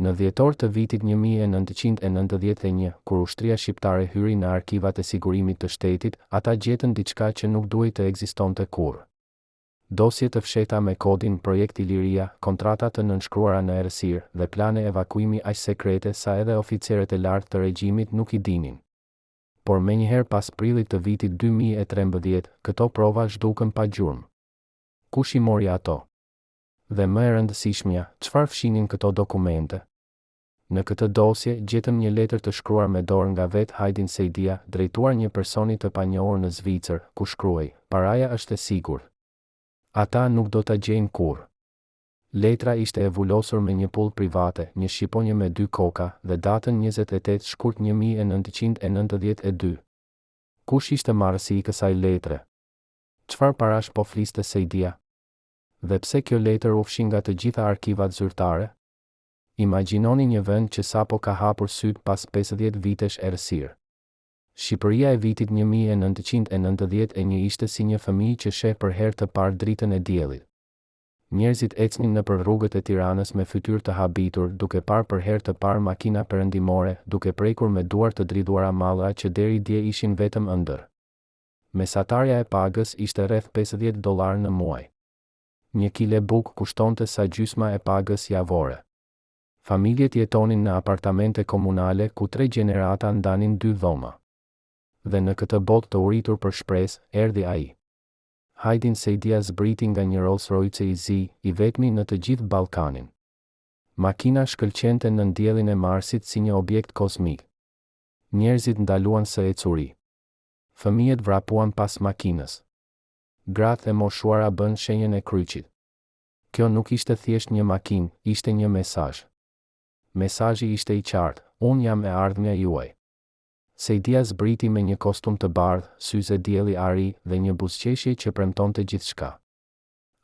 Në dhjetor të vitit 1991, kur ushtria shqiptare hyri në arkivat e sigurimit të shtetit, ata gjetën diçka që nuk duhej të ekzistonte kurrë. Dosje të fshehta me kodin Projekt Iliria, kontrata të nënshkruara në errësirë dhe plane evakuimi aq sekrete sa edhe oficerët e lartë të regjimit nuk i dinin. Por menjëherë pas prillit të vitit 2013, këto prova zhdukën pa gjurmë. Kush i mori ato? Dhe më e rëndësishmja, çfarë fshinin këto dokumente? Në këtë dosje gjetëm një letër të shkruar me dorë nga vet Hajdin Sejdia, drejtuar një personi të panjohur në Zvicër, ku shkruaj: "Paraja është e sigurt. Ata nuk do ta gjejnë kurrë." Letra ishte e vulosur me një pull private, një shqiponjë me 2 koka dhe datën 28 shkurt 1992. Kush ishte marrësi i kësaj letre? Çfarë parash po fliste Sejdia? Dhe pse kjo letër u fshi nga të gjitha arkivat zyrtare? Imagjinoni një vend që sapo ka hapur syt pas 50 vitesh errësirë. Shqipëria e vitit 1991 ishte si një fëmijë që sheh për herë të parë dritën e diellit. Njerëzit ecnin nëpër rrugët e Tiranës me fytyrë të habitur, duke parë për herë të parë makina perëndimore, duke prekur me duar të dridhuara malla që deri dje ishin vetëm ëndër. Mesatarja e pagës ishte rreth $50 në muaj. 1 kile bukë kushtonte sa gjysma e pagës javore. Familjet jetonin në apartamente komunale ku 3 gjenerata ndanin 2 dhoma. Dhe në këtë botë të uritur për shpresë, erdhi ai. Hajdin Sejdia zbriti nga një Rolls-Royce i zi, i vetmi në të gjithë Ballkanin. Makina shkëlqente në diellin e Marsit si një objekt kozmik. Njerëzit ndaluan së ecuri. Fëmijët vrapuan pas makinës. Gratë e moshuara bën shenjën e kryqit. Kjo nuk ishte thjesht një makinë, ishte një mesazh. Mesazhi ishte i qartë: unë jam e ardhmja juaj. Sejdia zbriti me një kostum të bardhë, syze dielli ari dhe një buzëqeshje që premtonte gjithçka.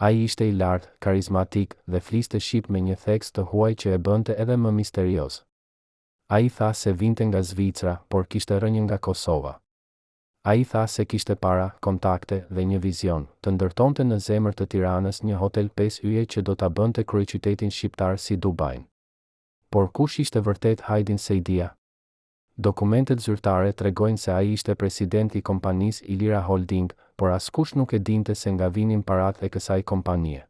Ai ishte i lartë, karizmatik dhe fliste shqip me një theks të huaj që e bënte edhe më misterios. Ai tha se vinte nga Zvicra, por kishte rënë nga Kosova. Ai tha se kishte para, kontakte dhe një vizion, të ndërtonte në zemër të Tiranës një hotel 5 yje që do ta bënte kryeqytetin shqiptar si Dubain. Por kush ishte vërtet Hajdin Sejdia? Dokumentet zyrtare tregojnë se ai ishte presidenti i kompanisë Ilira Holding, por askush nuk e dinte se nga vinin paratë e kësaj kompanie.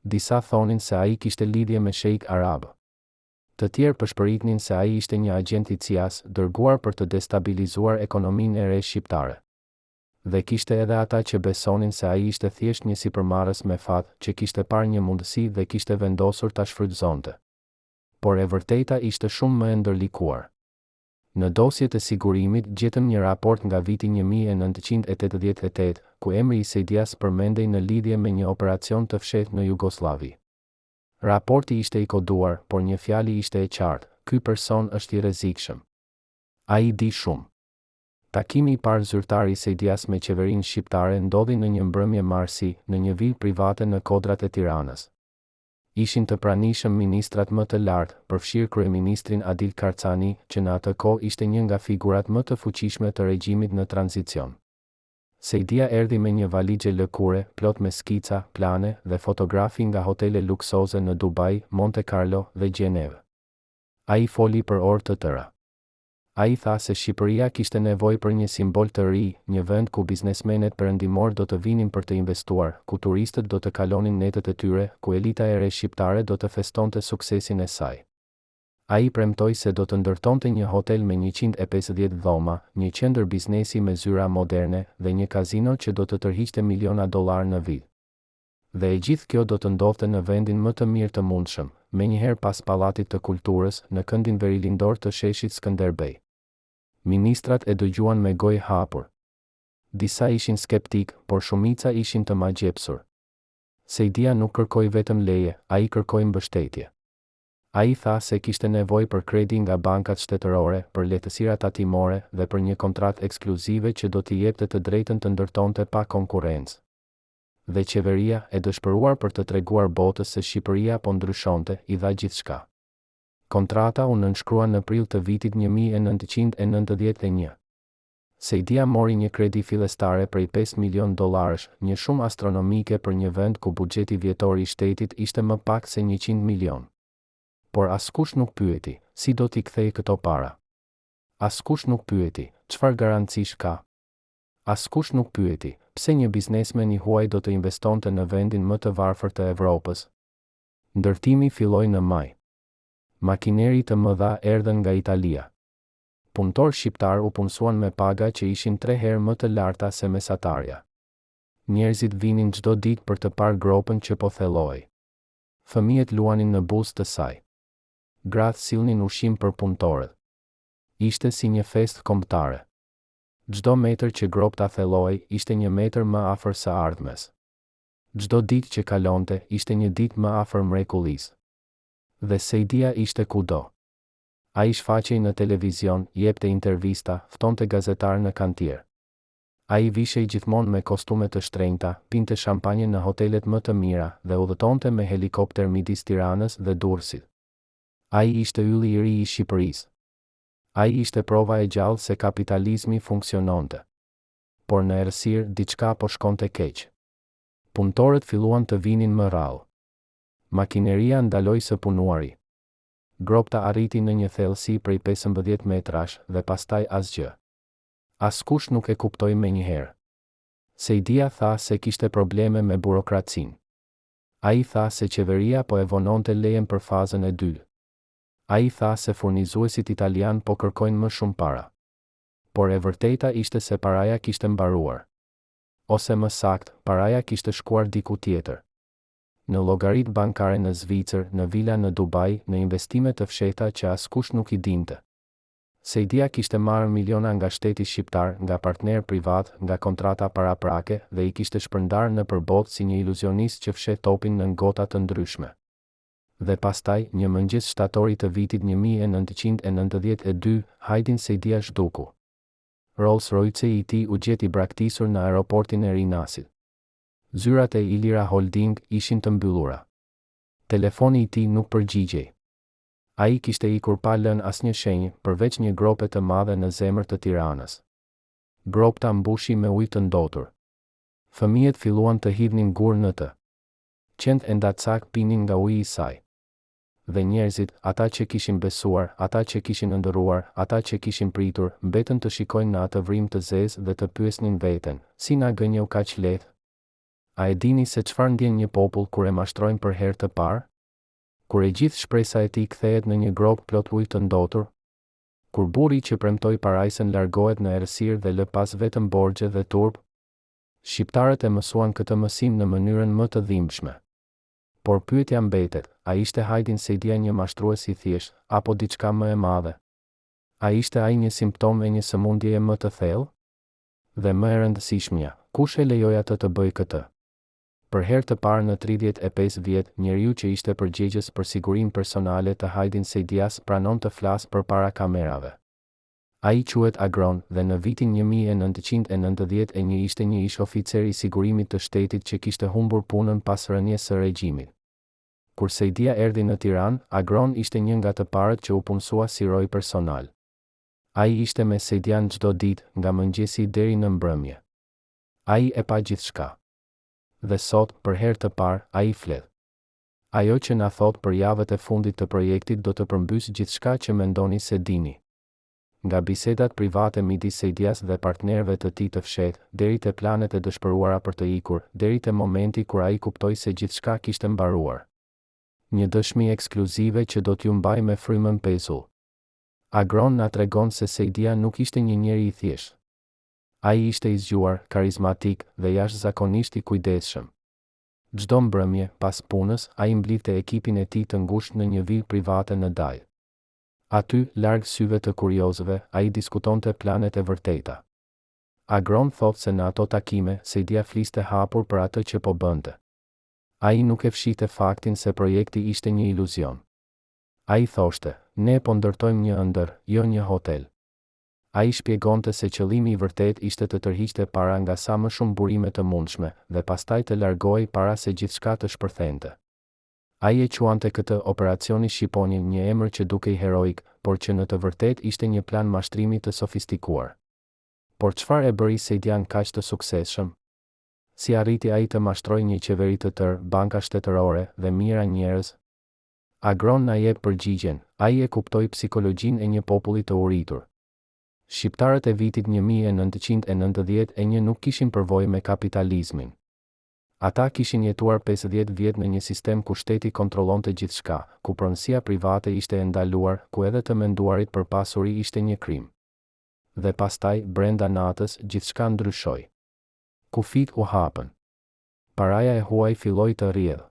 Disa thonin se ai kishte lidhje me shejk arab. Të tjerë përshpëritnin se ai ishte një agent i CIA-s dërguar për të destabilizuar ekonominë e re shqiptare. Dhe kishte edhe ata që besonin se ai ishte thjesht një sipërmarrës me fat që kishte parë një mundësi dhe kishte vendosur ta shfrytëzonte. Por e vërteta ishte shumë më e ndërlikuar. Në dosjet e sigurimit gjetëm një raport nga viti 1988, ku emri i Sejdias përmendej në lidhje me një operacion të fshehtë në Jugosllavi. Raporti ishte i koduar, por një fjali ishte e qartë: ky person është i rrezikshëm. Ai di shumë. Takimi i parë zyrtar i Sejdias me qeverinë shqiptare ndodhi në një mbrëmje marsi, në një vilë private në kodrat e Tiranës. Ishin të pranishëm ministrat më të lartë, përfshirë kryeministrin Adil Karcani, që në atë kohë ishte një nga figurat më të fuqishme të regjimit në tranzicion. Sejdia erdhi me një valixhe lëkure, plot me skica, plane dhe fotografi nga hotele luksoze në Dubai, Monte Carlo dhe Gjenevë. Ai foli për orë të tëra. Ai tha se Shqipëria kishte nevojë për një simbol të ri, një vend ku biznesmenet perëndimor do të vinin për të investuar, ku turistët do të kalonin netët e tyre, ku elita e re shqiptare do të festonte suksesin e saj. Ai premtoi se do të ndërtonte një hotel me 150 dhoma, një qendër biznesi me zyra moderne dhe një kazino që do të tërhiqte miliona dollar në vit. Dhe e gjithë kjo do të ndodhte në vendin më të mirë të mundshëm, menjëherë pas Pallatit të Kulturës, në këndin verilindor të sheshit Skënderbej. Ministrat e dëgjuan me gojë hapur. Disa ishin skeptik, por shumica ishin të magjepsur. Sejdia nuk kërkoi vetëm leje, ai kërkoi mbështetje. Ai tha se kishte nevojë për kredi nga bankat shtetërore, për lehtësira tatimore dhe për një kontratë ekskluzive që do t'i jepte të drejtën të ndërtonte pa konkurrencë. Dhe qeveria, e dëshpëruar për të treguar botës se Shqipëria po ndryshonte, i dha gjithçka. Kontrata u nënshkrua në prill të vitit 1991. Sejdia mori një kredi fillestare prej $5 milion, një shumë astronomike për një vend ku buxheti vjetor i shtetit ishte më pak se 100 milion. Por askush nuk pyeti, si do t'i kthej këto para. Askush nuk pyeti, çfarë garancish ka. Askush nuk pyeti, pse një biznesmen i huaj do të investonte në vendin më të varfër të Evropës. Ndërtimi filloi në maj. Makineri të mëdha erdhën nga Italia. Punëtor shqiptar u punësuan me paga që ishin 3 herë më të larta se mesatarja. Njerëzit vinin çdo ditë për të parë gropën që po thelloi. Fëmijët luanin në buzë të saj. Gratë sillnin ushqim për punëtorët. Ishte si një festë kombëtare. Çdo metër që gropta thelloi ishte një metër më afër së ardhmes. Çdo ditë që kalonte ishte një ditë më afër mrekullisë. Dhe Sejdia ishte kudo. Ai shfaqej në televizion, jepte intervista, ftonte gazetarë në kantier. Ai vishej gjithmonë me kostume të shtrenjta, pinte shampanjë në hotelet më të mira dhe udhëtonte me helikopter midis Tiranës dhe Durrësit. Ai ishte ylli i ri i Shqipërisë. Ai ishte prova e gjallë se kapitalizmi funksiononte. Por në errësirë diçka po shkonte keq. Punëtorët filluan të vinin më rrallë. Makineria ndaloi së punuari. Gropta arriti në një thellësi prej 15 metrash dhe pastaj asgjë. Askush nuk e kuptoi menjëherë. Sejdia tha se kishte probleme me burokracinë. Ai tha se qeveria po e vononte lejen për fazën e 2. Ai tha se furnizuesit italian po kërkojnë më shumë para. Por e vërteta ishte se paraja kishte mbaruar. Ose më sakt, paraja kishte shkuar diku tjetër. Në llogaritë bankare në Zvicër, në vila në Dubai, në investime të fshehta që askush nuk i dinte. Sejdia kishte marrë miliona nga shteti shqiptar, nga partner privat, nga kontrata paraprake dhe i kishte shpërndarë në përbot si një iluzionist që fshet topin në gota të ndryshme. Dhe pastaj, një mëngjes shtatori të vitit 1992, Hajdin Sejdia zhduku. Rolls-Royce i tij u gjeti braktisur në aeroportin e Rinasit. Zyrat e Ilira Holding ishin të mbyllura. Telefoni i tij nuk përgjigjej. Ai kishte ikur pa lënë asnjë shenjë, përveç një grope të madhe në zemër të Tiranës. Gropta mbushi me ujë të ndotur. Fëmijët filluan të hidhnin gur në të. Qend e ndacak pinin nga uji i saj. Dhe njerëzit, ata që kishin besuar, ata që kishin ëndërruar, ata që kishin pritur, mbetën të shikojnë në atë vrim të zezë dhe të pyesnin veten, si na gënjeu kaq lehtë? A e dini se çfarë ndjen një popull kur e mashtrojnë për herë të parë? Kur e gjithë shpresa e tij kthehet në një grop plot ujë të ndotur? Kur burri që premtoi parajsën largohet në errësirë dhe lë pas vetëm borxhe dhe turp? Shqiptarët e mësuan këtë mësim në mënyrën më të dhimbshme. Por pyetja mbetet, a ishte Hajdin Sejdia një mashtrues i thjeshtë, apo diçka më e madhe? A ishte ai një simptom e një sëmundjeje më të thellë? Dhe më e rëndësishmja, kush e lejoi atë të bëjë këtë? Për herë të parë në 35 vjet, njeriu që ishte përgjegjës për sigurinë personale të Hajdin Sejdias pranon të flasë përpara kamerave. Ai quhet Agron dhe në vitin 1991 ishte një ish oficer i sigurimit të shtetit që kishte humbur punën pas rënies së regjimit. Kur Sejdia erdhi në Tiranë, Agron ishte një nga të parët që u punësua si roj personal. Ai ishte me Sejdian çdo ditë, nga mëngjesi deri në mbrëmje. Ai e pa gjithçka. Dhe sot, për herë të parë, ai flet. Ajo që na thot për javët e fundit të projektit do të përmbysë gjithçka që mendoni se dini. Nga bisedat private midis Sejdias dhe partnerëve të tij të fshehtë, deri te planet e dëshpëruara për të ikur, deri te momenti kur ai kuptoi se gjithçka kishte mbaruar. Një dëshmi ekskluzive që do t'ju mbaj me frymën pezull. Agron na tregon se Sejdia nuk ishte një njeri i thjeshtë. Ai ishte i zgjuar, karizmatik dhe jashtëzakonisht i kujdesshëm. Çdo mbrëmje, pas punës, ai mblidhte ekipin e tij të ngushtë në një vilë private në Daj. Aty, larg syve të kuriozëve, ai diskutonte planet e vërteta. Agron thot se në ato takime, Sejdia fliste hapur për atë që po bënte. Ai nuk e fshite faktin se projekti ishte një iluzion. Ai thoshte, ne po ndërtojmë një ëndër, jo një hotel. Ai shpjegonte se qëllimi i vërtet ishte të tërhiqte para nga sa më shumë burime të mundshme dhe pastaj të largohej para se gjithçka të shpërthente. Ai e quante këtë operacioni Shqiponin, një emër që dukej heroik, por që në të vërtet ishte një plan mashtrimi të sofistikuar. Por çfarë e bëri Sejdian kaq të suksesshëm? Si arriti ai të mashtrojë një qeveri të tërë, banka shtetërore dhe mijëra njerëz? Agron na jep përgjigjen, ai e kuptoi psikologjinë e një populli të uritur. Shqiptarët e vitit 1991 nuk kishin përvojë me kapitalizmin. Ata kishin jetuar 50 vjet në një sistem ku shteti kontrollonte gjithçka, ku pronësia private ishte e ndaluar, ku edhe të menduarit për pasuri ishte një krim. Dhe pastaj, brenda natës, gjithçka ndryshoi. Kufit u hapën. Paraja e huaj filloi të rrjedhë.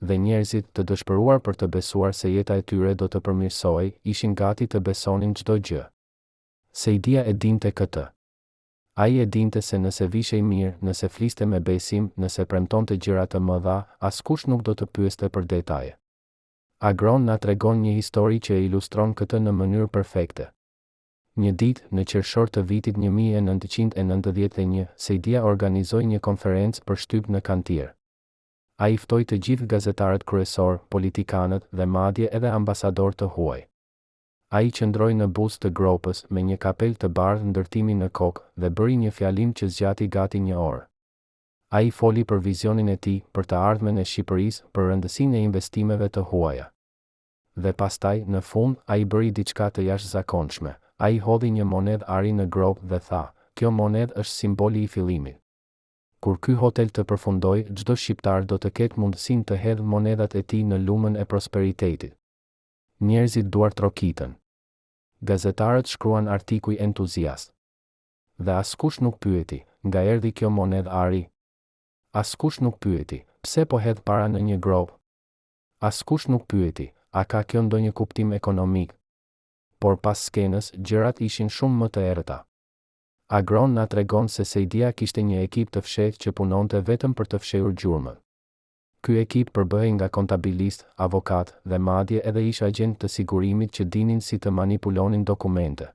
Dhe njerëzit, të dëshpëruar për të besuar se jeta e tyre do të përmirësohej, ishin gati të besonin çdo gjë. Sejdia e dinte këtë. Ai e dinte se nëse vishej mirë, nëse fliste me besim, nëse premtonte gjëra të mëdha, askush nuk do të pyeste për detaje. Agron na tregon një histori që e ilustron këtë në mënyrë perfekte. Një ditë, në qershor të vitit 1991, Sejdia organizoi një konferencë për shtyp në kantier. Ai ftoi të gjithë gazetarët kryesor, politikanët dhe madje edhe ambasadorë të huaj. Ai qëndroi në buzë të gropës me një kapel të bardhë ndërtimi në kokë dhe bëri një fjalim që zgjati gati 1 orë. Ai foli për vizionin e tij, për të ardhmen e Shqipërisë, për rëndësinë e investimeve të huaja. Dhe pastaj, në fund, ai bëri diçka të jashtëzakonshme. Ai hodhi një monedhë ari në gropë dhe tha, "Kjo monedhë është simboli i fillimit. Kur ky hotel të përfundoj, çdo shqiptar do të ketë mundësinë të hedhë monedhat e tij në lumën e prosperitetit." Njerëzit duar trokitën. Gazetarët shkruan artikuj entuziast. Dhe askush nuk pyeti, nga erdhi kjo monedhë ari? Askush nuk pyeti, pse po hedh para në një gropë? Askush nuk pyeti, a ka kjo ndonjë kuptim ekonomik? Por pas skenës, gjërat ishin shumë më të errëta. Agron na tregon se Sejdia kishte një ekip të fshehtë që punonte vetëm për të fshehur gjurmët. Ky ekip përbëhej nga kontabilist, avokat dhe madje edhe ish agent të sigurimit që dinin si të manipulonin dokumente.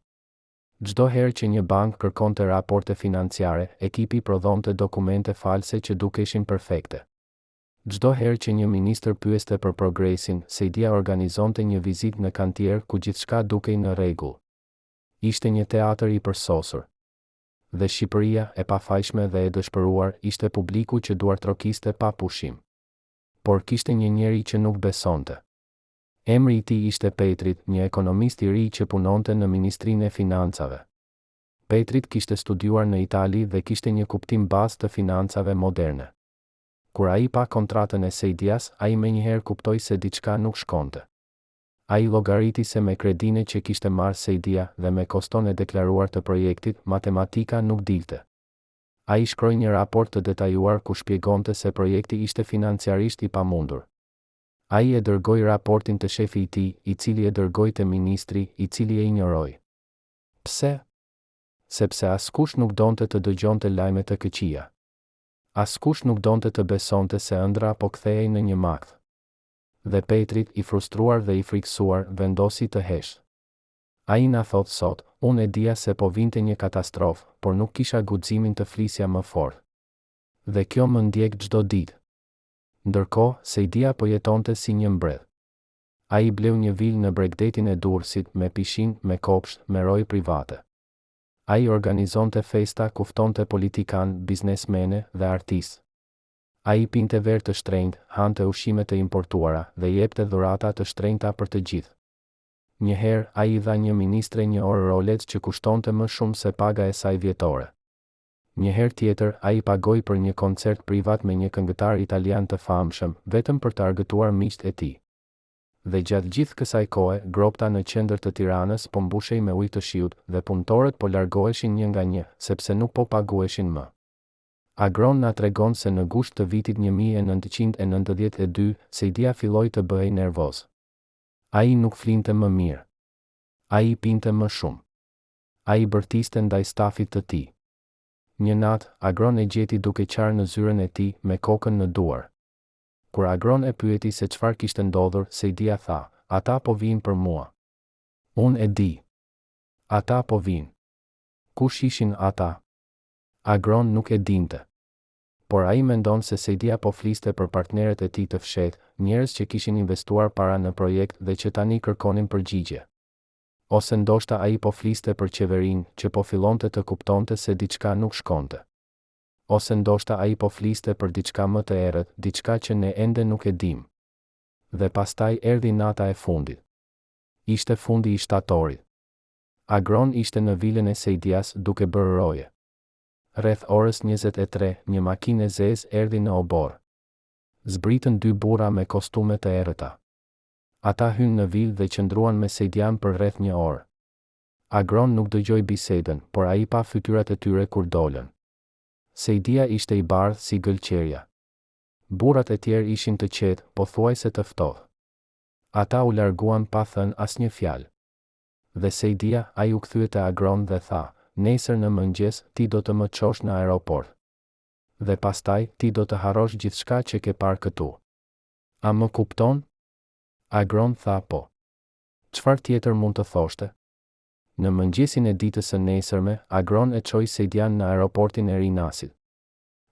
Çdo herë që një bank kërkonte raporte financiare, ekipi prodhonte dokumente false që dukeshin perfekte. Çdo herë që një ministër pyeste për progresin, Sejdia organizonte një vizitë në kantier ku gjithçka dukej në rregull. Ishte një teatër i përsosur. Dhe Shqipëria, e pafajshme dhe e dëshpëruar, ishte publiku që duartrokiste pa pushim. Por kishte një njeri që nuk besonte. Emri i tij ishte Petrit, një ekonomist i ri që punonte në Ministrinë e Financave. Petrit kishte studiuar në Itali dhe kishte një kuptim bazë të financave moderne. Kur ai pa kontratën e Sejdias, ai menjëherë kuptoi se diçka nuk shkonte. Ai llogariti se me kredinë që kishte marrë Sejdia dhe me koston e deklaruar të projektit, matematika nuk dilte. Ai shkroi një raport të detajuar ku shpjegonte se projekti ishte financiarisht i pamundur. Ai e dërgoi raportin të shefi i tij, i cili e dërgoi te ministri, i cili e injoroi. Pse? Sepse askush nuk donte të dëgjonte lajme të këqija. Askush nuk donte të besonte se ëndra po kthehej në një makth. Dhe Petrit, i frustruar dhe i friksuar, vendosi të heshtë. Ai na thot sot, unë e dija se po vinte një katastrofë, por nuk kisha guximin të flisja më fort. Dhe kjo më ndjek çdo ditë. Ndërkohë, Sejdia po jetonte si një mbredh. Ai bleu një vilë në Bregdetin e Durrësit, me pishinë, me kopsht, me rojë private. Ai organizonte festa ku ftonte politikanë, biznesmene dhe artistë. Ai pinte verë të shtrenjtë, hante ushqime të importuara dhe jepte dhurata të shtrenjta për të gjithë. Njëherë, ai i dha një ministre një orë Rolex që kushtonte më shumë se paga e saj vjetore. Njëherë tjetër, ai pagoi për një koncert privat me një këngëtar italian të famshëm, vetëm për të argëtuar miqtë e tij. Dhe gjatë gjithë kësaj kohe, gropta në qendër të Tiranës po mbushej me ujë të shiut dhe punëtorët po largoheshin një nga një, sepse nuk po paguheshin më. Agron na tregon se në gusht të vitit 1992, Sejdia filloi të bëhej nervoz. Ai nuk flinte më mirë. Ai pinte më shumë. Ai bërtiste ndaj stafit të tij. Një natë, Agron e gjeti duke qarë në zyrën e tij me kokën në duar. Kur Agron e pyeti se çfarë kishte ndodhur, Sejdia tha, ata po vinë për mua. Unë e di. Ata po vinë. Kush ishin ata? Agron nuk e dinte. Por ai mendon se Sejdia po fliste për partnerët e tij të fshehtë, njerëz që kishin investuar para në projekt dhe që tani kërkonin përgjigje. Ose ndoshta ai po fliste për qeverinë, që po fillonte të kuptonte se diçka nuk shkonte. Ose ndoshta ai po fliste për diçka më të errët, diçka që ne ende nuk e dim. Dhe pastaj erdhi nata e fundit. Ishte fundi i shtatorit. Agron ishte në vilën e Sejdias duke bërë roje. Rreth orës 23, një makinë e zezë erdhi në obor. Zbritën 2 burra me kostume të errëta. Ata hynë në vilë dhe qëndruan me Sejdian për rreth 1 orë. Agron nuk dëgjoi bisedën, por ai pa fytyrat e tyre kur dolën. Sejdia ishte i bardhë si gëlqerja. Burrat e tjerë ishin të qetë, pothuajse të ftohtë. Ata u larguan pa thënë asnjë fjalë. Dhe Sejdia, ai u kthye te Agron dhe tha: "Nesër në mëngjes ti do të më çosh në aeroport. Dhe pastaj ti do të harrosh gjithçka që ke parë këtu. A më kupton?" Agron tha po. "Çfarë tjetër mund të thoshte?" Në mëngjesin e ditës së nesërme, Agron e çoi Sejdian në aeroportin e Rinasit.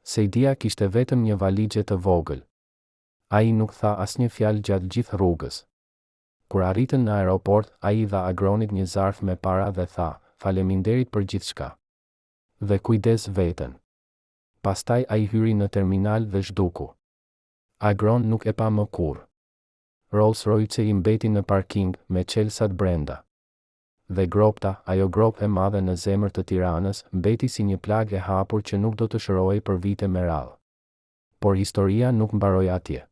Sejdia kishte vetëm një valixhe të vogël. Ai nuk tha asnjë fjalë gjatë gjithë rrugës. Kur arritën në aeroport, ai dha Agronit një zarf me para dhe tha: "Faleminderit për gjithçka. Dhe kujdes veten." Pastaj ai hyri në terminal dhe zhduku. Agron nuk e pa më kurrë. Rolls-Royce i mbeti në parking me çelsat brenda. Dhe gropta, ajo grop e madhe në zemër të Tiranës, mbeti si një plagë e hapur që nuk do të shërohej për vite me radhë. Por historia nuk mbaroi atje.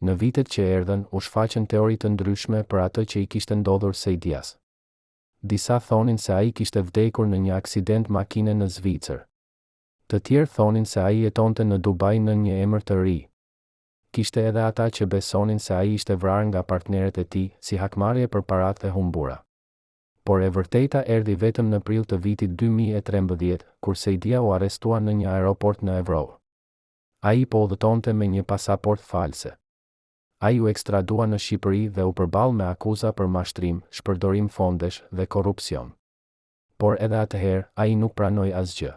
Në vitet që erdhën, u shfaqën teori të ndryshme për atë që i kishte ndodhur Sejdias. Disa thonin se ai kishte vdekur në një aksident makine në Zvicër. Të tjerë thonin se ai jetonte në Dubai në një emër të ri. Kishte edhe ata që besonin se ai ishte vrarë nga partnerët e tij, si hakmarrje për paratë e humbura. Por e vërteta erdhi vetëm në prill të vitit 2013, kur Sejdia u arrestua në një aeroport në Evropë. Ai po udhëtonte me një pasaport false. Ai u ekstradua në Shqipëri dhe u përball me akuza për mashtrim, shpërdorim fondesh dhe korrupsion. Por edhe atëherë, ai nuk pranoi asgjë.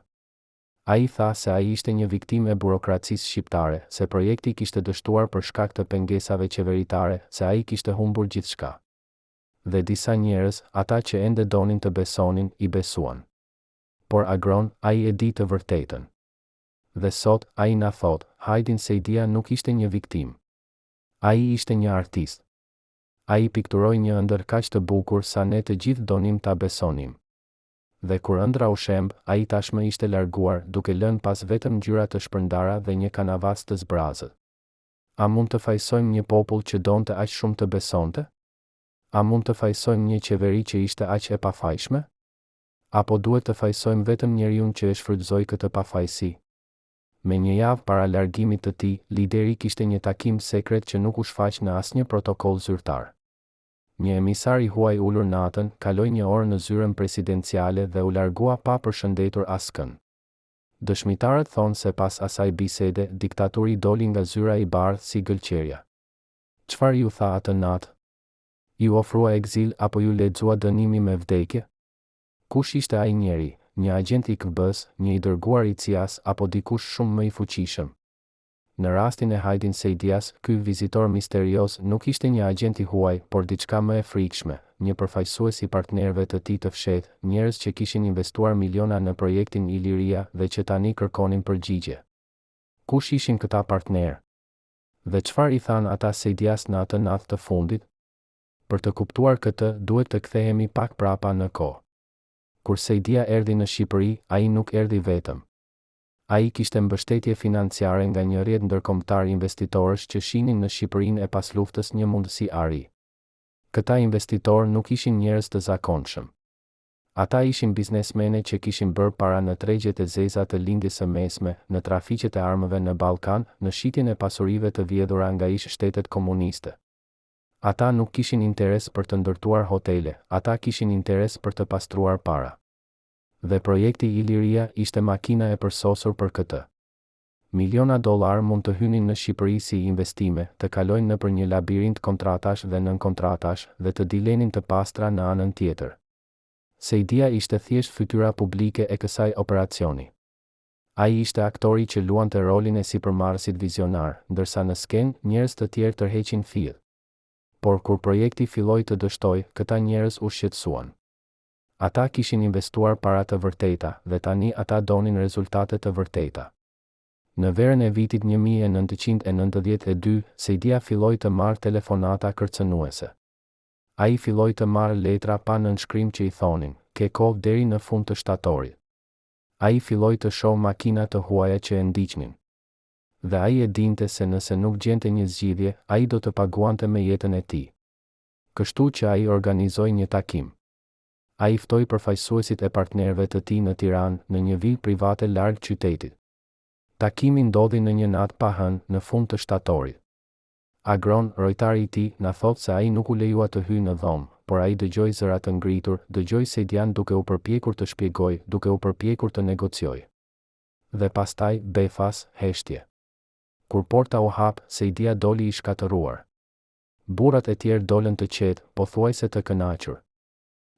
Ai tha se ai ishte një viktimë e burokracisë shqiptare, se projekti kishte dështuar për shkak të pengesave qeveritare, se ai kishte humbur gjithçka. Dhe disa njerëz, ata që ende donin të besonin, i besuan. Por Agron, ai e di të vërtetën. Dhe sot, ai na thot, Hajdin Sejdia nuk ishte një viktim. Ai ishte një artist. Ai pikturoi një ëndër kaq të bukur sa ne të gjithë donim ta besonim. Dhe kur ëndra u shemb, ai tashmë ishte larguar, duke lënë pas vetëm ngjyra të shpërndara dhe një kanavas të zbrazët. A mund të fajsojmë një popull që donte aq shumë të besonte? A mund të fajsojmë një qeveri që ishte aq e pafajshme? Apo duhet të fajsojmë vetëm njeriun që e shfrytëzoi këtë pafajësi? Me një javë para largimit të tij, lideri kishte një takim sekret që nuk u shfaq në asnjë protokoll zyrtar. Një emisar i huaj ulur natën, kaloi një orë në zyrën presidenciale dhe u largua pa përshëndetur askën. Dëshmitarët thonë se pas asaj bisede, diktaturi doli nga zyra i bardhë si gëlqerja. Çfarë ju tha atë natë? Ju ofrua egzil apo ju lexua dënimi me vdekje? Kush ishte ai njeri, një agent i KGB-s, një i dërguar i CIA-s apo dikush shumë më i fuqishëm? Në rastin e Hajdin Sejdias, ky vizitor misterios nuk ishte një agent i huaj, por diçka më e frikshme, një përfaqësues i partnerëve të tij të fshehtë, njerëz që kishin investuar miliona në projektin Iliria dhe që tani kërkonin përgjigje. Kush ishin këta partnerë? Dhe çfarë i than ata Sejdias në atë natë të fundit? Për të kuptuar këtë, duhet të kthehemi pak prapa në kohë. Kur Sejdia erdhi në Shqipëri, ai nuk erdhi vetëm. Ai kishte mbështetje financiare nga një rrjet ndërkombëtar investitorësh që shihnin në Shqipërinë e pasluftës një mundësi ari. Këta investitorë nuk ishin njerëz të zakonshëm. Ata ishin biznesmene që kishin bërë para në tregjet e zeza të lindjes së mesme, në trafiqet e armëve në Ballkan, në shitjen e pasurive të vjedhura nga ish shtetet komuniste. Ata nuk kishin interes për të ndërtuar hotele, ata kishin interes për të pastruar para. Dhe projekti Iliria ishte makina e përsosur për këtë. Miliona dollar mund të hynin në Shqipëri si investime, të kalojnë nëpër një labirint kontratash dhe nën kontratash dhe të dilenin të pastra në anën tjetër. Sejdia ishte thjesht fytyra publike e kësaj operacioni. Ai ishte aktori që luante rolin e sipërmarrësit vizionar, ndërsa në skenë njerëz të tjerë tërheqin fill. Por kur projekti filloi të dështoj, këta njerëz u shqetësuan. Ata kishin investuar para të vërteta dhe tani ata donin rezultate të vërteta. Në verën e vitit 1992, Saidia filloi të marrë telefonata kërcënuese. Ai filloi të marrë letra pa nënshkrim që i thonin, ke kohë deri në fund të shtatorit. Ai filloi të shoh makina të huaja që e ndiqnin. Dhe ai e dinte se nëse nuk gjente një zgjidhje, ai do të paguante me jetën e tij. Kështu që ai organizoi një takim. Ai ftoi përfaqësuesit e partnerëve të tij në Tiranë, në një vilë private larg qytetit. Takimi ndodhi në një natë pa hënë, në fund të shtatorit. Agron, rojtari i tij, na thot se ai nuk u lejua të hyjë në dhomë, por ai dëgjoi zëra të ngritur, dëgjoi Saidian duke u përpjekur të shpjegojë, duke u përpjekur të negociojë. Dhe pastaj, befas, heshtje. Kur porta u hap, Saidia doli i shkatëruar. Burrat e tjerë dolën të qetë, pothuajse të kënaqur.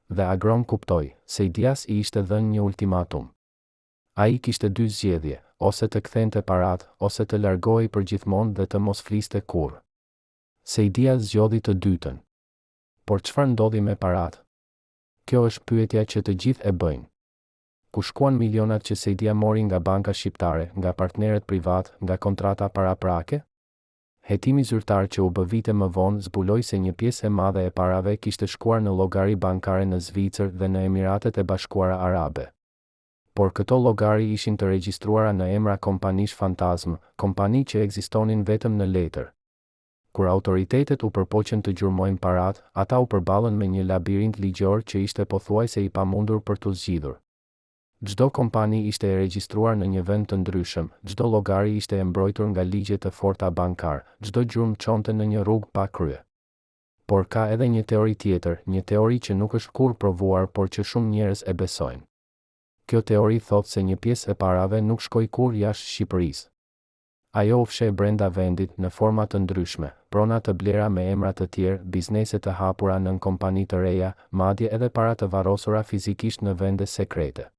Dhe Agron kuptoi, Saidias i ishte dhënë një ultimatum. Ai kishte dy zgjedhje, ose të kthente paratë, ose të largohej përgjithmonë dhe të mos fliste kurrë. Saidia zgjodhi të dytën. Por çfarë ndodhi me paratë? Kjo është pyetja që të gjithë e bëjnë. Ku shkuan milionat që Saidia mori nga banka shqiptare, nga partnerët privat, nga kontrata paraprake? Hetimi zyrtar që u bë vite më vonë zbuloi se një pjesë e madhe e parave kishte shkuar në llogari bankare në Zvicër dhe në Emiratet e Bashkuara Arabe. Por këto llogari ishin të regjistruara në emra kompanish fantazmë, kompani që ekzistonin vetëm në letër. Kur autoritetet u përpoqën të gjurmojnë paratë, ata u përballën me një labirint ligjor që ishte pothuajse i pamundur për t'u zgjidhur. Çdo kompani ishte e regjistruar në një vend të ndryshëm, çdo llogari ishte e mbrojtur nga ligje të forta bankar, çdo gjurmë çonte në një rrugë pa krye. Por ka edhe një teori tjetër, një teori që nuk është kurrë provuar, por që shumë njerëz e besojnë. Kjo teori thotë se një pjesë e parave nuk shkoi kurrë jashtë Shqipërisë. Ajo u fsheh brenda vendit në forma të ndryshme, prona të blera me emra të tjerë, biznese të hapura nën kompani të reja, madje edhe para të varrosura fizikisht në vende sekrete.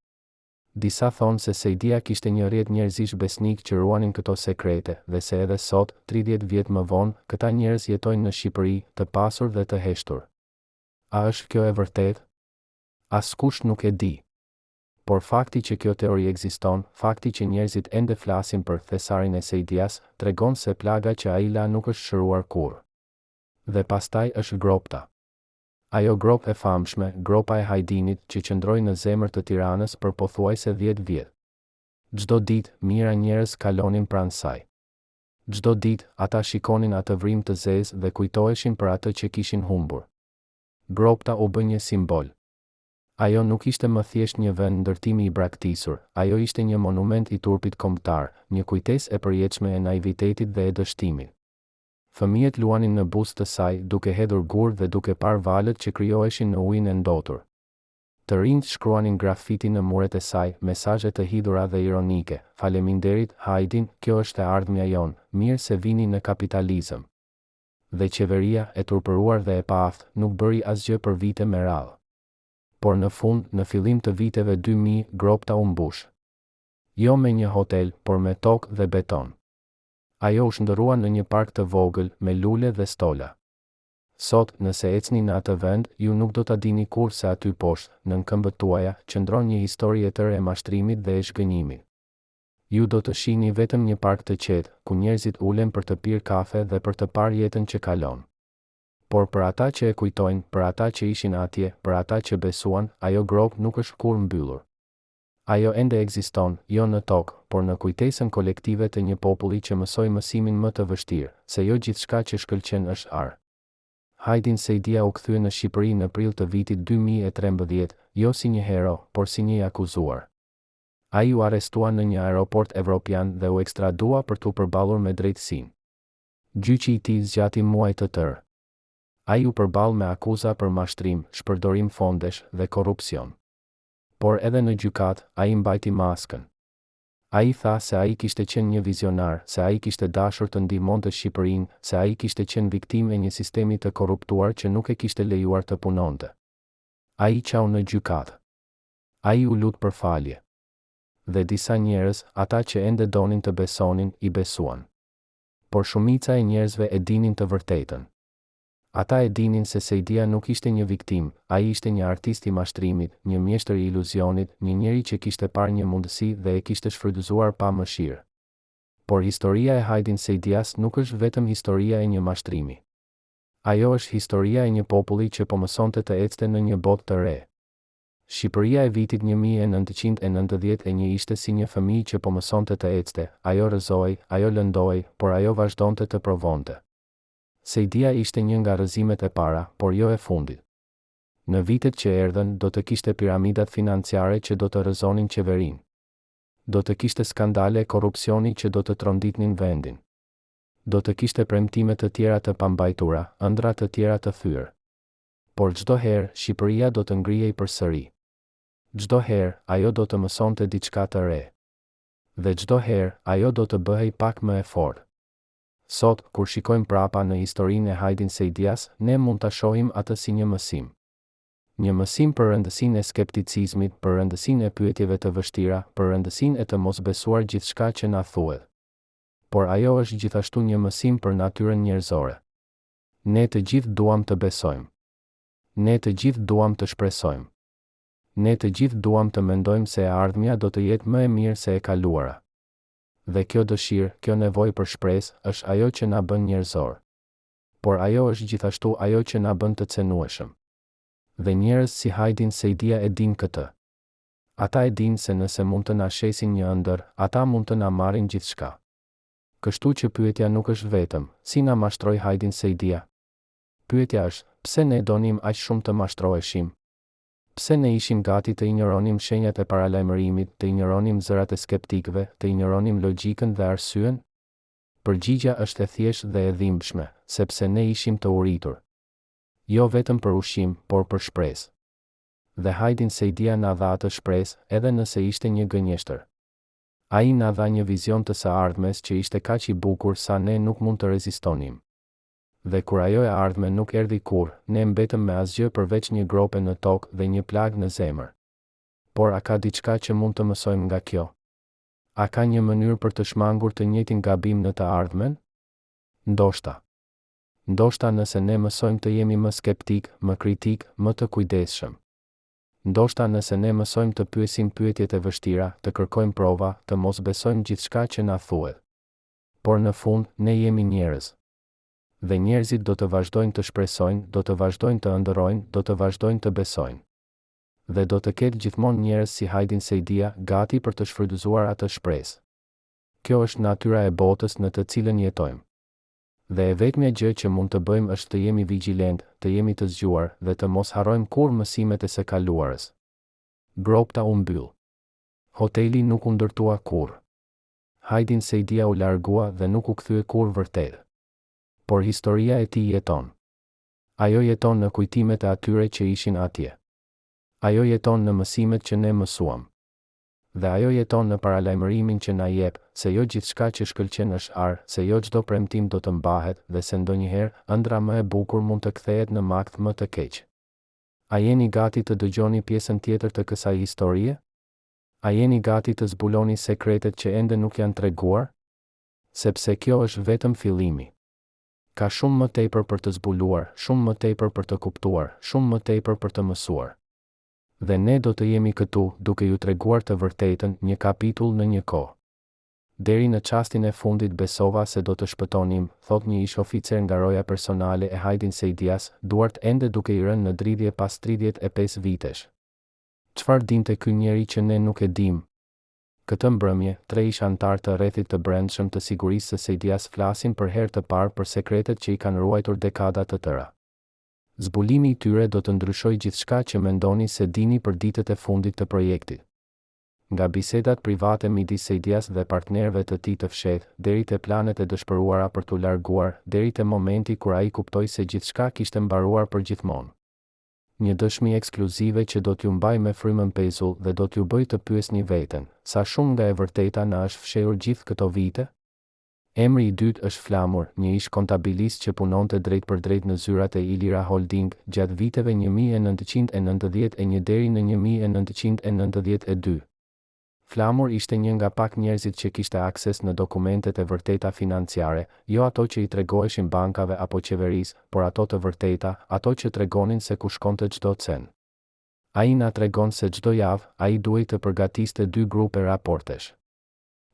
Disa thonë se Saidia kishte një rrjet njerëzish besnik që ruanin këto sekrete, dhe se edhe sot, 30 vjet më vonë, këta njerëz jetojnë në Shqipëri, të pasur dhe të heshtur. A është kjo e vërtetë? Askush nuk e di. Por fakti që kjo teori ekziston, fakti që njerëzit ende flasin për thesarin e Saidias, tregon se plaga që ai la nuk është shëruar kurrë. Dhe pastaj është gropta. Ajo gropë e famshme, gropa e Hajdinit, që qëndroi në zemër të Tiranës për pothuajse 10 vjet. Çdo ditë, mijëra njerëz kalonin pranë saj. Çdo ditë, ata shikonin atë vrim të zezë dhe kujtoheshin për atë që kishin humbur. Gropta u bë një simbol. Ajo nuk ishte më thjesht një vend ndërtimi i braktisur, ajo ishte një monument i turpit kombëtar, një kujtesë e përjetshme e naivitetit dhe e dështimit. Fëmijët luanin në buzë të saj, duke hedhur gur dhe duke parë valët që krijoheshin në ujin e ndotur. Të rinjt shkruanin grafiti në muret e saj, mesazhe të hidhura dhe ironike. Faleminderit, Hajdin, kjo është e ardhmja jon, mirë se vini në kapitalizëm. Dhe qeveria, e turpëruar dhe e paaftë, nuk bëri asgjë për vite me radhë. Por në fund, në fillim të viteve 2000, gropta u mbush. Jo me një hotel, por me tokë dhe beton. Ajo u shndërrua në një park të vogël, me lule dhe stola. Sot, nëse ecni në atë vend, ju nuk do ta dini kurrë se aty poshtë, nën këmbët tuaja, qëndron një histori e tërë e mashtrimit dhe e shgënjimit. Ju do të shihni vetëm një park të qetë, ku njerëzit ulen për të pirë kafe dhe për të parë jetën që kalon. Por për ata që e kujtojnë, për ata që ishin atje, për ata që besuan, ajo gropë nuk është kurrë mbyllur. Ajo ende ekziston, jo në tokë, por në kujtesën kolektive të një populli që mësoi mësimin më të vështirë, se jo gjithçka që shkëlqen është arë. Hajdin Saidia u kthye në Shqipëri në prill të vitit 2013, jo si një hero, por si një akuzuar. Ai u arrestua në një aeroport evropian dhe u ekstradua për t'u përballur me drejtësinë. Gjyqi i tij zgjati muaj të tërë. Ai u përball me akuza për mashtrim, shpërdorim fondesh dhe korrupsion. Por edhe në gjykat, ai mbajti maskën. Ai tha se ai kishte qenë një vizionar, se ai kishte dashur të ndihmonte Shqipërinë, se ai kishte qenë viktimë e një sistemi të korruptuar që nuk e kishte lejuar të punonte. Ai qau në gjykat. Ai u lut për falje. Dhe disa njerëz, ata që ende donin të besonin, i besuan. Por shumica e njerëzve e dinin të vërtetën. Ata e dinin se Saidia nuk ishte një viktim, ai ishte një artist i mashtrimit, një mjeshtër i iluzionit, një njeri që kishte parë një mundësi dhe e kishte shfrytëzuar pa mëshirë. Por historia e Hajdin Sejdias nuk është vetëm historia e një mashtrimi. Ajo është historia e një populli që po mësonte të ecte në një botë të re. Shqipëria e vitit 1991 ishte si një fëmijë që po mësonte të ecte, ajo rrëzoi, ajo lëndoi, por ajo vazhdonte të provonte. Sejdia ishte një nga rrëzimet e para, por jo e fundit. Në vitet që erdhën, do të kishte piramidat financiare që do të rrëzonin qeverinë. Do të kishte skandale korrupsioni që do të tronditnin vendin. Do të kishte premtime të tjera të pambajtura, ëndra të tjera të thyrë. Por çdo herë, Shqipëria do të ngrihej përsëri. Çdo herë, ajo do të mësonte diçka të re. Dhe çdo herë, ajo do të bëhej pak më e fortë. Sot, kur shikojmë prapa në historinë e Hajdin Sejdias, ne mund ta shohim atë si një mësim. Një mësim për rëndësinë e skepticizmit, për rëndësinë e pyetjeve të vështira, për rëndësinë e të mos besuar gjithçka që na thuhet. Por ajo është gjithashtu një mësim për natyrën njerëzore. Ne të gjithë duam të besojmë. Ne të gjithë duam të shpresojmë. Ne të gjithë duam të mendojmë se e ardhmja do të jetë më e mirë se e kaluara. Dhe kjo dëshirë, kjo nevojë për shpresë, është ajo që na bën njerëzor. Por ajo është gjithashtu ajo që na bën të cenueshëm. Dhe njerëz si Hajdin Sejdia e din këtë. Ata e din se nëse mund të na shesin një ëndër, ata mund të na marrin gjithçka. Kështu që pyetja nuk është vetëm, si na mashtroi Hajdin Sejdia. Pyetja është, pse ne donim aq shumë të mashtroheshim? Pse ne ishim gati të injoronim shenjat e paralajmërimit, të injoronim zërat e skeptikëve, të injoronim logjikën dhe arsyen? Përgjigjja është e thjeshtë dhe e dhimbshme, sepse ne ishim të uritur. Jo vetëm për ushqim, por për shpresë. Dhe Hajdin Sejdia na dha atë shpresë, edhe nëse ishte një gënjeshtër. Ai na dha një vizion të së ardhmes që ishte kaq i bukur sa ne nuk mund të rezistonim. Dhe kur ajo e ardhme nuk erdhi kurrë, ne mbetëm me asgjë përveç një grope në tokë dhe një plagë në zemër. Por a ka diçka që mund të mësojmë nga kjo? A ka një mënyrë për të shmangur të njëjtin gabim në të ardhmen? Ndoshta. Ndoshta nëse ne mësojmë të jemi më skeptik, më kritik, më të kujdesshëm. Ndoshta nëse ne mësojmë të pyesim pyetjet e vështira, të kërkojmë prova, të mos besojmë gjithçka që na thuhet. Por në fund, ne jemi njerëz. Dhe njerëzit do të vazhdojnë të shpresojnë, do të vazhdojnë të ëndërrojnë, do të vazhdojnë të besojnë. Dhe do të ketë gjithmonë njerëz si Hajdin Sejdia, gati për të shfrytëzuar atë shpresë. Kjo është natyra e botës në të cilën jetojmë. Dhe e vetmja gjë që mund të bëjmë është të jemi vigjilent, të jemi të zgjuar dhe të mos harrojmë kurrë mësimet e së kaluarës. Gropta u mbyll. Hoteli nuk u ndërtua kurrë. Hajdin Sejdia u largua dhe nuk u kthye kurrë vërtet. Por historia e tij jeton. Ajo jeton në kujtimet e atyre që ishin atje. Ajo jeton në mësimet që ne mësuam. Dhe ajo jeton në paralajmërimin që na jep, se jo gjithçka që shkëlqen është arë, se jo çdo premtim do të mbahet dhe se ndonjëherë ëndra më e bukur mund të kthehet në makt më të keq. A jeni gati të dëgjoni pjesën tjetër të kësaj historie? A jeni gati të zbuloni sekretet që ende nuk janë treguar? Sepse kjo është vetëm fillimi. Ka shumë më tepër për të zbuluar, shumë më tepër për të kuptuar, shumë më tepër për të mësuar. Dhe ne do të jemi këtu, duke ju treguar të vërtetën, një kapitull në një kohë. Deri në çastin e fundit besova se do të shpëtonim, thot një ish oficer nga roja personale e Hajdin Sejdias, duart ende duke i rënë në dridhje pas 35 vitesh. Çfarë dinte ky njeri që ne nuk e dim? Këtë mbrëmje, 3 ish antar të rrethit të brendshëm të sigurisë së Sejdias flasin për herë të parë për sekretet që i kanë ruajtur dekada të tëra. Zbulimi i tyre do të ndryshojë gjithçka që mendoni se dini për ditët e fundit të projektit. Nga bisedat private midis Sejdias dhe partnerëve të tij të fshehtë, deri te planet e dëshpëruara për t'u larguar, deri te momenti kur ai kuptoi se gjithçka kishte mbaruar përgjithmonë. Një dëshmi ekskluzive që do t'ju mbaj me frymën pezull dhe do t'ju bëj të pyesni veten, sa shumë nga e vërteta na është fshehur gjithë këto vite? Emri i dytë është Flamur, një ish kontabilist që punonte drejt për drejt në zyrat e Ilira Holding gjatë viteve 1991 deri në 1992. Flamur ishte një nga pak njerëzit që kishte akses në dokumentet e vërteta financiare, jo ato që i tregoheshin bankave apo qeverisë, por ato të vërteta, ato që tregonin se ku shkonte çdo cent. Ai na tregon se çdo javë ai duhej të përgatiste 2 grupe raportesh.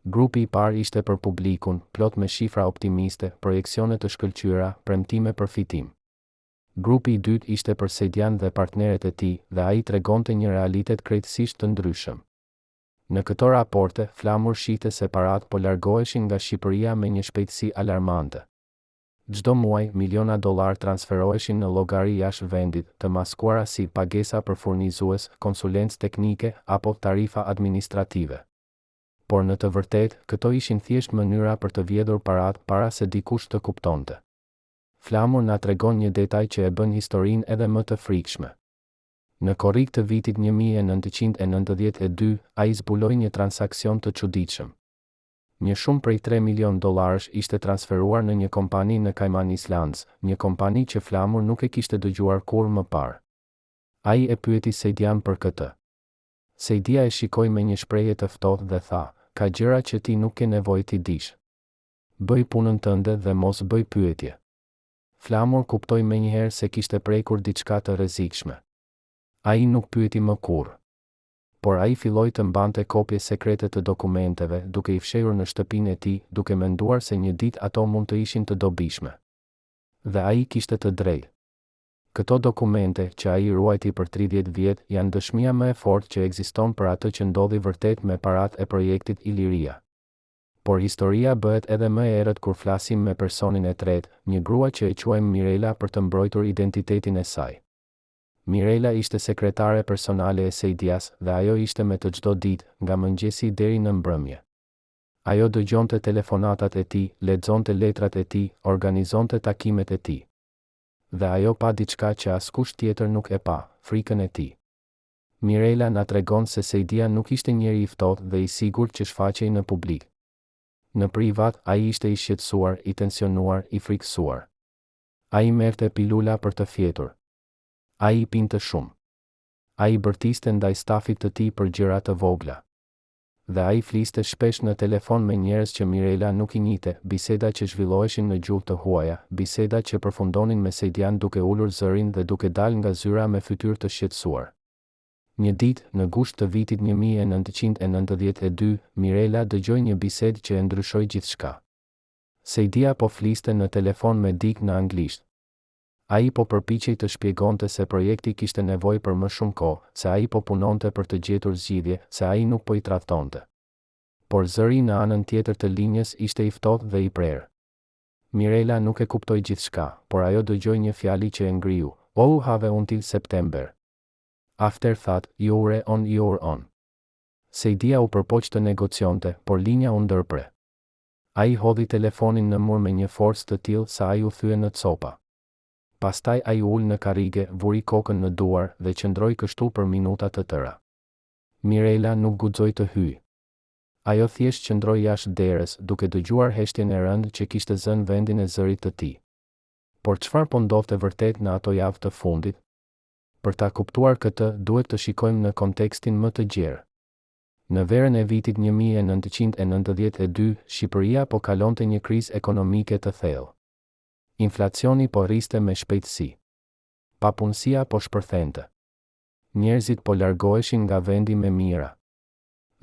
Grupi I parë ishte për publikun, plot me shifra optimiste, projeksione të shkëlqyera, premtime për fitim. Grupi I dytë ishte për Sejdian dhe partneret e tij, dhe ai tregonte një realitet krejtësisht të ndryshëm. Në këto raporte, Flamur shihte se paratë po largoheshin nga Shqipëria me një shpejtësi alarmante. Çdo muaj, miliona dollar transferoheshin në llogari jashtë vendit, të maskuara si pagesa për furnizues, konsulencë teknike apo tarifa administrative. Por në të vërtetë, këto ishin thjesht mënyra për të vjedhur paratë para se dikush të kuptonte. Flamur na tregon një detaj që e bën historinë edhe më të frikshme. Në korrik të vitit 1992, ai zbuloi një transakcion të çuditshëm. Një shumë prej 3 milion dollarësh ishte transferuar në një kompani në Cayman Islands, një kompani që Flamur nuk e kishte dëgjuar kurrë më parë. Ai e pyeti Sejdian për këtë. Sejdia e shikoi me një shprehje të ftohtë dhe tha: "Ka gjëra që ti nuk ke nevojë t'i dish. Bëj punën tënde dhe mos bëj pyetje." Flamur kuptoi menjëherë se kishte prekur diçka të rrezikshme. Ai nuk pyeti më kurrë. Por ai filloi të mbante kopje sekrete të dokumenteve, duke I fshehur në shtëpinë e tij, duke menduar se një ditë ato mund të ishin të dobishme. Dhe ai kishte të drejtë. Këto dokumente, që ai ruajti për 30 vjet, janë dëshmia më e fortë që ekziston për atë që ndodhi vërtet me paratë e projektit Iliria. Por historia bëhet edhe më e errët kur flasim me personin e tretë, një grua që e quajmë Mirela për të mbrojtur identitetin e saj. Mirela ishte sekretare personale e Sejdias dhe ajo ishte me të çdo ditë, nga mëngjesi deri në mbrëmje. Ajo dëgjonte telefonatat e tij, lexonte letrat e tij, organizonte takimet e tij. Dhe ajo pa diçka që askush tjetër nuk e pa, frikën e tij. Mirela na tregon se Sejdia nuk ishte njeri I ftohtë dhe I sigurt që shfaqej në publik. Në privat, ai ishte I shqetësuar, I tensionuar, I frikësuar. Ai merrte pilula për të fjetur. Ai pinte shumë. Ai bërtiste ndaj stafit të tij për gjëra të vogla. Dhe ai fliste shpesh në telefon me njerëz që Mirela nuk I njihte, biseda që zhvilloheshin në gjuhë të huaja, biseda që përfundonin me Sejdian duke ulur zërin dhe duke dalë nga zyra me fytyrë të shqetësuar. Një ditë, në gusht të vitit 1992, Mirela dëgjoi një bisedë që e ndryshoi gjithçka. Sejdia po fliste në telefon me dik në anglisht. Ai po përpiqej të shpjegonte se projekti kishte nevojë për më shumë kohë, se ai po punonte për të gjetur zgjidhje, se ai nuk po I tradhtonte. Por zëri në anën tjetër të linjës ishte I ftohtë dhe I prerë. Mirela nuk e kuptoi gjithçka, por ajo dëgjoi një fjali që e ngriu: "Oh, have until September. After that, you're on your own." Sejdia u përpoq të negocionte, por linja u ndërpre. Ai hodhi telefonin në mur me një forcë të tillë sa ai u thye në copa. Pastaj ai ul në karrige, vuri kokën në duar dhe qëndroi kështu për minuta të tëra. Mirela nuk guxoi të hyjë. Ajo thjesht qëndroi jashtë derës, duke dëgjuar heshtjen e rëndë që kishte zënë vendin e zërit të tij. Por çfarë po ndodhte vërtet në ato javë të fundit? Për ta kuptuar këtë, duhet të shikojmë në kontekstin më të gjerë. Në verën e vitit 1992, Shqipëria po kalonte një krizë ekonomike të thellë. Inflacioni po rriste me shpejtësi. Papunësia po shpërthente. Njerëzit po largoheshin nga vendi me mira.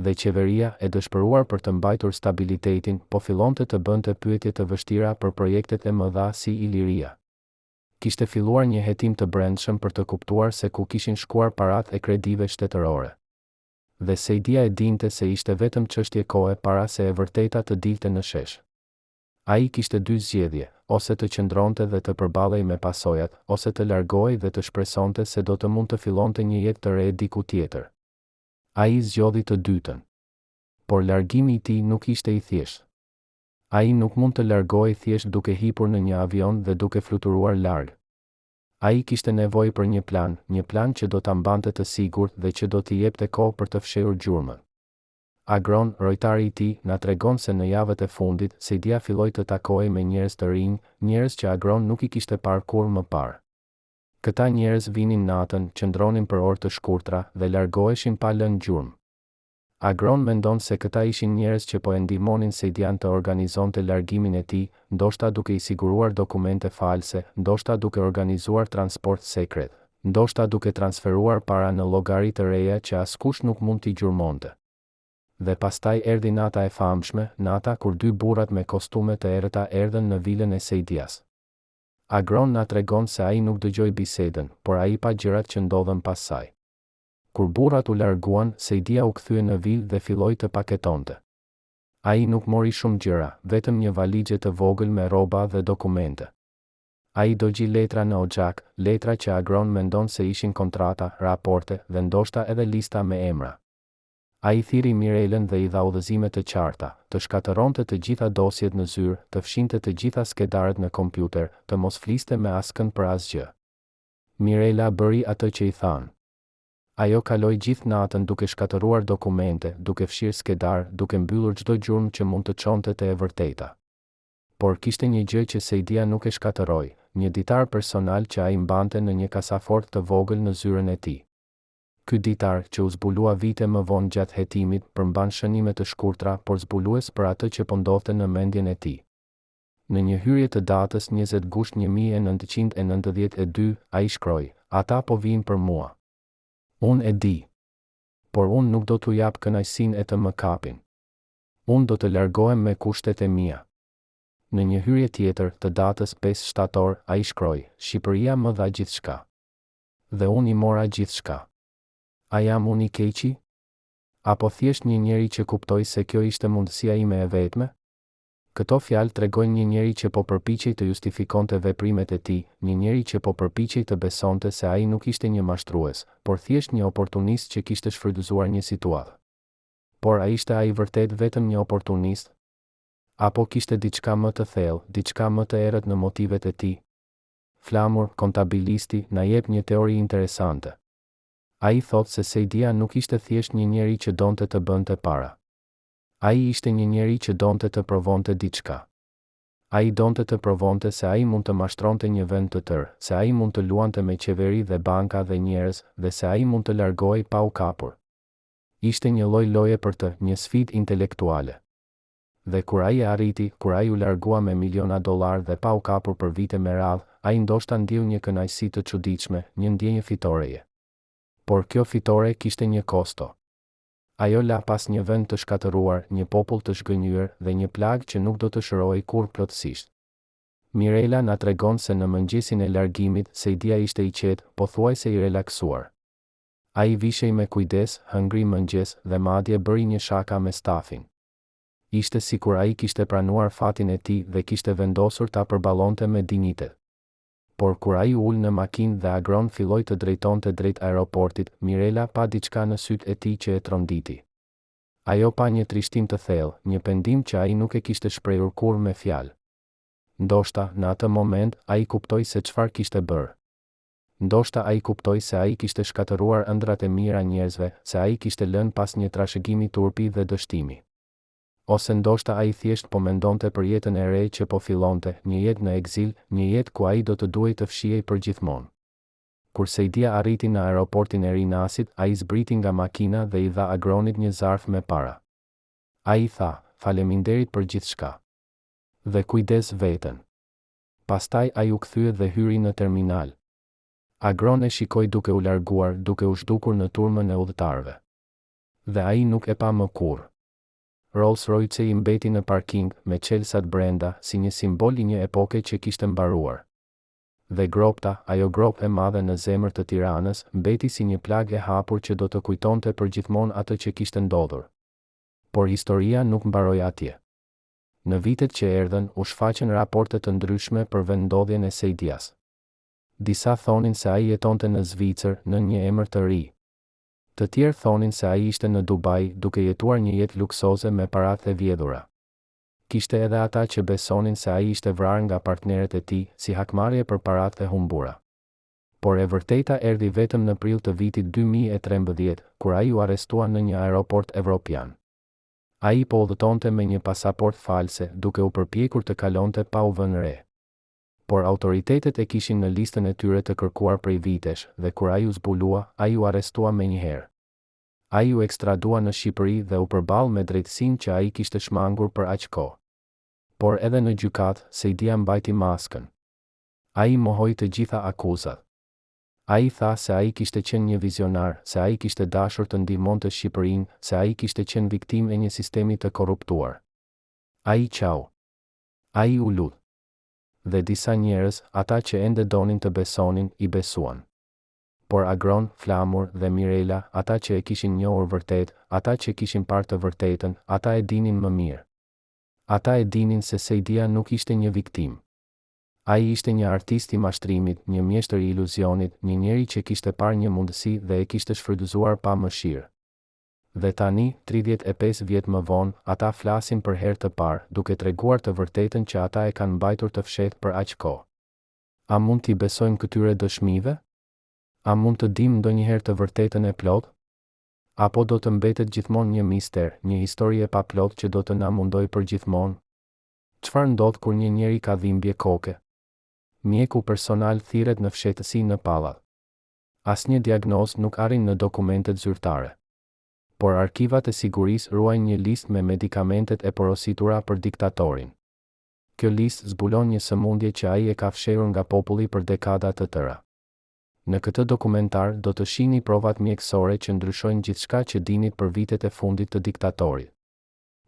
Dhe qeveria, e dëshpëruar për të mbajtur stabilitetin, po fillonte të bënte pyetje të vështira për projektet e mëdha si Iliria. Kishte filluar një hetim të brendshëm për të kuptuar se ku kishin shkuar paratë e kredive shtetërore. Dhe Sejdia e dinte se ishte vetëm çështje kohe para se e vërteta të dilte në shesh. Ai kishte dy zgjedhje, ose të qëndronte dhe të përballej me pasojat, ose të largohej dhe të shpresonte se do të mund të fillonte një jetë të re diku tjetër. Ai zgjodhi të dytën. Por largimi I tij nuk ishte I thjeshtë. Ai nuk mund të largohej thjesht duke hipur në një avion dhe duke fluturuar larg. Ai kishte nevojë për një plan që do ta mbante të sigurt dhe që do t'i jepte kohë për të fshehur gjurmën. Agron, rojtari I tij, na tregon se në javët e fundit, Sejdia filloi të takohej me njerëz të rinj, njerëz që Agron nuk I kishte parë kurrë më parë. Këta njerëz vinin natën, qëndronin për orë të shkurtra dhe largoheshin pa lënë gjurmë. Agron mendon se këta ishin njerëz që po e ndihmonin Sejdian të organizonte largimin e tij, ndoshta duke I siguruar dokumente false, ndoshta duke organizuar transport sekret, ndoshta duke transferuar para në llogari të reja që askush nuk mund t'i gjurmonte. Dhe pastaj erdhi nata e famshme, nata kur dy burrat me kostume të errëta erdhën në vilën e Saidias. Agron na tregon se ai nuk dëgjoi bisedën, por ai pa gjërat që ndodhen pas saj. Kur burrat u larguan, Saidia u kthye në vilë dhe filloi të paketonte. Ai nuk mori shumë gjëra, vetëm një valixhe të vogël me rroba dhe dokumente. Ai dogji letra në oxhak, letra që Agron mendon se ishin kontrata, raporte dhe ndoshta edhe lista me emra. Ai thiri Mirelën dhe i dha udhëzime të qarta, të shkatëronte të gjitha dosjet në zyrë, të fshinte të gjitha skedarët në kompjuter, të mos fliste me askën për asgjë. Mirela bëri atë që i thanë. Ajo kaloi gjithë natën duke shkatëruar dokumente, duke fshirë skedar, duke mbyllur çdo gjurmë që mund të çonte te e vërteta. Por kishte një gjë që Saidia nuk e shkatëroi, një ditar personal që ai mbante në një kasafort të vogël në zyrën e tij. Ky ditar, që u zbulua vite më vonë gjatë hetimit, përmban shënime të shkurtra, por zbulues për atë që po ndodhte në mendjen e tij. Në një hyrje të datës 20 gusht 1992, ai shkroi: "Ata po vijnë për mua. Unë e di. Por unë nuk do t'u jap kënaqësinë e të më kapin. Unë do të largohem me kushtet e mia." Në një hyrje tjetër të datës 5 shtator, ai shkroi: "Shqipëria më dha gjithçka. Dhe unë i mora gjithçka. A jam unë i keqi? Apo thjesht një njeri që kuptoi se kjo ishte mundësia ime e vetme?" Këto fjalë tregojnë një njeri që po përpiqej të justifikonte veprimet e tij, një njeri që po përpiqej të besonte se ai nuk ishte një mashtrues, por thjesht një oportunist që kishte shfrytëzuar një situatë. Por a ishte ai vërtet vetëm një oportunist? Apo kishte diçka më të thellë, diçka më të errët në motivet e tij? Flamur, kontabilisti, na jep një teori interesante. Ai thot se Saidia nuk ishte thjesht një njeri që donte të bënte para. Ai ishte një njeri që donte të provonte diçka. Ai donte të provonte se ai mund të mashtronte një vend të tërë, se ai mund të luante me qeveri dhe banka dhe njerëz, dhe se ai mund të largohej pa u kapur. Ishte një lloj loje për të, një sfidë intelektuale. Dhe kur ai e arriti, kur ai u largua me miliona dollar dhe pa u kapur për vite me radhë, ai ndoshta ndjeu një kënaqësi të çuditshme, një ndjenjë fitoreje. Por kjo fitore kishte një kosto. Ajo la pas një vend të shkatëruar, një popull të shgënjur dhe një plagë që nuk do të shërohej kurrë plotësisht. Mirela na tregon se në mëngjesin e largimit, Saidia ishte i qetë, pothuajse i relaksuar. Ai vishej me kujdes, hëngri mëngjes dhe madje bëri një shaka me stafin. Ishte sikur ai kishte pranuar fatin e tij dhe kishte vendosur ta përballonte me dinjitet. Por kur ai ul në makinë dhe Agron filloi të drejtonte drejt aeroportit, Mirela pa diçka në sytë e tij që e tronditi. Ajo pa një trishtim të thellë, një pendim që ai nuk e kishte shprehur kurrë me fjalë. Ndoshta, në atë moment, ai kuptoi se çfarë kishte bërë. Ndoshta ai kuptoi se ai kishte shkatëruar ëndrat e mira njerëzve, se ai kishte lënë pas një trashëgimi turpi dhe dështimi. Ose ndoshta ai thjesht po mendonte për jetën e re që po fillonte, një jetë në ekzil, një jetë ku ai do të duhej të fshihej përgjithmonë. Kur Saidia arriti në aeroportin e Rinasit, ai zbriti nga makina dhe i dha Agronit një zarf me para. Ai tha: "Faleminderit për gjithçka. Dhe kujdes veten." Pastaj ai u kthye dhe hyri në terminal. Agron e shikoi duke u larguar, duke u zhdukur në turmën e udhëtarëve. Dhe ai nuk e pa më kurrë. Rolls-Royce i mbeti në parking, me qelsat brenda, si një simbol i një epoke që kishte mbaruar. Dhe gropta, ajo grop e madhe në zemër të Tiranës, mbeti si një plagë e hapur që do të kujtonte përgjithmonë atë që kishte ndodhur. Por historia nuk mbaroi atje. Në vitet që erdhën, u shfaqën raporte të ndryshme për vendndodhjen e Saidias. Disa thonin se ai jetonte në Zvicër, në një emër të ri. Të tjerë thonin se ai ishte në Dubai, duke jetuar një jetë luksoze me paratë e vjedhura. Kishte edhe ata që besonin se ai ishte vrarë nga partnerët e tij, si hakmarrje për paratë e humbura. Por e vërteta erdhi vetëm në prill të vitit 2013, kur ai u arrestua në një aeroport evropian. Ai po udhëtonte me një pasaport false, duke u përpjekur të kalonte pa u vënë re. Por autoritetet e kishin në listën e tyre të kërkuar prej vitesh, dhe kur ai u zbulua, ai u arrestua menjëherë. Ai u ekstradua në Shqipëri dhe u përball me drejtësinë që ai kishte shmangur për aq kohë. Por edhe në gjykat, Saidia mbajti maskën. Ai mohoi të gjitha akuzat. Ai tha se ai kishte qenë një vizionar, se ai kishte dashur të ndihmonte Shqipërinë, se ai kishte qenë viktimë e një sistemi të korruptuar. Ai qau. Ai u lut. Dhe disa njerëz, ata që ende donin të besonin, i besuan. Por Agron, Flamur dhe Mirela, ata që e kishin njohur vërtet, ata që kishin parë të vërtetën, ata e dinin më mirë. Ata e dinin se Sejdia nuk ishte një viktim. Ai ishte një artist i mashtrimit, një mjeshtër i iluzionit, një njeri që kishte parë një mundësi dhe e kishte shfrytëzuar pa mëshirë. Dhe tani, 35 vjet më vonë, ata flasin për herë të parë, duke treguar të vërtetën që ata e kanë mbajtur të fshehtë për aq kohë. A mund t'i besojmë këtyre dëshmive? A mund të dim ndonjëherë të vërtetën e plotë? Apo do të mbetet gjithmonë një mister, një histori e paplotë që do të na mundojë për gjithmonë? Çfarë ndodh kur një njeri ka dhimbje koke? Mjeku personal thirret në fshehtësi në pallat. Asnjë diagnozë nuk arrin në dokumentet zyrtare. Por arkivat e sigurisë ruajnë një listë me medikamentet e porositura për diktatorin. Kjo listë zbulon një sëmundje që ai e ka fshehur nga populli për dekada të tëra. Në këtë dokumentar do të shihni provat mjekësore që ndryshojnë gjithçka që dinit për vitet e fundit të diktatorit.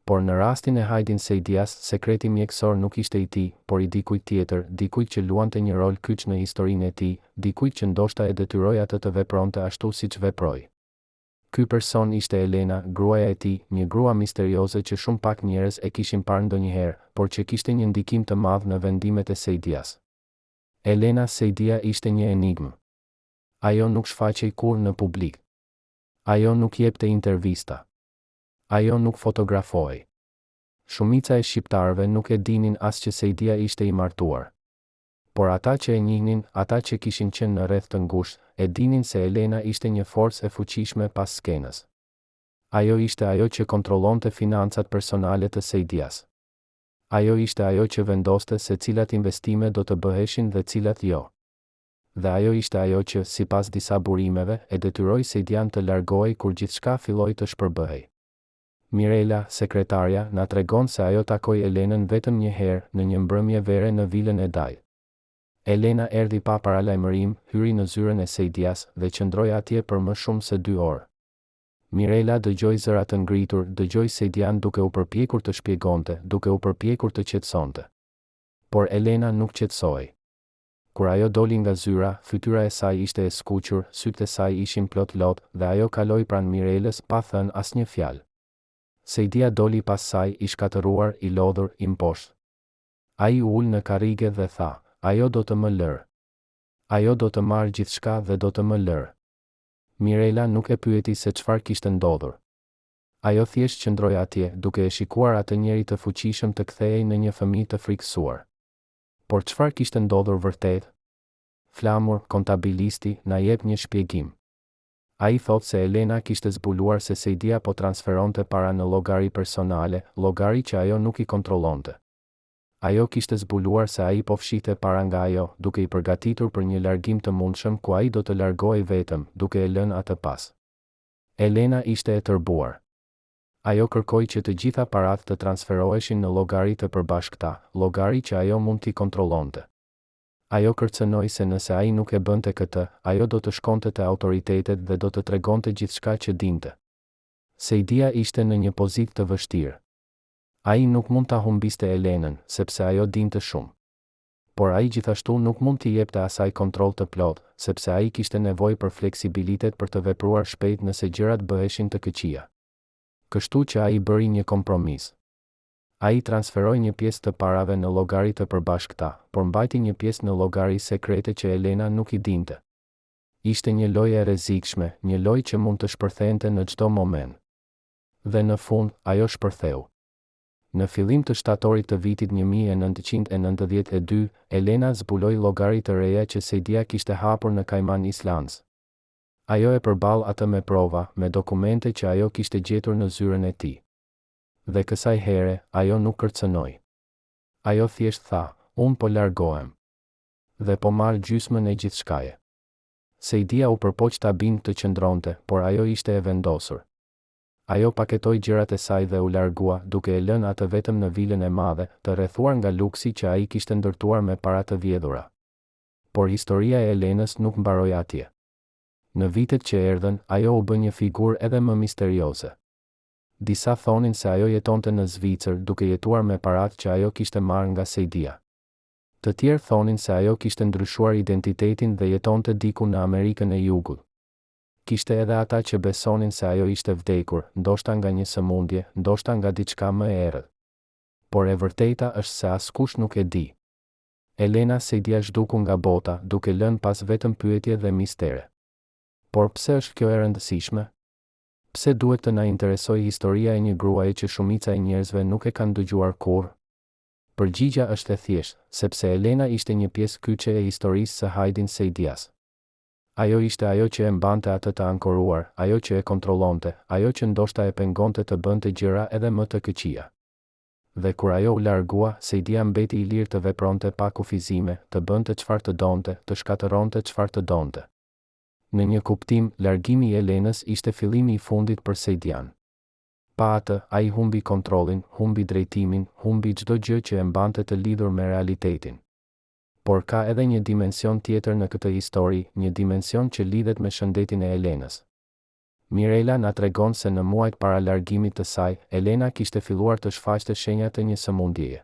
Por në rastin e Hajdin Sejdias, sekreti mjekësor nuk ishte i tij, por i dikujt tjetër, dikujt që luante një rol kyç në historinë e tij, dikujt që ndoshta e detyroi atë të vepronte ashtu siç veproi. Ky person ishte Elena, gruaja e tij, një grua misterioze që shumë pak njerëz e kishin parë ndonjëherë, por që kishte një ndikim të madh në vendimet e Sejdias. Elena Sejdia ishte një enigmë. Ajo nuk shfaqej kurrë në publik. Ajo nuk jepte intervista. Ajo nuk fotografohej. Shumica e shqiptarëve nuk e dinin as që Sejdia ishte i martuar. Por ata që e njihnin, ata që kishin qenë në rreth të ngushtë, e dinin se Elena ishte një forcë e fuqishme pas skenës. Ajo ishte ajo që kontrollonte financat personale të Sejdias. Ajo ishte ajo që vendoste se cilat investime do të bëheshin dhe cilat jo. Dhe ajo ishte ajo që, sipas disa burimeve, e detyroi Sejdian të largohej kur gjithçka filloi të shpërbëhej. Mirela, sekretarja, na tregon se ajo takoi Elenën vetëm një herë, në një mbrëmje vere në vilën e Dajt. Elena erdhi pa paralajmërim, hyri në zyrën e Sejdias dhe qëndroi atje për më shumë se 2 orë. Mirela dëgjoi zëra të ngritur, dëgjoi Sejdian duke u përpjekur të shpjegonte, duke u përpjekur të qetësonte. Por Elena nuk qetësohej. Kur ajo doli nga zyra, fytyra e saj ishte e skuqur, sytë e saj ishin plot lot dhe ajo kaloi pranë Mirelës pa thënë asnjë fjalë. Sejdia doli pas saj, i shkatëruar, i lodhur, i mposhtë. Ai u ul në karrige dhe tha, ajo do të më lërë. Ajo do të marrë gjithçka dhe do të më lërë. Mirela nuk e pyeti se çfarë kishte ndodhur. Ajo thjesht qëndroi atje, duke e shikuar atë njeri të fuqishëm të kthehej në një fëmijë të frikësuar. Por çfarë kishte ndodhur vërtet? Flamur, kontabilisti, na jep një shpjegim. Ai thot se Elena kishte zbuluar se Sejdia po transferonte para në llogari personale, llogari që ajo nuk i kontrollonte. Ajo kishte zbuluar se ai po fshihte para nga ajo, duke i përgatitur për një largim të mundshëm ku ai do të largohej vetëm, duke e lënë atë pas. Elena ishte e tërbuar. Ajo kërkoi që të gjitha paratë të transferoheshin në llogari të përbashkëta, llogari që ajo mund t'i kontrollonte. Ajo kërcënoi se nëse ai nuk e bënte këtë, ajo do të shkonte te autoritetet dhe do të tregonte gjithçka që dinte. Sejdia ishte në një pozitë të vështirë. Ai nuk mund ta humbiste Elenën, sepse ajo dinte shumë. Por ai gjithashtu nuk mund t'i jepte asaj kontroll të plotë, sepse ai kishte nevojë për fleksibilitet për të vepruar shpejt nëse gjërat bëheshin të këqija. Kështu që ai bëri një kompromis. Ai transferoi një pjesë të parave në llogari të përbashkëta, por mbajti një pjesë në llogari sekrete që Elena nuk i dinte. Ishte një lojë e rrezikshme, një lojë që mund të shpërthente në çdo moment. Dhe në fund, ajo shpërtheu. Në fillim të shtatorit të vitit 1992, Elena zbuloi llogari të reja që Sejdia kishte hapur në Cayman Islands. Ajo e përball atë me prova, me dokumente që ajo kishte gjetur në zyrën e tij. Dhe kësaj here, ajo nuk kërcënoi. Ajo thjesht tha, unë po largohem. Dhe po marr gjysmën e gjithçkaje. Sejdia u përpoq ta bindë të qëndronte, por ajo ishte e vendosur. Ajo paketoi gjërat e saj dhe u largua, duke e lënë atë vetëm në vilën e madhe, të rrethuar nga luksi që ai kishte ndërtuar me para të vjedhura. Por historia e Elenës nuk mbaroi atje. Në vitet që erdhën, ajo u bë një figurë edhe më misterioze. Disa thonin se ajo jetonte në Zvicër duke jetuar me paratë që ajo kishte marrë nga Sejdia. Të tjerë thonin se ajo kishte ndryshuar identitetin dhe jetonte diku në Amerikën e Jugut. Kishte edhe ata që besonin se ajo ishte vdekur, ndoshta nga një sëmundje, ndoshta nga diçka më e errët. Por e vërteta është se askush nuk e di. Elena Sejdia zhduku nga bota, duke lënë pas vetëm pyetje dhe mistere. Por pse është kjo e rëndësishme? Pse duhet të na interesojë historia e një gruaje që shumica e njerëzve nuk e kanë dëgjuar kurrë? Përgjigjja është e thjeshtë, sepse Elena ishte një pjesë kyçe e historisë së Hajdin Sejdias. Ajo ishte ajo që e mbante atë të ankoruar, ajo që e kontrollonte, ajo që ndoshta e pengonte të bënte gjëra edhe më të këqija. Dhe kur ajo u largua, Sejdia mbeti i lirë të vepronte pa kufizime, të bënte çfarë të donte, të shkatëronte çfarë të donte. Në një kuptim, largimi i Elenës ishte fillimi i fundit për Sejdian. Pa atë, ai humbi kontrollin, humbi drejtimin, humbi çdo gjë që e mbante të lidhur me realitetin. Por ka edhe një dimension tjetër në këtë histori, një dimension që lidhet me shëndetin e Elenës. Mirela na tregon se në muajt para largimit të saj, Elena kishte filluar të shfaqte shenja të një sëmundjeje.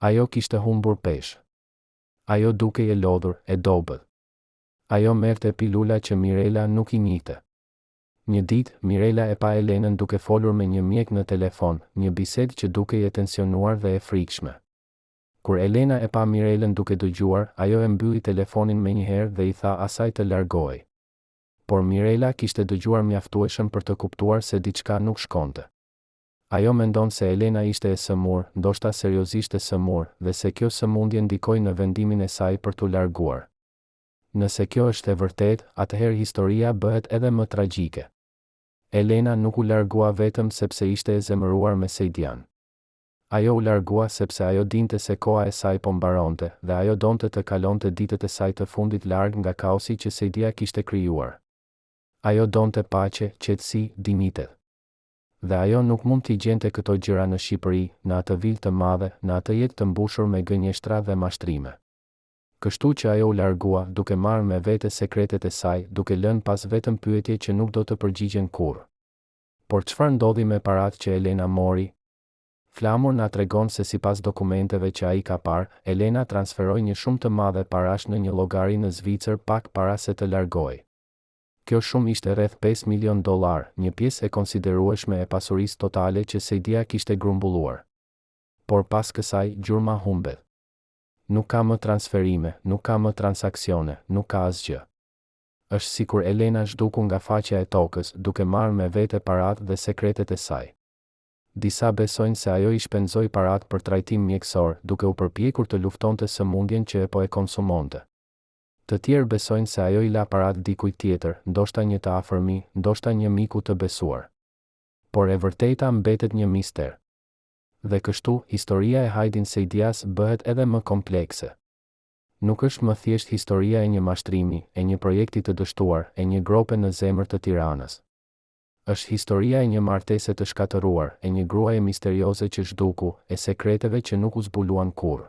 Ajo kishte humbur peshë. Ajo dukej e lodhur, e dobët. Ajo merrte pilula që Mirela nuk i njihte. Një ditë, Mirela e pa Elenën duke folur me një mjek në telefon, një bisedë që dukej e tensionuar dhe e frikshme. Kur Elena e pa Mirelën duke dëgjuar, ajo e mbylli telefonin menjëherë dhe i tha asaj të largohej. Por Mirela kishte dëgjuar mjaftueshëm për të kuptuar se diçka nuk shkonte. Ajo mendon se Elena ishte e sëmur, ndoshta seriozisht e sëmur, dhe se kjo sëmundje ndikoi në vendimin e saj për t'u larguar. Nëse kjo është e vërtetë, atëherë historia bëhet edhe më tragjike. Elena nuk u largua vetëm sepse ishte e zemëruar me Sejdian. Ajo u largua sepse ajo dinte se koha e saj po mbaronte dhe ajo donte të kalonte ditët e saj të fundit larg nga kaosi që Sejdia kishte krijuar. Ajo donte paqe, qetësi, dinjitet. Dhe ajo nuk mund t'i gjente këto gjëra në Shqipëri, në atë vilë të madhe, në atë jetë të mbushur me gënjeshtra dhe mashtrime. Kështu që ajo u largua, duke marrë me vete sekretet e saj, duke lënë pas vetëm pyetje që nuk do të përgjigjen kurrë. Por çfarë ndodhi me paratë që Elena mori? Flamur na tregon se sipas dokumenteve që ai ka parë, Elena transferoi një shumë të madhe parash në një llogari në Zvicër pak para se të largohej. Kjo shumë ishte rreth $5 milion, një pjesë e konsiderueshme e pasurisë totale që Sejdia kishte grumbulluar. Por pas kësaj, gjurma humbet. Nuk ka më transferime, nuk ka më transaksione, nuk ka asgjë. Është sikur Elena zhduku nga faqja e tokës, duke marrë me vete paratë dhe sekretet e saj. Disa besojnë se ajo i shpenzoi paratë për trajtim mjekësor, duke u përpjekur të luftonte sëmundjen që e po e konsumonte. Të tjerë besojnë se ajo i la paratë dikujt tjetër, ndoshta një të afërmi, ndoshta një miku të besuar. Por e vërteta mbetet një mister. Dhe kështu, historia e Hajdin Sejdias bëhet edhe më komplekse. Nuk është më thjesht historia e një mashtrimi, e një projekti të dështuar, e një grope në zemër të Tiranës. Është historia e një martese të shkatëruar, e një gruaje misterioze që zhduku, e sekreteve që nuk u zbuluan kurrë.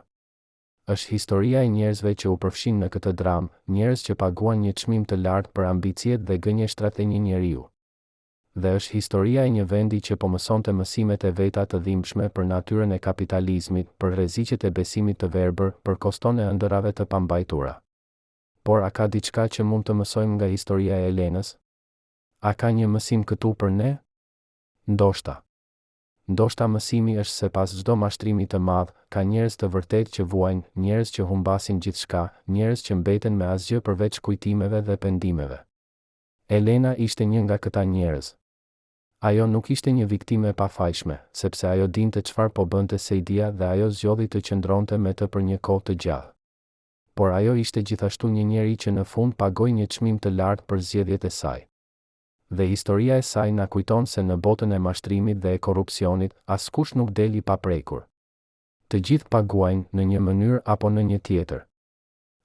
Është historia e njerëzve që u përfshin në këtë dramë, njerëz që paguan një çmim të lartë për ambiciet dhe gënjeshtrat e një njeriu. Dhe është historia e një vendi që po mësonte mësimet e veta të dhimbshme për natyrën e kapitalizmit, për rreziqet e besimit të verbër, për koston e ëndërrave të pambajtura. Por a ka diçka që mund të mësojmë nga historia e Elenës? A ka një mësim këtu për ne? Ndoshta. Ndoshta mësimi është se pas çdo mashtrimi të madh, ka njerëz të vërtetë që vuajnë, njerëz që humbasin gjithçka, njerëz që mbeten me asgjë përveç kujtimeve dhe pendimeve. Elena ishte një nga këta njerëz. Ajo nuk ishte një viktime e pafajshme, sepse ajo dinte çfarë po bënte Sejdia dhe ajo zgjodhi të qëndronte me të për një kohë të gjatë. Por ajo ishte gjithashtu një njeri që në fund pagoi një çmim të lartë për zgjedhjet e saj. Dhe historia e saj na kujton se në botën e mashtrimit dhe e korrupsionit, askush nuk del i paprekur. Të gjithë paguajnë në një mënyrë apo në një tjetër.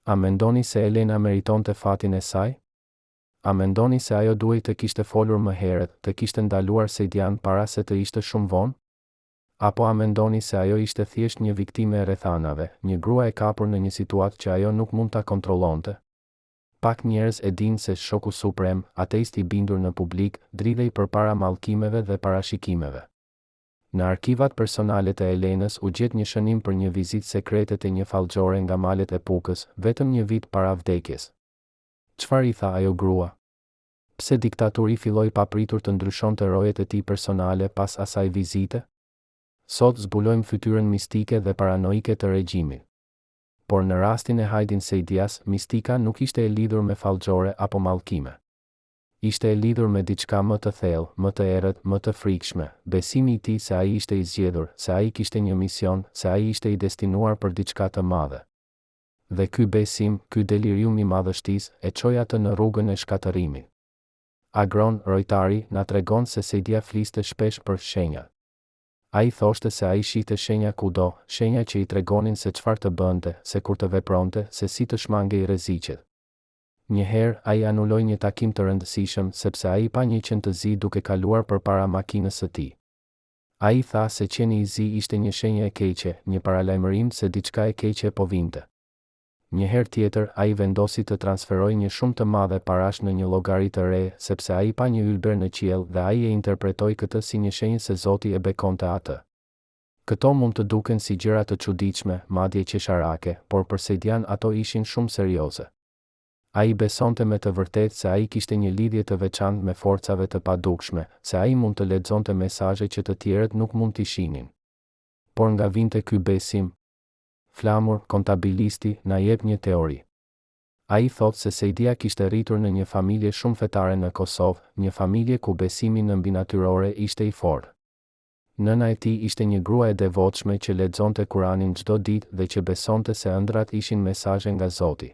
A mendoni se Elena meritonte fatin e saj? A mendoni se ajo duhej të kishte folur më herët, të kishte ndaluar Sejdian para se të ishte shumë vonë? Apo a mendoni se ajo ishte thjesht një viktime e rrethanave, një grua e kapur në një situatë që ajo nuk mund ta kontrollonte? Pak njerëz e dinë se shoku suprem, ateist i bindur në publik, dridhej përpara mallkimeve dhe parashikimeve. Në arkivat personale të Elenës u gjet një shënim për një vizitë sekrete te një fallxhore nga malet e Pukës, vetëm një vit para vdekjes. Çfarë i tha ajo grua? Pse diktaturi filloi papritur të ndryshonte rojet e tij personale pas asaj vizite? Sot zbulojmë fytyrën mistike dhe paranoike të regjimit. Por në rastin e Hajdin Sejdias, mistika nuk ishte e lidhur me fallxhore apo mallkime. Ishte e lidhur me diçka më të thellë, më të errët, më të frikshme, besimi i tij se ai ishte i zgjedhur, se ai kishte një mision, se ai ishte i destinuar për diçka të madhe. Dhe ky besim, ky delirium i madhështisë, e çoi atë në rrugën e shkatërimit. Agron Rojtari na tregon se Sejdia fliste shpesh për shenja. Ai thoshte se ai shihte shenja kudo, shenja që i tregonin se çfarë të bënte, se kur të vepronte, se si të shmangej rreziqet. Njëherë ai anuloi një takim të rëndësishëm sepse ai pa një qen të zi duke kaluar përpara makinës së tij. Ai tha se qeni i zi ishte një shenjë e keqe, një paralajmërim se diçka e keqe po vinte. Njëherë tjetër ai vendosi të transferojë një shumë të madhe parash në një llogari të re, sepse ai pa një ylber në qiell dhe ai e interpretoi këtë si një shenjë se Zoti e bekonte atë. Këto mund të duken si gjëra të çuditshme, madje qesharake, por për Sejdian ato ishin shumë serioze. Ai besonte me të vërtetë se ai kishte një lidhje të veçantë me forcave të padukshme, se ai mund të lexonte mesazhe që të tjerët nuk mund t'i shihnin. Por nga vinte ky besim? Flamur, kontabilisti, na jep një teori. Ai thotë se Sejdia kishte rritur në një familje shumë fetare në Kosovë, një familje ku besimi në mbinatyrore ishte i fortë. Nëna e tij ishte një grua e devotshme që lexonte Kuranin çdo ditë dhe që besonte se ëndrat ishin mesazhe nga Zoti.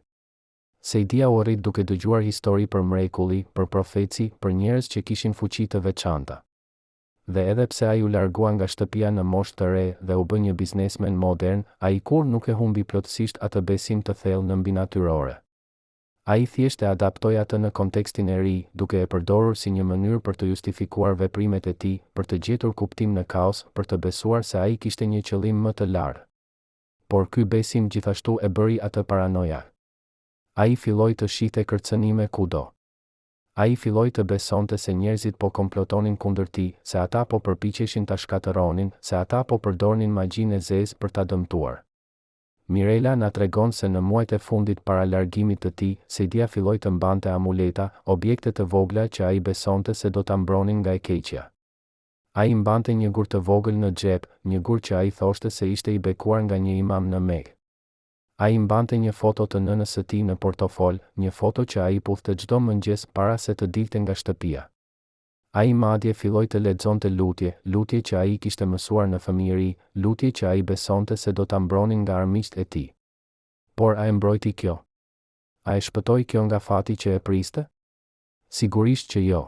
Sejdia u rrit duke dëgjuar histori për mrekulli, për profeci, për njerëz që kishin fuqi të veçanta. Dhe edhe pse ai u largua nga shtëpia në moshë të re dhe u bë një biznesmen modern, ai kur nuk e humbi plotësisht atë besim të thellë në mbinatyrore. Ai thjesht e adaptoi atë në kontekstin e ri, duke e përdorur si një mënyrë për të justifikuar veprimet e tij, për të gjetur kuptim në kaos, për të besuar se ai kishte një qëllim më të lartë. Por ky besim gjithashtu e bëri atë paranoia. Ai filloi të shihte kërcënime kudo. Ai filloi të besonte se njerëzit po komplotonin kundër tij, se ata po përpiqeshin ta shkatërronin, se ata po përdornin magjinë e zezë për ta dëmtuar. Mirela na tregon se në muajt e fundit para largimit të tij, Sejdia filloi të mbante amuleta, objekte të vogla që ai besonte se do ta mbronin nga e keqja. Ai mbante një gur të vogël në xhep, një gur që ai thoshte se ishte i bekuar nga një imam në Mekë. Ai mbante një foto të nënës së tij në portofol, një foto që ai puthte çdo mëngjes para se të dilte nga shtëpia. Ai madje filloi të lexonte lutje që ai kishte mësuar në fëmijëri, lutje që ai besonte se do ta mbronin nga armiqtë e tij. Por a e mbrojti kjo? A e shpëtoi kjo nga fati që e priste? Sigurisht që jo.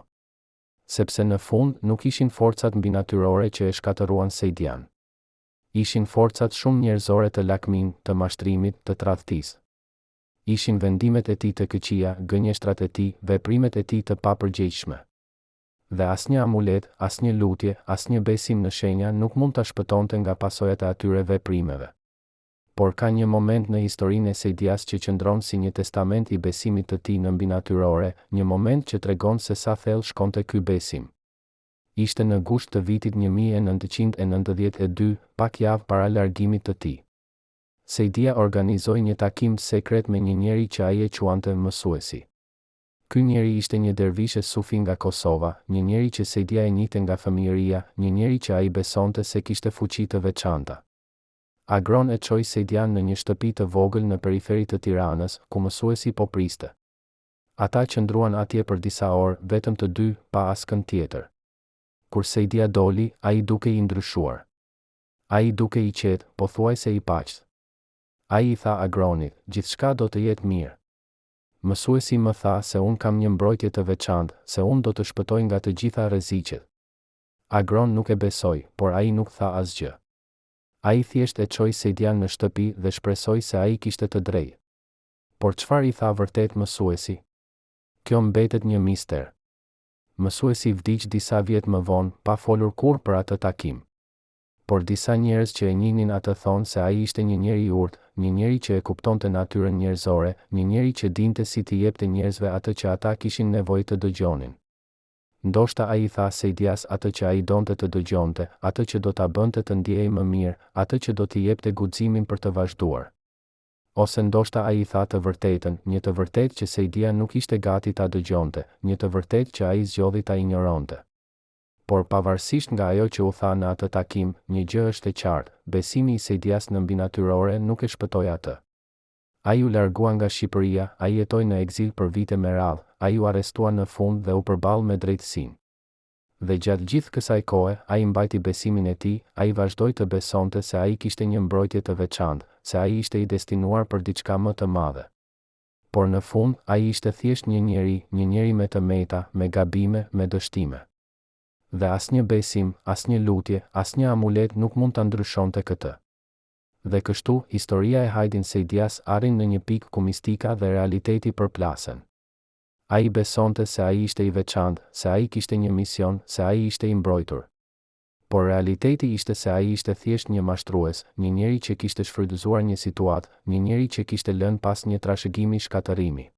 Sepse në fund nuk ishin forcat mbinatyrore që e shkatëruan Sejdian. Ishin forcat shumë njerëzore të lakmin, të mashtrimit, të tradhtisë. Ishin vendimet e tij të këqija, gënjeshtrat e tij, veprimet e tij të papërgjegjshme. Dhe asnjë amulet, asnjë lutje, asnjë besim në shenja nuk mund ta shpëtonte nga pasojat e atyre veprimeve. Por ka një moment në historinë e Sejdias që qëndron si një testament i besimit të tij në mbinatyrore, një moment që tregon se sa thellë shkonte ky besim. Ishte në gusht të vitit 1992, pak javë para largimit të tij. Sejdia organizoi një takim sekret me një njeri që ai e quante mësuesi. Ky njeri ishte një dervish sufi nga Kosova, një njeri që Sejdia e njihte nga fëmijëria, një njeri që ai besonte se kishte fuqi të veçanta. Agron e çoi Sejdian në një shtëpi të vogël në periferi të Tiranës, ku mësuesi po priste. Ata qëndruan atje për disa orë, vetëm të dy, pa askënd tjetër. Kur Sejdia doli, ai duke i ndryshuar. Ai duke i qetë, pothuajse i paqës. Ai i tha Agronit, gjithçka do të jetë mirë. Mësuesi më tha se unë kam një mbrojtje të veçantë, se unë do të shpëtoj nga të gjitha rreziqet. Agron nuk e besoi, por ai nuk tha asgjë. Ai thjesht e çoi Sejdian në shtëpi dhe shpresoi se ai kishte të drejtë. Por çfarë i tha vërtet mësuesi? Kjo mbetet një mister. Mësuesi vdiq disa vjet më vonë, pa folur kurrë për atë takim. Por disa njerëz që e njihnin atë thonë se ai ishte një njeri i urtë, një njeri që e kuptonte natyrën njerëzore, një njeri që dinte si t'i jepte njerëzve atë që ata kishin nevojë të dëgjonin. Ndoshta ai I tha Sejdias atë që ai donte të dëgjonte, atë që do ta bënte të ndjehej më mirë, atë që do t'i jepte guximin për të vazhduar. Ose ndoshta ai I tha të vërtetën, një të vërtetë që Sejdia nuk ishte gati ta dëgjonte, një të vërtetë që ai zgjodhi ta injoronte. Por pavarësisht nga ajo që u tha në atë takim, një gjë është e qartë, besimi I Sejdias në mbinatyrore nuk e shpëtoi atë. Ai u largua nga Shqipëria, ai jetoi në ekzil për vite me radhë, ai u arrestua në fund dhe u përball me drejtësinë. Dhe gjatë gjithë kësaj kohe, ai mbajti besimin e tij, ai vazhdoi të besonte se ai kishte një mbrojtje të veçantë, se ai ishte I destinuar për diçka më të madhe. Por në fund, ai ishte thjesht një njeri me të meta, me gabime, me dështime. Dhe asnjë besim, asnjë lutje, asnjë amulet nuk mund ta ndryshonte këtë. Dhe kështu, historia e Hajdin Sejdias arrin në një pikë ku mistika dhe realiteti përplasen. Ai besonte se ai ishte I veçantë, se ai kishte një mision, se ai ishte I mbrojtur. Por realiteti ishte se ai ishte thjesht një mashtrues, një njeri që kishte shfrytëzuar një situatë, një njeri që kishte lënë pas një trashëgimi shkatërimi.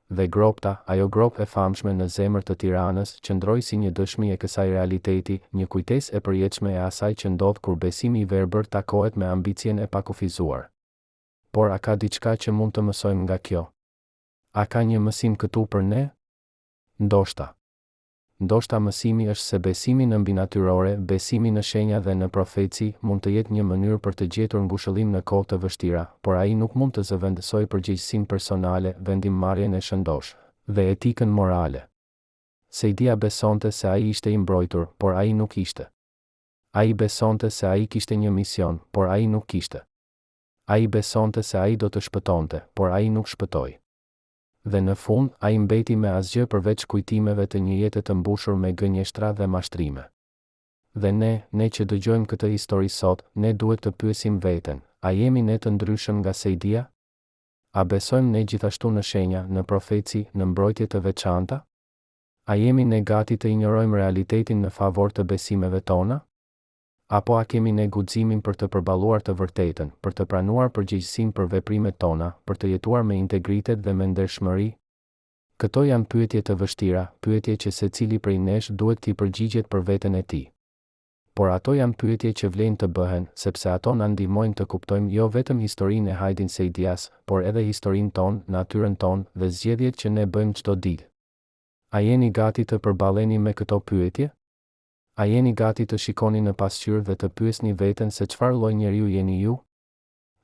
Dhe gropta, ajo grop e famshme në zemër të Tiranës, qëndroi si një dëshmi e kësaj realiteti, një kujtesë e përjetshme e asaj që ndodh kur besimi I verbër takohet me ambicien e pakufizuar. Por a ka diçka që mund të mësojmë nga kjo? A ka një mësim këtu për ne? Ndoshta. Ndoshta mësimi është se besimi në mbinatyrore, besimi në shenja dhe në profeci, mund të jetë një mënyrë për të gjetur ngushëllim në kohë të vështira, por ai nuk mund të zëvendësojë përgjegjësinë personale, vendimmarrjen e shëndosh dhe etikën morale. Sejdia besonte se ai ishte I mbrojtur, por ai nuk ishte. Ai besonte se ai kishte një mision, por ai nuk kishte. Ai besonte se ai do të shpëtonte, por ai nuk shpëtoi. Dhe në fund, ai mbeti me asgjë përveç kujtimeve të një jete të mbushur me gënjeshtra dhe mashtrime. Dhe ne që dëgjojmë këtë histori sot, ne duhet të pyesim veten, a jemi ne të ndryshëm nga Sejdia? A besojmë ne gjithashtu në shenja, në profeci, në mbrojtje të veçanta? A jemi ne gati të injorojmë realitetin në favor të besimeve tona? Apo a kemi ne guximin për të përballuar të vërtetën, për të pranuar përgjegjësinë për veprimet tona, për të jetuar me integritet dhe me ndershmëri? Këto janë pyetje të vështira, pyetje që secili prej nesh duhet t'i përgjigjet për veten e tij. Por ato janë pyetje që vlen të bëhen, sepse ato na ndihmojnë të kuptojmë jo vetëm historinë e Hajdin Sejdias, por edhe historinë tonë, natyrën tonë dhe zgjedhjet që ne bëjmë çdo ditë. A jeni gati të përballeni me këto pyetje? A jeni gati të shikoni në pasqyrë dhe të pyesni veten se çfarë lloj njeriu jeni ju?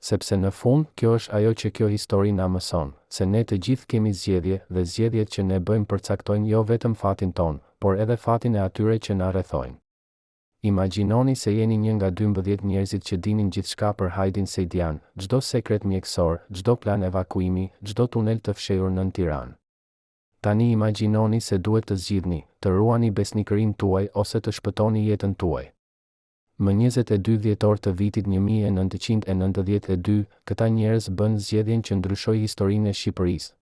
Sepse në fund, kjo është ajo që kjo histori na mëson, se ne të gjithë kemi zgjedhje dhe zgjedhjet që ne bëjmë përcaktojnë jo vetëm fatin ton, por edhe fatin e atyre që na rrethojnë. Imagjinoni se jeni një nga 12 njerëzit që dinin gjithçka për Hajdin Sejdian, çdo sekret mjekësor, çdo plan evakuimi, çdo tunel të fshehur nën Tiranë. Tani imagjinoni se duhet të zgjidhni, të ruani besnikërinë tuaj ose të shpëtoni jetën tuaj. Më 22 dhjetor të vitit 1992, këta njerëz bën zgjedhjen që ndryshoi historinë e Shqipërisë.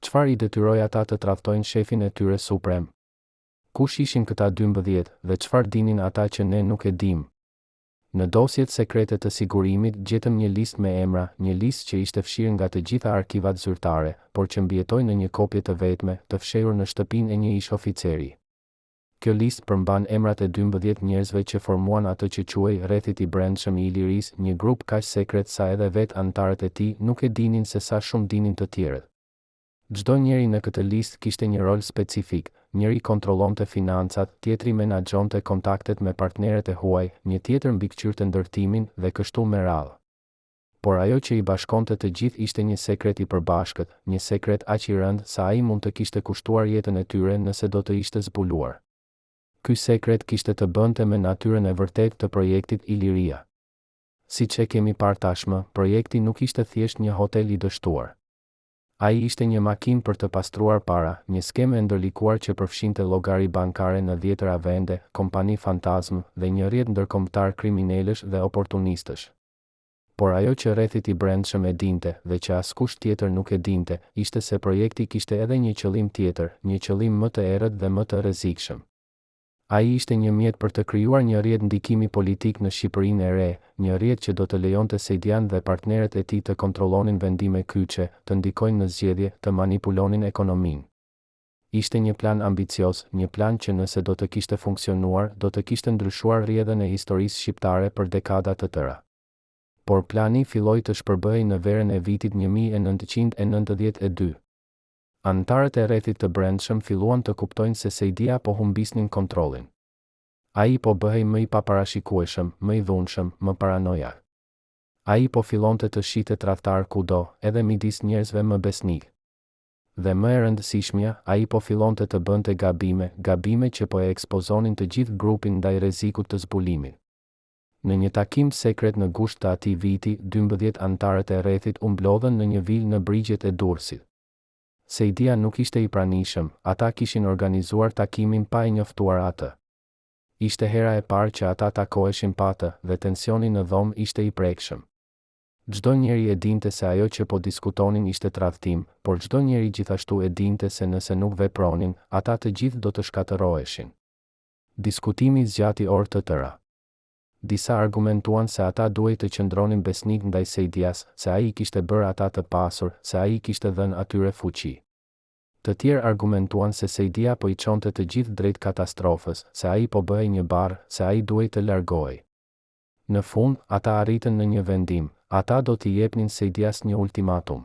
Çfarë I detyroi ata të tradhtojnë shefin e tyre suprem? Kush ishin këta 12 dhe çfarë dinin ata që ne nuk e dim? Në dosjet sekrete të sigurimit gjetëm një listë me emra, një listë që ishte fshirë nga të gjitha arkivat zyrtare, por që mbijetoi në një kopje të vetme, të fshehur në shtëpinë e një ish oficeri. Kjo listë përmban emrat e 12 njerëzve që formuan atë që quhej rrethit I brendshëm I Ilirisë, një grup kaq sekret sa edhe vetë anëtarët e tij nuk e dinin se sa shumë dinin të tjerët. Çdo njeri në këtë listë kishte një rol specifik, njëri kontrollonte financat, tjetri menaxhonte kontaktet me partnerët e huaj, një tjetër mbikëqyrte ndërtimin dhe kështu me radhë. Por ajo që I bashkonte të gjithë ishte një sekret I përbashkët, një sekret aq I rëndë sa ai mund të kishte kushtuar jetën e tyre nëse do të ishte zbuluar. Ky sekret kishte të bënte me natyrën e vërtetë të projektit Iliria. Siç e kemi parë tashmë, projekti nuk ishte thjesht një hotel I dështuar. Ai ishte një makinë për të pastruar para, një skemë e ndërlikuar që përfshinte llogari bankare në 10 vende, kompani fantazm dhe një rrjet ndërkombëtar kriminalësh dhe oportunistësh. Por ajo që rrethit I brendshëm e dinte dhe që askush tjetër nuk e dinte, ishte se projekti kishte edhe një qëllim tjetër, një qëllim më të errët dhe më të rrezikshëm. Ai ishte një mjet për të krijuar një rrjet ndikimi politik në Shqipërinë e re, një rrjet që do të lejonte Sejdian dhe partnerët e tij të kontrollonin vendime kyçe, të ndikojnë në zgjedhje, të manipulonin ekonominë. Ishte një plan ambicioz, një plan që nëse do të kishte funksionuar, do të kishte ndryshuar rrjedhën e historisë shqiptare për dekada të tëra. Por plani filloi të shpërbëhej në verën e vitit 1992. Anëtarët e rrethit të brendshëm filluan të kuptojnë se Sejdia po humbisnin kontrollin. Ai po bëhej më i paparashikueshëm, më i dhunshëm, më paranojak. Ai po fillonte të shite tradhtar kudo, edhe midis njerëzve më besnik. Dhe më e rëndësishmja, ai po fillonte të bënte gabime që po e ekspozonin të gjithë grupin ndaj rrezikut të zbulimit. Në një takim sekret në gusht të atij viti, 12 anëtarët e rrethit u mblodhen në një vilë në brigjet e Durrësit. Sejdia nuk ishte i pranishëm, ata kishin organizuar takimin pa e njoftuar atë. Ishte hera e parë që ata takoheshin pa të, dhe tensioni në dhomë ishte i prekshëm. Çdo njeri e dinte se ajo që po diskutonin ishte tradhtim, por çdo njeri gjithashtu e dinte se nëse nuk vepronin, ata të gjithë do të shkatërroheshin. Diskutimi zgjati orë të tëra. Disa argumentuan se ata duhej të qëndronin besnik ndaj Sejdias, se ai kishte bërë ata të pasur, se ai kishte dhënë atyre fuqi. Të tjerë argumentuan se Sejdia po i çonte të gjithë drejt katastrofës, se ai po bëhej një barr, se ai duhej të largohej. Në fund, ata arritën në një vendim, ata do t'i jepnin Sejdias një ultimatum.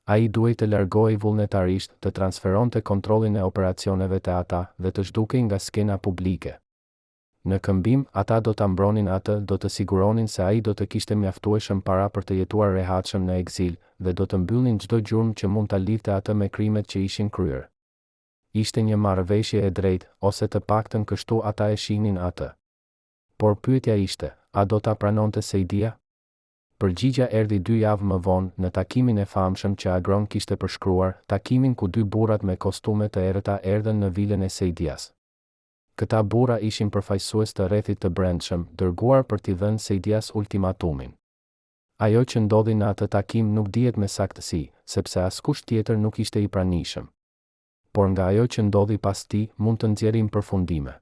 Ai duhej të largohej vullnetarisht, të transferonte kontrollin e operacioneve te ata dhe të zhdukej nga skena publike. Në këmbim, ata do ta mbronin atë, do të siguronin se ai do të kishte mjaftueshëm para për të jetuar rehatshëm në ekzil, dhe do të mbyllnin çdo gjurmë që mund ta lidhte atë me krimet që ishin kryer. Ishte një marrëveshje e drejtë, ose të paktën kështu ata e shihnin atë. Por pyetja ishte, a do ta pranonte Sejdia? Përgjigjja erdhi 2 javë më vonë, në takimin e famshëm që Agron kishte përshkruar, takimin ku 2 burrat me kostume të errëta erdhën në vilën e Sejdias. Këta burra ishin përfaqësues të rrethit të brendshëm, dërguar për t'i dhënë Sejdias ultimatumin. Ajo që ndodhi në atë takim nuk dihet me saktësi, sepse askush tjetër nuk ishte i pranishëm. Por nga ajo që ndodhi pas tij, mund të nxjerrim përfundime.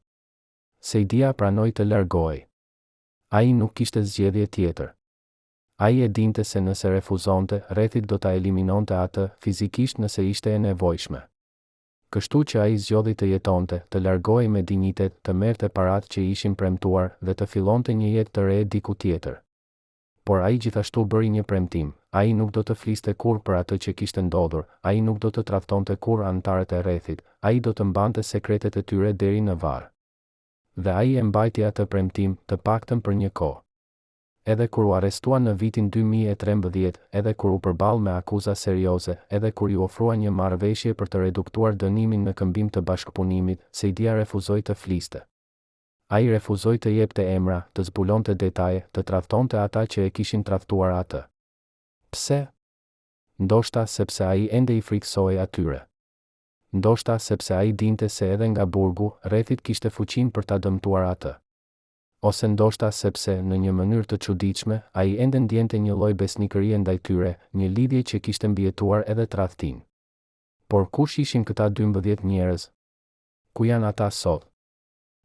Sejdia pranoi të largohej. Ai nuk kishte zgjedhje tjetër. Ai e dinte se nëse refuzonte, rrethit do ta eliminonte atë fizikisht nëse ishte e nevojshme. Kështu që ai zgjodhi të jetonte, të largohej me dinjitet, të merrte paratë që ishin premtuar dhe të fillonte një jetë të re diku tjetër. Por ai gjithashtu bëri një premtim, ai nuk do të fliste kurrë për atë që kishte ndodhur, ai nuk do të tradhtonte kurrë anëtarët e rrethit, ai do të mbante sekretet e tyre deri në varr. Dhe ai e mbajti atë premtim, të paktën për një kohë. Edhe kur u arrestua në vitin 2013, edhe kur u përball me akuza serioze, edhe kur i ofrua një marrëveshje për të reduktuar dënimin në këmbim të bashkëpunimit, Sejdia refuzoi të fliste. Ai refuzoi të jepte emra, të zbulonte detaje, të tradhtonte ata që e kishin tradhtuar atë. Pse? Ndoshta sepse ai ende i friksohej atyre. Ndoshta sepse ai dinte se edhe nga burgu, rrethit kishte fuqinë për ta dëmtuar atë. Ose ndoshta sepse, në një mënyrë të çuditshme, ai ende ndjente një lloj besnikërie ndaj tyre, një lidhje që kishte mbijetuar edhe tradhtin. Por kush ishin këta 12 njerëz? Ku janë ata sot?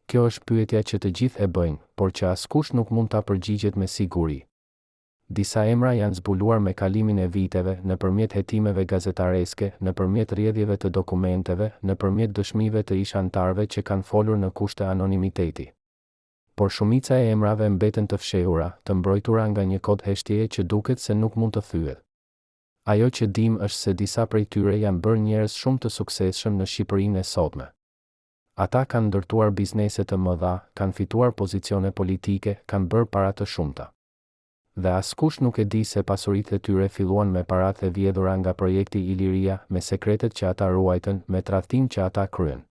Kjo është pyetja që të gjithë e bëjnë, por që askush nuk mund ta përgjigjet me siguri. Disa emra janë zbuluar me kalimin e viteve, nëpërmjet hetimeve gazetareske, nëpërmjet rrjedhjeve të dokumenteve, nëpërmjet dëshmive të ish anëtarëve që kanë folur në kushte anonimiteti. Por shumica e emrave mbeten të fshehura, të mbrojtura nga një kod heshtjeje që duket se nuk mund të thyet. Ajo që dim është se disa prej tyre janë bërë njerëz shumë të suksesshëm në Shqipërinë e sotme. Ata kanë ndërtuar biznese të mëdha, kanë fituar pozicione politike, kanë bërë para të shumta. Dhe askush nuk e di se pasuritë e tyre filluan me paratë e vjedhura nga projekti Iliria, me sekretet që ata ruajtën, me tradhtim që ata kryen.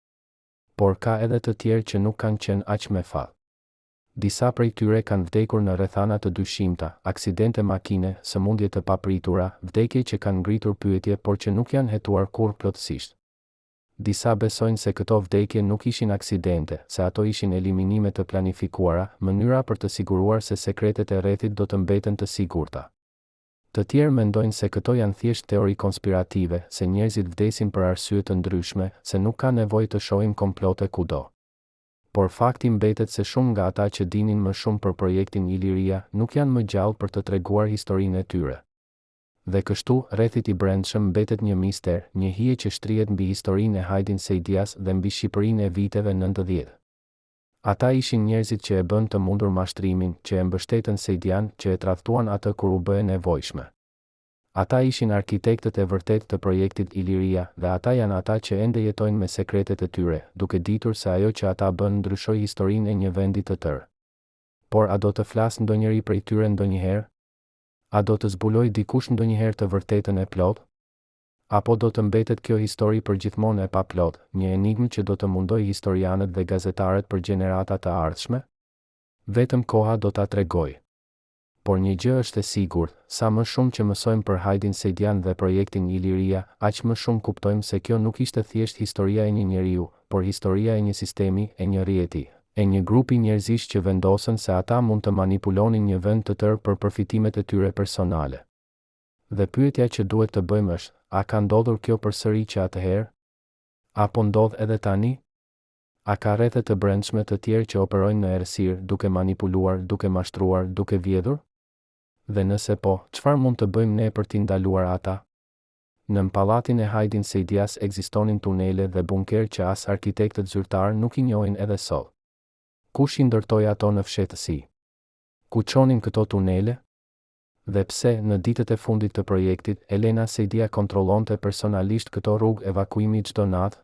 Por ka edhe të tjerë që nuk kanë qenë aq me fat. Disa prej tyre kanë vdekur në rrethana të dyshimta, aksidente makine, sëmundje të papritura, vdekje që kanë ngritur pyetje por që nuk janë hetuar kurrë plotësisht. Disa besojnë se këto vdekje nuk ishin aksidente, se ato ishin eliminime të planifikuara, mënyra për të siguruar se sekretet e rrethit do të mbeten të sigurta. Të tjerë mendojnë se këto janë thjesht teori konspirative, se njerëzit vdesin për arsye të ndryshme, se nuk ka nevojë të shohim komplote kudo. Por fakti mbetet se shumë nga ata që dinin më shumë për projektin Iliria nuk janë më gjallë për të treguar historinë e tyre. Dhe kështu, rrethit I brendshëm mbetet një mister, një hije që shtrihet mbi historinë e Hajdin Sejdias dhe mbi Shqipërinë e viteve 90. Ata ishin njerëzit që e bën të mundur mashtrimin, që e mbështetën Sejdian, që e tradhtuan atë kur u bë e nevojshme. Ata ishin arkitektët e vërtet të projektit Iliria dhe ata janë ata që ende jetojnë me sekretet e tyre, duke ditur se ajo që ata bën ndryshoi historinë e një vendi të tërë. Por a do të flas ndonjëri prej tyre ndonjëherë? A do të zbuloj dikush ndonjëherë të vërtetën e plot? Apo do të mbetet kjo histori përgjithmonë e paplot, një enigmë që do të mundojë historianët dhe gazetarët për gjenerata të ardhshme? Vetëm koha do ta tregojë. Por një gjë është e sigurt, sa më shumë që mësojmë për Hajdin Sejdian dhe projektin Iliria, aq më shumë kuptojmë se kjo nuk ishte thjesht historia e një njeriu, por historia e një sistemi, e një rrjeti, e një grupi njerëzish që vendosën se ata mund të manipulonin një vend të tërë për përfitimet e tyre personale. Dhe pyetja që duhet të bëjmë është, a ka ndodhur kjo përsëri që atëherë? Apo ndodh edhe tani? A ka rrethe të brendshme të tjerë që operojnë në errësirë, duke manipuluar, duke mashtruar, duke vjedhur? Dhe nëse po, çfarë mund të bëjmë ne për t'i ndaluar ata? Në pallatin e Hajdin Sejdias ekzistonin tunele dhe bunker që as arkitektët zyrtar nuk I njohin edhe sot. Kush I ndërtoi ato në fshehtësi? Ku çonin këto tunele? Dhe pse, në ditët e fundit të projektit, Elena Sejdia kontrollonte personalisht këto rrugë evakuimi çdo natë?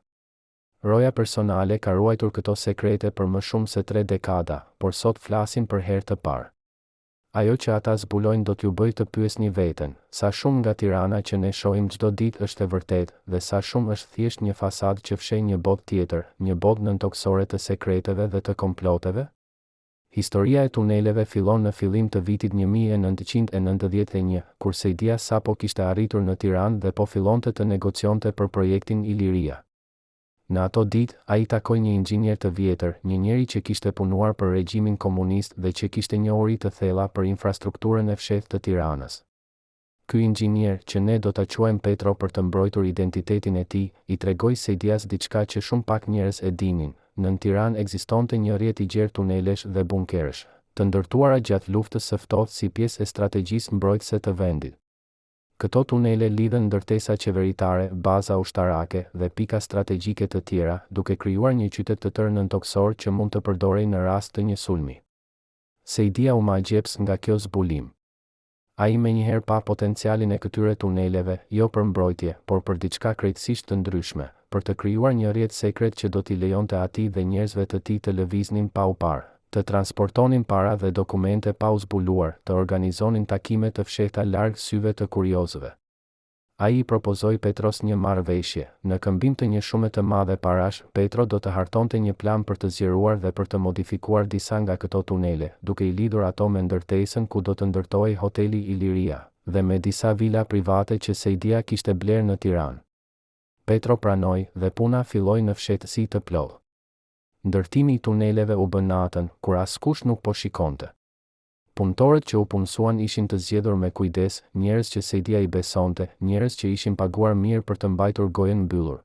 Roja personale ka ruajtur këto sekrete për më shumë se 3 dekada, por sot flasin për herë të parë. Ajo që ata zbulojnë do t'ju bëjë të pyesni veten, sa shumë nga Tirana që ne shohim çdo ditë është e vërtetë dhe sa shumë është thjesht një fasadë që fsheh një botë tjetër, një botë nëntoksore të sekreteve dhe të komploteve? Historia e tuneleve fillon në fillim të vitit 1991, kur Sejdia sapo kishte arritur në Tiranë dhe po fillonte të negocionte për projektin Iliria. Në ato ditë, ai takoi një inxhinier të vjetër, një njeri që kishte punuar për regjimin komunist dhe që kishte njohuri të thella për infrastrukturën e fshehtë të Tiranës. Ky inxhinier, që ne do ta quajmë Petro për të mbrojtur identitetin e tij, I tregoi Sejdias diçka që shumë pak njerëz e dinin. Në Tiranë ekzistonte një rrjet I gjerë tunelesh dhe bunkerësh, të ndërtuara gjatë luftës së ftohtë si pjesë e strategjisë mbrojtëse të vendit. Këto tunele lidhen ndërtesa qeveritare, baza ushtarake dhe pika strategjike të tjera, duke krijuar një qytet të tërë nëntoksor që mund të përdorej në rast të një sulmi. Sejdia u magjeps nga kjo zbulim. Ai menjëherë pa potencialin e këtyre tuneleve, jo për mbrojtje, por për diçka krejtësisht të ndryshme, për të krijuar një rrjet sekret që do t'i lejonte atij dhe njerëzve të tij të lëviznin pa u parë, të transportonin para dhe dokumente pa u zbuluar, të organizonin takime të fshehta larg syve të kuriozëve. Ai I propozoi Petros një marrëveshje. Në këmbim të një shume të madhe parash, Petro do të hartonte një plan për të zgjeruar dhe për të modifikuar disa nga këto tunele, duke I lidhur ato me ndërtesën ku do të ndërtohej hoteli Iliria, dhe me disa vila private që Sejdia kishte blerë në Tiranë. Petro pranoi dhe puna filloi në fshehtësi të plotë. Ndërtimi I tuneleve u bë natën, kur askush nuk po shikonte. Punëtorët që u punësuan ishin të zgjedhur me kujdes, njerëz që Sejdia I besonte, njerëz që ishin paguar mirë për të mbajtur gojën mbyllur.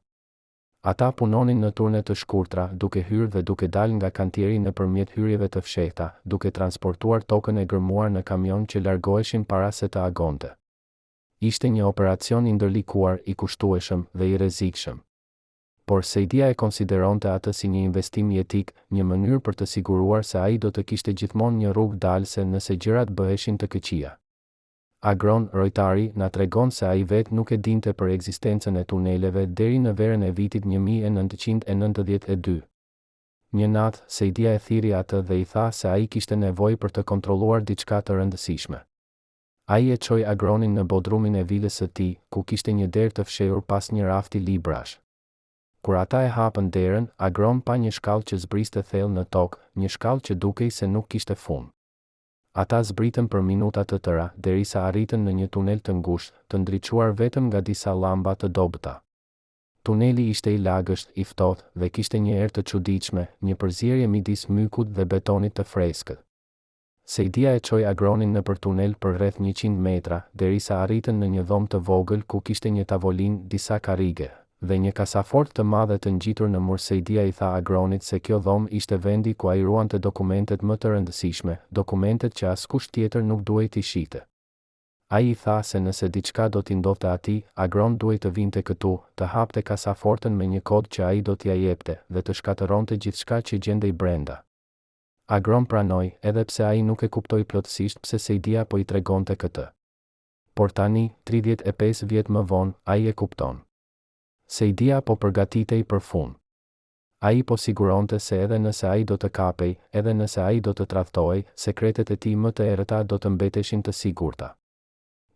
Ata punonin në turne të shkurtra, duke hyrë dhe duke dalë nga kantieri nëpërmjet hyrjeve të fshehta, duke transportuar tokën e gërmuar në kamion që largoheshin para se të agonte. Ishte një operacion I ndërlikuar, I kushtueshëm dhe I rrezikshëm. Por Sejdia e konsideronte atë si një investim jetik, një mënyrë për të siguruar se ai do të kishte gjithmonë një rrugë dalëse nëse gjërat bëheshin të këqija. Agron Rojtari na tregon se ai vetë nuk e dinte për ekzistencën e tuneleve deri në verën e vitit 1992. Një natë, Sejdia e thiri atë dhe I tha se ai kishte nevojë për të kontrolluar diçka të rëndësishme. Ai e çoi Agronin në bodrumin e vilës së tij, ku kishte një derë të fshehur pas një rafti librash. Kur ata e hapën derën, Agron pa një shkallë që zbriste thellë në tokë, një shkallë që dukej se nuk kishte fund. Ata zbritën për minuta të tëra, derisa arritën në një tunel të ngushtë, të ndriçuar vetëm nga disa llamba të dobëta. Tuneli ishte I lagësht, I ftohtë dhe kishte një erë të çuditshme, një përzierje midis mykut dhe betonit të freskët. Sejdia e çoi Agronin nëpër tunel për rreth 100 metra, derisa arritën në një dhomë të vogël ku kishte një tavolinë, disa karrige Dhe një kasafort të madhe të ngjitur në mur Saidia i tha Agronit se kjo dhomë ishte vendi ku ai ruante dokumentet më të rëndësishme, dokumentet që askush tjetër nuk duhej t'i shite. Ai i tha se nëse diçka do t'i ndodhte atij, Agron duhej të vinte këtu, të hapte kasafortën me një kod që ai do t'ia jepte dhe të shkatëronte gjithçka që gjendej brenda. Agron pranoi, edhe pse ai nuk e kuptoi plotësisht pse Saidia po i tregonte këtë. Por tani, 35 vjet më vonë, ai e kupton. Saidia po përgatitej për fund. Ai po siguronte se edhe nëse ai do të kapej, edhe nëse ai do të tradhtohej, sekretet e tij më të errëta do të mbeteshin të sigurta.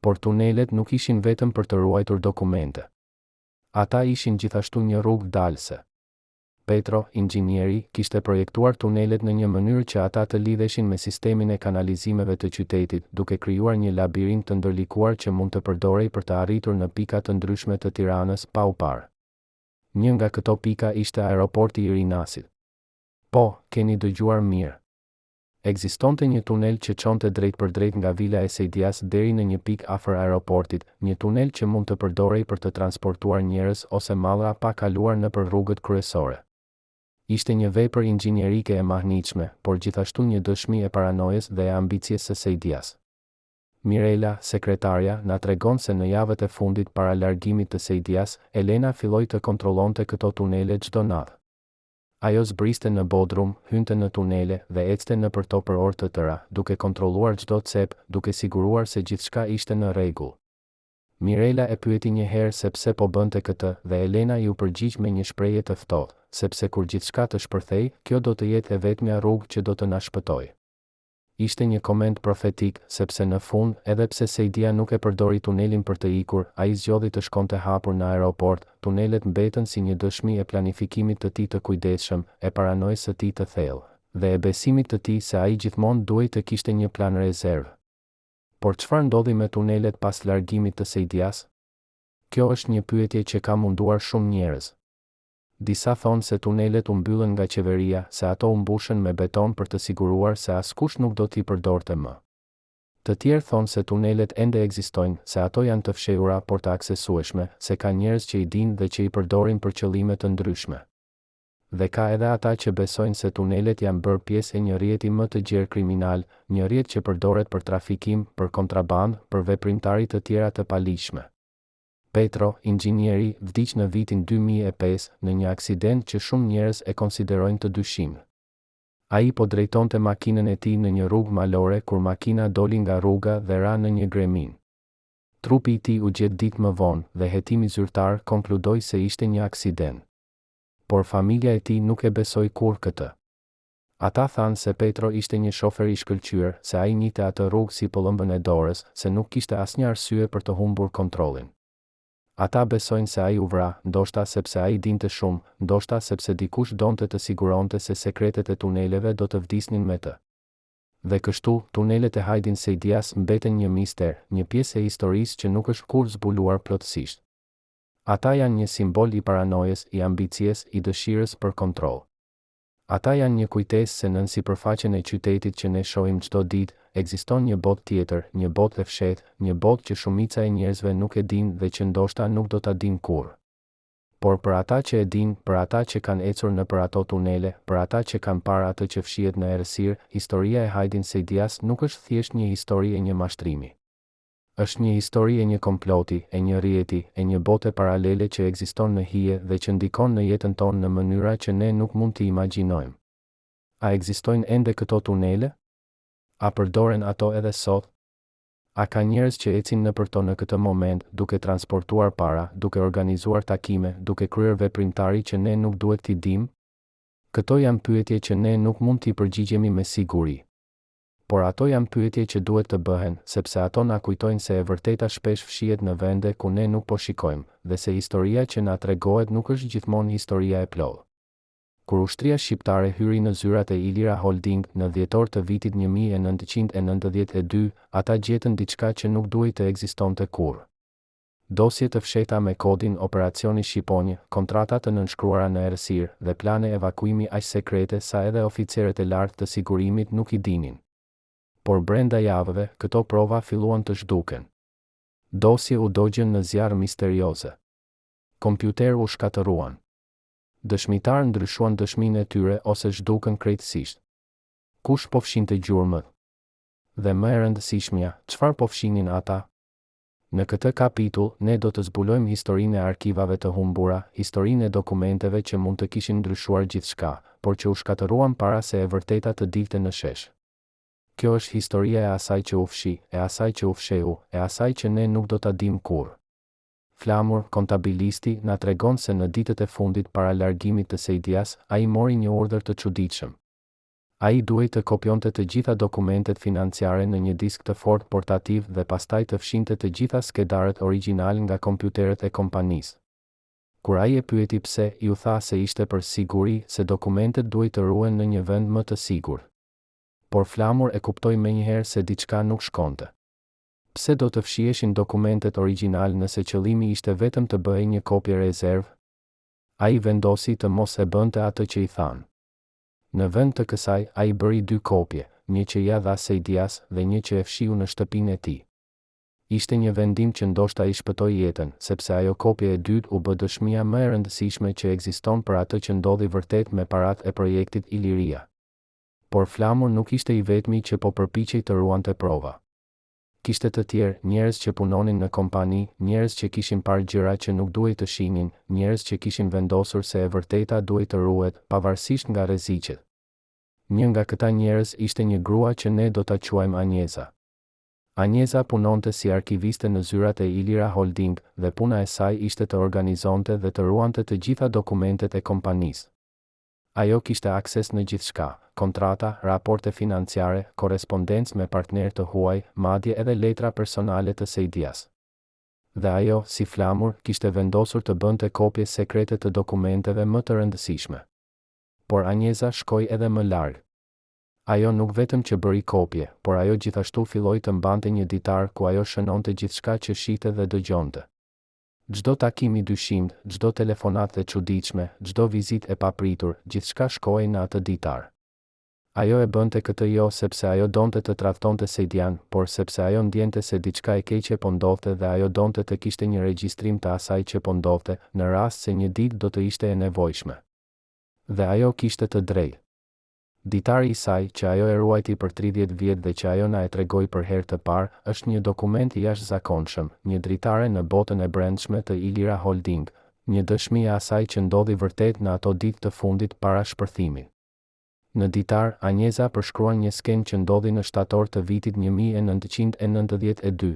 Por tunelet nuk ishin vetëm për të ruajtur dokumente. Ata ishin gjithashtu një rrugë dalëse. Petro, inxhinieri, kishte projektuar tunelet në një mënyrë që ata të lidheshin me sistemin e kanalizimeve të qytetit, duke krijuar një labirint të ndërlikuar që mund të përdorej për të arritur në pika të ndryshme të Tiranës pa u parë. Një nga këto pika ishte aeroporti i Rinasit. Po, keni dëgjuar mirë. Ekzistonte një tunel që çonte drejt për drejt nga vila e Saidias deri në një pikë afër aeroportit, një tunel që mund të përdorej për të transportuar njerëz ose mallra pa kaluar nëpër rrugët kryesore. Ishte një vepër inxhinierike e mahnitshme, por gjithashtu një dëshmi e paranojës dhe e ambicjes së Saidias. Mirela, sekretarja, na tregon se në javët e fundit para largimit të Saidias, Elena filloi të kontrollonte këto tunele çdo natë. Ajo zbriste në Bodrum, hynte në tunele dhe ecte nëpër to për orë të tëra, duke kontrolluar çdo cep, duke siguruar se gjithçka ishte në rregull. Mirela e pyeti një herë se pse po bënte këtë dhe Elena ju përgjigj me një shprehje të ftohtë, sepse kur gjithçka të shpërthej, kjo do të jetë e vetmja rrugë që do të na shpëtojë. Ishte një koment profetik, sepse në fund, edhe pse Saidia nuk e përdori tunelin për të ikur, ai zgjodhi të shkonte hapur në aeroport. Tunelet mbetën si një dëshmi e planifikimit të tij të kujdesshëm, e paranojës së tij të thellë, dhe e besimit të tij se ai gjithmonë duhej të kishte një plan rezervë. Por çfarë ndodhi me tunelet pas largimit të Saidias? Kjo është një pyetje që ka munduar shumë njerëz. Disa thonë se tunelet u mbyllën nga qeveria, se ato u mbushën me beton për të siguruar se askush nuk do t'i përdorte më. Të tjerë thonë se tunelet ende ekzistojnë, se ato janë të fshehura por të aksesueshme, se ka njerëz që i dinë dhe që i përdorin për qëllime të ndryshme. Dhe ka edhe ata që besojnë se tunelet janë bërë pjesë e një rrjeti më të gjerë kriminal, një rrjet që përdoret për trafikim, për kontrabandë, për veprimtari të tjera të palishme. Petro, inxhinieri, vdiq në vitin 2005 në një aksident që shumë njerëz e konsiderojnë të dyshimshëm. Ai po drejtonte makinën e tij në një rrugë malore kur makina doli nga rruga dhe ra në një gremin. Trupi i tij u gjet ditë më vonë dhe hetimi zyrtar konkludoi se ishte një aksident. Por familja e tij nuk e besoi kurrë këtë. Ata thanë se Petro ishte një shofer i shkëlqyer, se ai njihte atë rrugë si pëllëmbën e dorës, se nuk kishte asnjë arsye për të humbur kontrollin. Ata besojnë se ai u vra, ndoshta sepse ai dinte shumë, ndoshta sepse dikush donte të siguronte se sekretet e tuneleve do të vdisnin me të. Dhe kështu, tunelet e Hajdin Saidias mbeten një mister, një pjesë e historisë që nuk është kurrë zbuluar plotësisht. Ata janë një simbol i paranojës, i ambicjes, i dëshirës për kontroll. Ata janë një kujtesë se nën sipërfaqen e qytetit që ne shohim çdo ditë, ekziston një botë tjetër, një botë e fshehtë, një botë që shumica e njerëzve nuk e dinë dhe që ndoshta nuk do ta dinë kurrë. Por për ata që e dinë, për ata që kanë ecur nëpër ato tunele, për ata që kanë parë atë që fshihet në errësirë, historia e Hajdin Saidias nuk është thjesht një histori e një mashtrimi. Është një histori e një komploti, e një rrjeti, e një bote paralele që ekziston në hije dhe që ndikon në jetën tonë në mënyra që ne nuk mund t'i imagjinojmë. A ekzistojnë ende këto tunele? A përdoren ato edhe sot? A ka njerëz që ecin nëpër to në këtë moment, duke transportuar para, duke organizuar takime, duke kryer veprimtari që ne nuk duhet t'i dimë? Këto janë pyetje që ne nuk mund t'i përgjigjemi me siguri. Por ato janë pyetje që duhet të bëhen, sepse ato na kujtojnë se e vërteta shpesh fshihet në vende ku ne nuk po shikojmë, dhe se historia që na tregohet nuk është gjithmonë historia e plotë. Kur ushtria shqiptare hyri në zyrat e Ilira Holding në dhjetor të vitit 1992, ata gjetën diçka që nuk duhej të ekzistonte kurrë. Dosje të fshehta me kodin Operacioni Shqiponjë, kontrata të nënshkruara në errësirë dhe plane evakuimi aq sekrete sa edhe oficerët e lartë të sigurimit nuk i dinin. Por brenda javëve, këto prova filluan të zhduken. Dosje u dogjën në zjarr misterioze. Kompjuter u shkatëruan. Dëshmitar ndryshuan dëshminë e tyre ose zhdukën krejtësisht. Kush po fshinte gjurmët? Dhe më e rëndësishmja, çfarë po fshinin ata? Në këtë kapitull, ne do të zbulojmë historinë e arkivave të humbura, historinë e dokumenteve që mund të kishin ndryshuar gjithçka, por që u shkatëruan para se e vërteta të dilte në shesh. Kjo është historia e asaj që u fshi, e asaj që u fsheu, e asaj që ne nuk do ta dimë kurrë. Flamur, kontabilisti, na tregon se në ditët e fundit para largimit të Sejdias, ai mori një urdhër të çuditshëm. Ai duhej të kopjonte të gjitha dokumentet financiare në një disk të fortë portativ dhe pastaj të fshinte të gjitha skedarët origjinal nga kompjuterët e kompanisë. Kur ai e pyeti pse, iu tha se ishte për siguri, se dokumentet duhej të ruhen në një vend më të sigurt. Por Flamur e kuptoi menjëherë se diçka nuk shkonte. Pse do të fshieshin dokumentet origjinal nëse qëllimi ishte vetëm të bëhej një kopje rezervë? Ai vendosi të mos e bënte atë që i thanë. Në vend të kësaj, ai bëri 2 kopje, një që ja dha Sejdias dhe një që e fshiu në shtëpinë e tij. Ishte një vendim që ndoshta i shpëtoi jetën, sepse ajo kopje e dytë u bë dëshmia më e rëndësishme që ekziston për atë që ndodhi vërtet me paratë e projektit Iliria. Por Flamur nuk ishte i vetmi që po përpiqej të ruante prova. Kishte të tjerë, njerëz që punonin në kompani, njerëz që kishin parë gjëra që nuk duhej të shihnin, njerëz që kishin vendosur se e vërteta duhej të ruhet, pavarësisht nga rreziqet. Një nga këta njerëz ishte një grua që ne do ta quajmë Anjeza. Anjeza punonte si arkiviste në zyrat e Ilira Holding dhe puna e saj ishte të organizonte dhe të ruante të gjitha dokumentet e kompanisë. Ajo kishte akses në gjithçka, kontrata, raporte financiare, korrespondencë me partnerë të huaj, madje edhe letra personale të Sejdias. Dhe ajo, si Flamur, kishte vendosur të bënte kopje sekrete të dokumenteve më të rëndësishme. Por Anjeza shkoi edhe më larg. Ajo nuk vetëm që bëri kopje, por ajo gjithashtu filloi të mbante një ditar ku ajo shënonte gjithçka që shihte dhe dëgjonte. Çdo takim i dyshimt, çdo telefonatë e çuditshme, çdo vizitë e papritur, gjithçka shkohej në atë ditar. Ajo e bënte këtë jo sepse ajo donte të tradhtonte Sejdian, por sepse ajo ndjente se diçka e keqe po ndodhte dhe ajo donte të kishte një regjistrim të asaj që po ndodhte, në rast se një ditë do të ishte e nevojshme. Dhe ajo kishte të drejtë. Ditari i saj, që ajo e ruajti për 30 vjet dhe që ajo na e tregoi për herë të parë, është një dokument i jashtëzakonshëm, një dritare në botën e brendshme të Ilira Holding, një dëshmi e asaj që ndodhi vërtet në ato ditë të fundit para shpërthimit. Në ditar, Anjeza përshkruan një skenë që ndodhi në shtator të vitit 1992.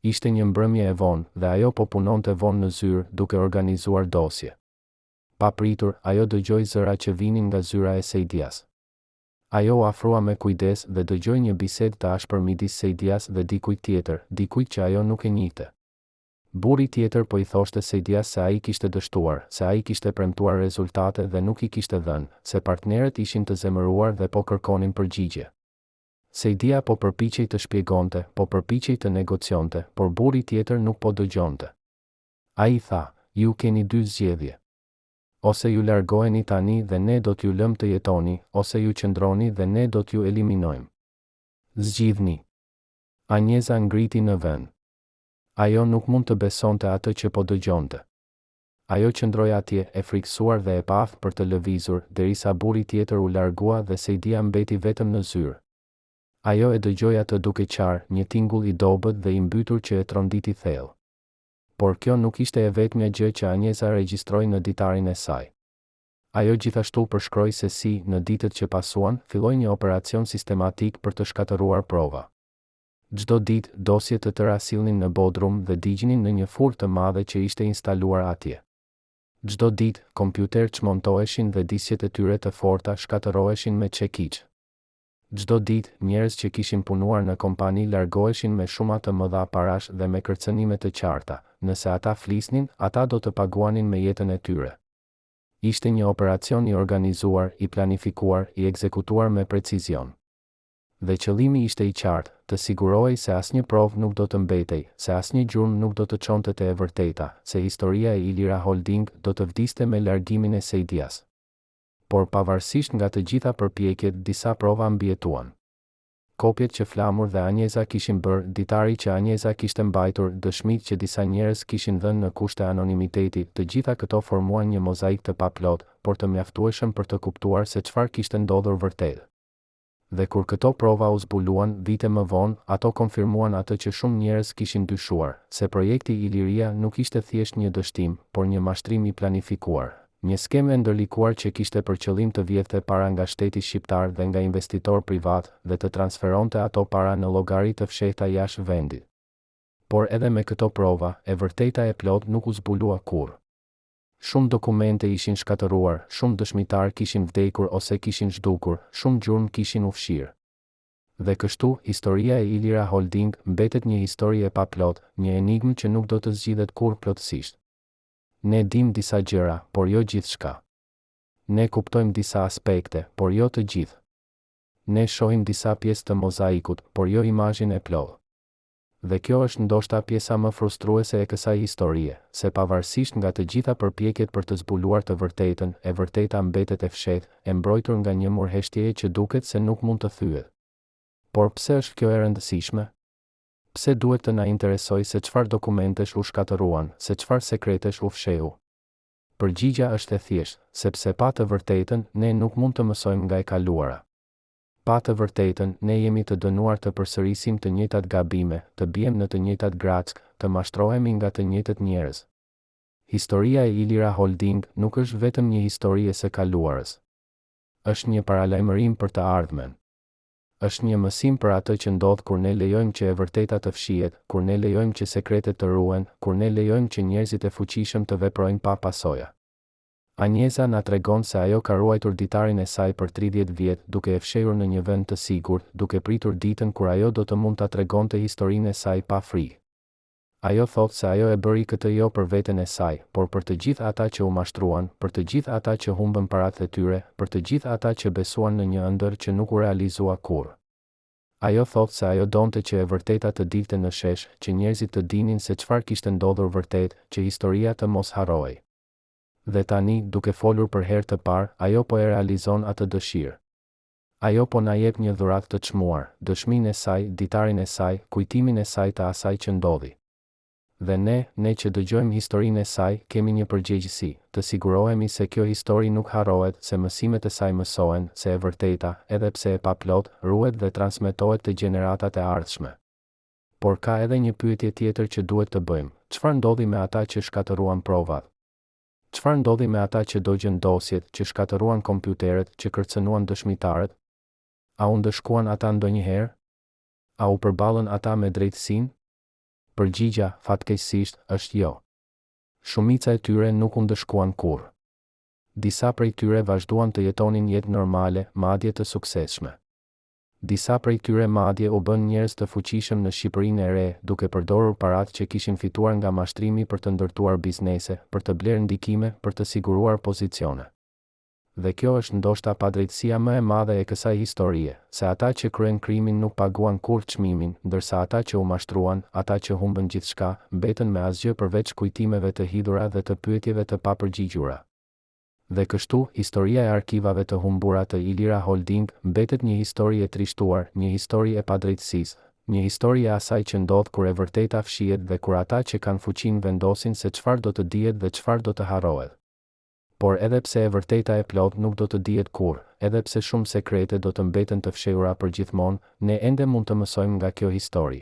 Ishte një mbrëmje e vonë dhe ajo po punonte vonë në zyrë duke organizuar dosje. Papritur, ajo dëgjoi zëra që vinin nga zyra e Sejdias. Ajo u afrua me kujdes dhe dëgjoi një bisedë të ashpër midis Sejdias dhe dikujt tjetër, dikujt që ajo nuk e njihte. Burri tjetër po i thoshte Sejdias se ai kishte dështuar, se ai kishte premtuar rezultate dhe nuk i kishte dhënë, se partnerët ishin të zemëruar dhe po kërkonin përgjigje. Sejdia po përpiqej të shpjegonte, po përpiqej të negocionte, por burri tjetër nuk po dëgjonte. Ai tha, ju keni 2 zgjedhje. Ose ju largoheni tani dhe ne do t'ju lëm të jetoni, ose ju qëndroni dhe ne do t'ju eliminojmë. Zgjidhni. Anjeza ngriti në vend. Ajo nuk mund të besonte atë që po dëgjonte. Ajo qëndroi atje, e frikësuar dhe e paaftë për të lëvizur, derisa burri tjetër u largua dhe Sejdia mbeti vetëm në zyrë. Ajo e dëgjoi atë duke qarë, një tingull i dobët dhe i mbytur që e tronditi thellë. Por kjo nuk ishte e vetmja gjë që Anjeza regjistroi në ditarin e saj. Ajo gjithashtu përshkroi se si, në ditët që pasuan, filloi një operacion sistematik për të shkatëruar prova. Çdo ditë, dosje të tëra sillnin në Bodrum dhe digjinin në një furrë të madhe që ishte instaluar atje. Çdo ditë, kompjuter çmontoheshin dhe disjet e tyre të forta shkatëroheshin me çekiç. Çdo ditë, njerëz që kishin punuar në kompani largoheshin me shuma të mëdha parash dhe me kërcënime të qarta. Nëse ata flisnin, ata do të paguanin me jetën e tyre. Ishte një operacion i organizuar, i planifikuar, i ekzekutuar me precizion. Dhe qëllimi ishte i qartë, të sigurohej se asnjë provë nuk do të mbetej, se asnjë gjurmë nuk do të çonte te e vërteta, se historia e Ilira Holding do të vdiste me largimin e Sejdias. Por pavarësisht nga të gjitha përpjekjet, disa prova mbijetuan. kopjet që Flamur dhe Anjeza kishin bërë, ditari që Anjeza kishte mbajtur, dëshmitë që disa njerëz kishin dhënë në kushte anonimiteti, të gjitha këto formuan një mozaik të paplot, por të mjaftueshëm për të kuptuar se çfarë kishte ndodhur vërtet. Dhe kur këto prova u zbuluan vite më vonë, ato konfirmuan atë që shumë njerëz kishin dyshuar, se projekti Iliria nuk ishte thjesht një dështim, por një mashtrim i planifikuar. Një skemë e ndërlikuar që kishte për qëllim të vjedhte para nga shteti shqiptar dhe nga investitor privat dhe të transferonte ato para në llogari të fshehta jashtë vendit. Por edhe me këto prova, e vërteta e plot nuk u zbulua kurrë. Shumë dokumente ishin shkatëruar, shumë dëshmitar kishin vdekur ose kishin zhdukur, shumë gjurmë kishin u fshirë. Dhe kështu, historia e Ilira Holding mbetet një histori e paplot, një enigmë që nuk do të zgjidhet kurrë plotësisht. Ne dim disa gjëra, por jo gjithçka. Ne kuptojmë disa aspekte, por jo të gjithë. Ne shohim disa pjesë të mozaikut, por jo imazhin e plotë. Dhe kjo është ndoshta pjesa më frustruese e kësaj historie, se pavarësisht nga të gjitha përpjekjet për të zbuluar të vërtetën, e vërteta mbetet e fshehtë, e mbrojtur nga një murheshtjeje që duket se nuk mund të thyet. Por pse është kjo e rëndësishme? Pse duhet të na interesoj se çfarë dokumentesh u shkatëruan, se çfarë sekretesh u fshehu? Përgjigjja është e thjeshtë, sepse pa të vërtetën, ne nuk mund të mësojmë nga e kaluara. Pa të vërtetën, ne jemi të dënuar të përsërisim të njëjtat gabime, të bijem në të njëjtat grack, të mashtrohemi nga të njëjtët njerëz. Historia e Ilira Holding nuk është vetëm një histori e së kaluarës. Është një paralajmërim për të ardhmen. Është një mësim për atë që ndodh kur ne lejojmë që e vërteta të fshihet, kur ne lejojmë që sekretet të ruhen, kur ne lejojmë që njerëzit e fuqishëm të veprojnë pa pasoja. Anjeza na tregon se ajo ka ruajtur ditarin e saj për 30 vjet, duke e fshehur në një vend të sigurt, duke pritur ditën kur ajo do të mund ta tregonte historinë e saj pa frikë. Ajo thot se ajo e bëri këtë jo për veten e saj, por për të gjithë ata që u mashtruan, për të gjithë ata që humbën paratë e tyre, për të gjithë ata që besuan në një ëndër që nuk u realizua kurrë. Ajo thot se ajo donte që e vërteta të dilte në shesh, që njerëzit të dinin se çfarë kishte ndodhur vërtet, që historia të mos harrohej. Dhe tani, duke folur për herë të parë, ajo po e realizon atë dëshirë. Ajo po na jep një dhuratë të çmuar, dëshminë e saj, ditarin e saj, kujtimin e saj të asaj që ndodhi. Dhe ne që dëgjojmë historinë e saj, kemi një përgjegjësi, të sigurohemi se kjo histori nuk harrohet, se mësimet e saj mësohen, se e vërteta, edhe pse e paplot, ruhet dhe transmetohet te gjeneratat e ardhshme. Por ka edhe një pyetje tjetër që duhet të bëjmë. Çfarë ndodhi me ata që shkatëruan provat? Çfarë ndodhi me ata që dogjën dosjet, që shkatëruan kompjuteret, që kërcënuan dëshmitarët? A u ndëshkuan ata ndonjëherë? A u përballën ata me drejtësinë? Përgjigja, fatkeqësisht, është jo. Shumica e tyre nuk u ndëshkuan kurrë. Disa prej tyre vazhduan të jetonin jetë normale, madje të suksesshme. Disa prej tyre madje u bën njerëz të fuqishëm në Shqipërinë e re, duke përdorur paratë që kishin fituar nga mashtrimi për të ndërtuar biznese, për të blerë ndikime, për të siguruar pozicione. Dhe kjo është ndoshta padrejtësia më e madhe e kësaj historie, se ata që kryen krimin nuk paguan kurrë çmimin, ndërsa ata që u mashtruan, ata që humbën gjithçka, mbetën me asgjë përveç kujtimeve të hidhura dhe të pyetjeve të papërgjigjura. Dhe kështu, historia e arkivave të humbura të Ilira Holding mbetet një histori e trishtuar, një histori e padrejtësisë, një histori e asaj që ndodh kur e vërteta fshihet dhe kur ata që kanë fuqinë vendosin se çfarë do të dihet dhe çfarë do të harrohet. Por edhe pse e vërteta e plot nuk do të dihet kurrë, edhe pse shumë sekrete do të mbeten të fshehura përgjithmonë, ne ende mund të mësojmë nga kjo histori.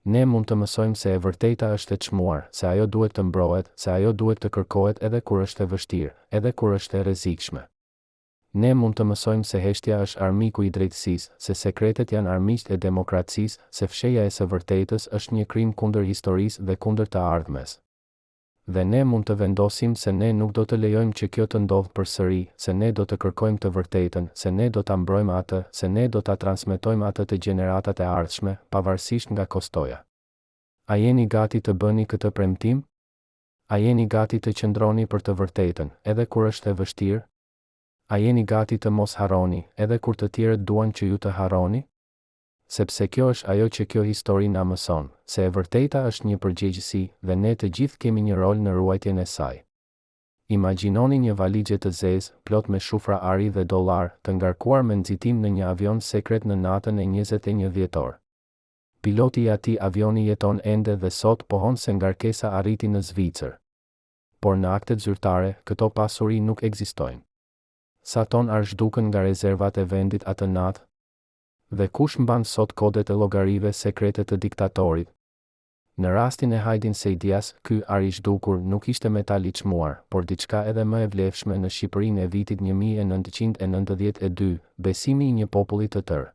Ne mund të mësojmë se e vërteta është e çmuar, se ajo duhet të mbrohet, se ajo duhet të kërkohet edhe kur është e vështirë, edhe kur është e rrezikshme. Ne mund të mësojmë se heshtja është armiku i drejtësisë, se sekretet janë armiqtë e demokracisë, se fshehja e së vërtetës është një krim kundër historisë dhe kundër të ardhmes. Dhe ne mund të vendosim se ne nuk do të lejojmë që kjo të ndodhë përsëri, se ne do të kërkojmë të vërtetën, se ne do ta mbrojmë atë, se ne do ta transmetojmë atë te gjeneratat e ardhshme, pavarësisht nga kostoja. A jeni gati të bëni këtë premtim? A jeni gati të qëndroni për të vërtetën, edhe kur është e vështirë? A jeni gati të mos harroni, edhe kur të tjerët duan që ju të harroni? Sepse kjo është ajo që kjo histori na mëson, se e vërteta është një përgjegjësi dhe ne të gjithë kemi një rol në ruajtjen e saj. Imagjinoni një valixhe të zezë, plot me shufra ari dhe dollar, të ngarkuar me nxitim në një avion sekret në natën e 21 dhjetor. Piloti i atij avioni jeton ende dhe sot pohon se ngarkesa arriti në Zvicër. Por në aktet zyrtare, këto pasuri nuk ekzistojnë. Sa ton arsh duken nga rezervat e vendit atë natë? Dhe kush mban sot kodet e llogarive sekrete të diktatorit? Në rastin e Hajdin Sejdias, ky ari i zhdukur nuk ishte metal i çmuar, por diçka edhe më e vlefshme në Shqipërinë e vitit 1992, besimi i një populli të tërë.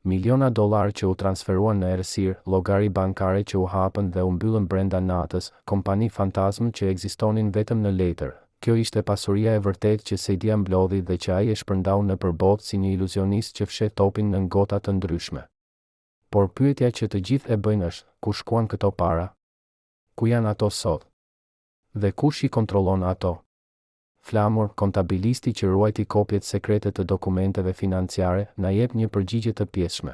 Miliona dollar që u transferuan në errësirë, llogari bankare që u hapën dhe u mbyllën brenda natës, kompani fantazm që ekzistonin vetëm në letër. Kjo ishte pasuria e vërtetë që Sejdia mblodhi dhe që ai e shpërndau nëpër botë si një iluzionist që fshet topin në gota të ndryshme. Por pyetja që të gjithë e bëjnë është, ku shkuan këto para? Ku janë ato sot? Dhe kush i kontrollon ato? Flamur, kontabilisti që ruajti kopjet sekrete të dokumenteve financiare, na jep një përgjigje të pjeshme.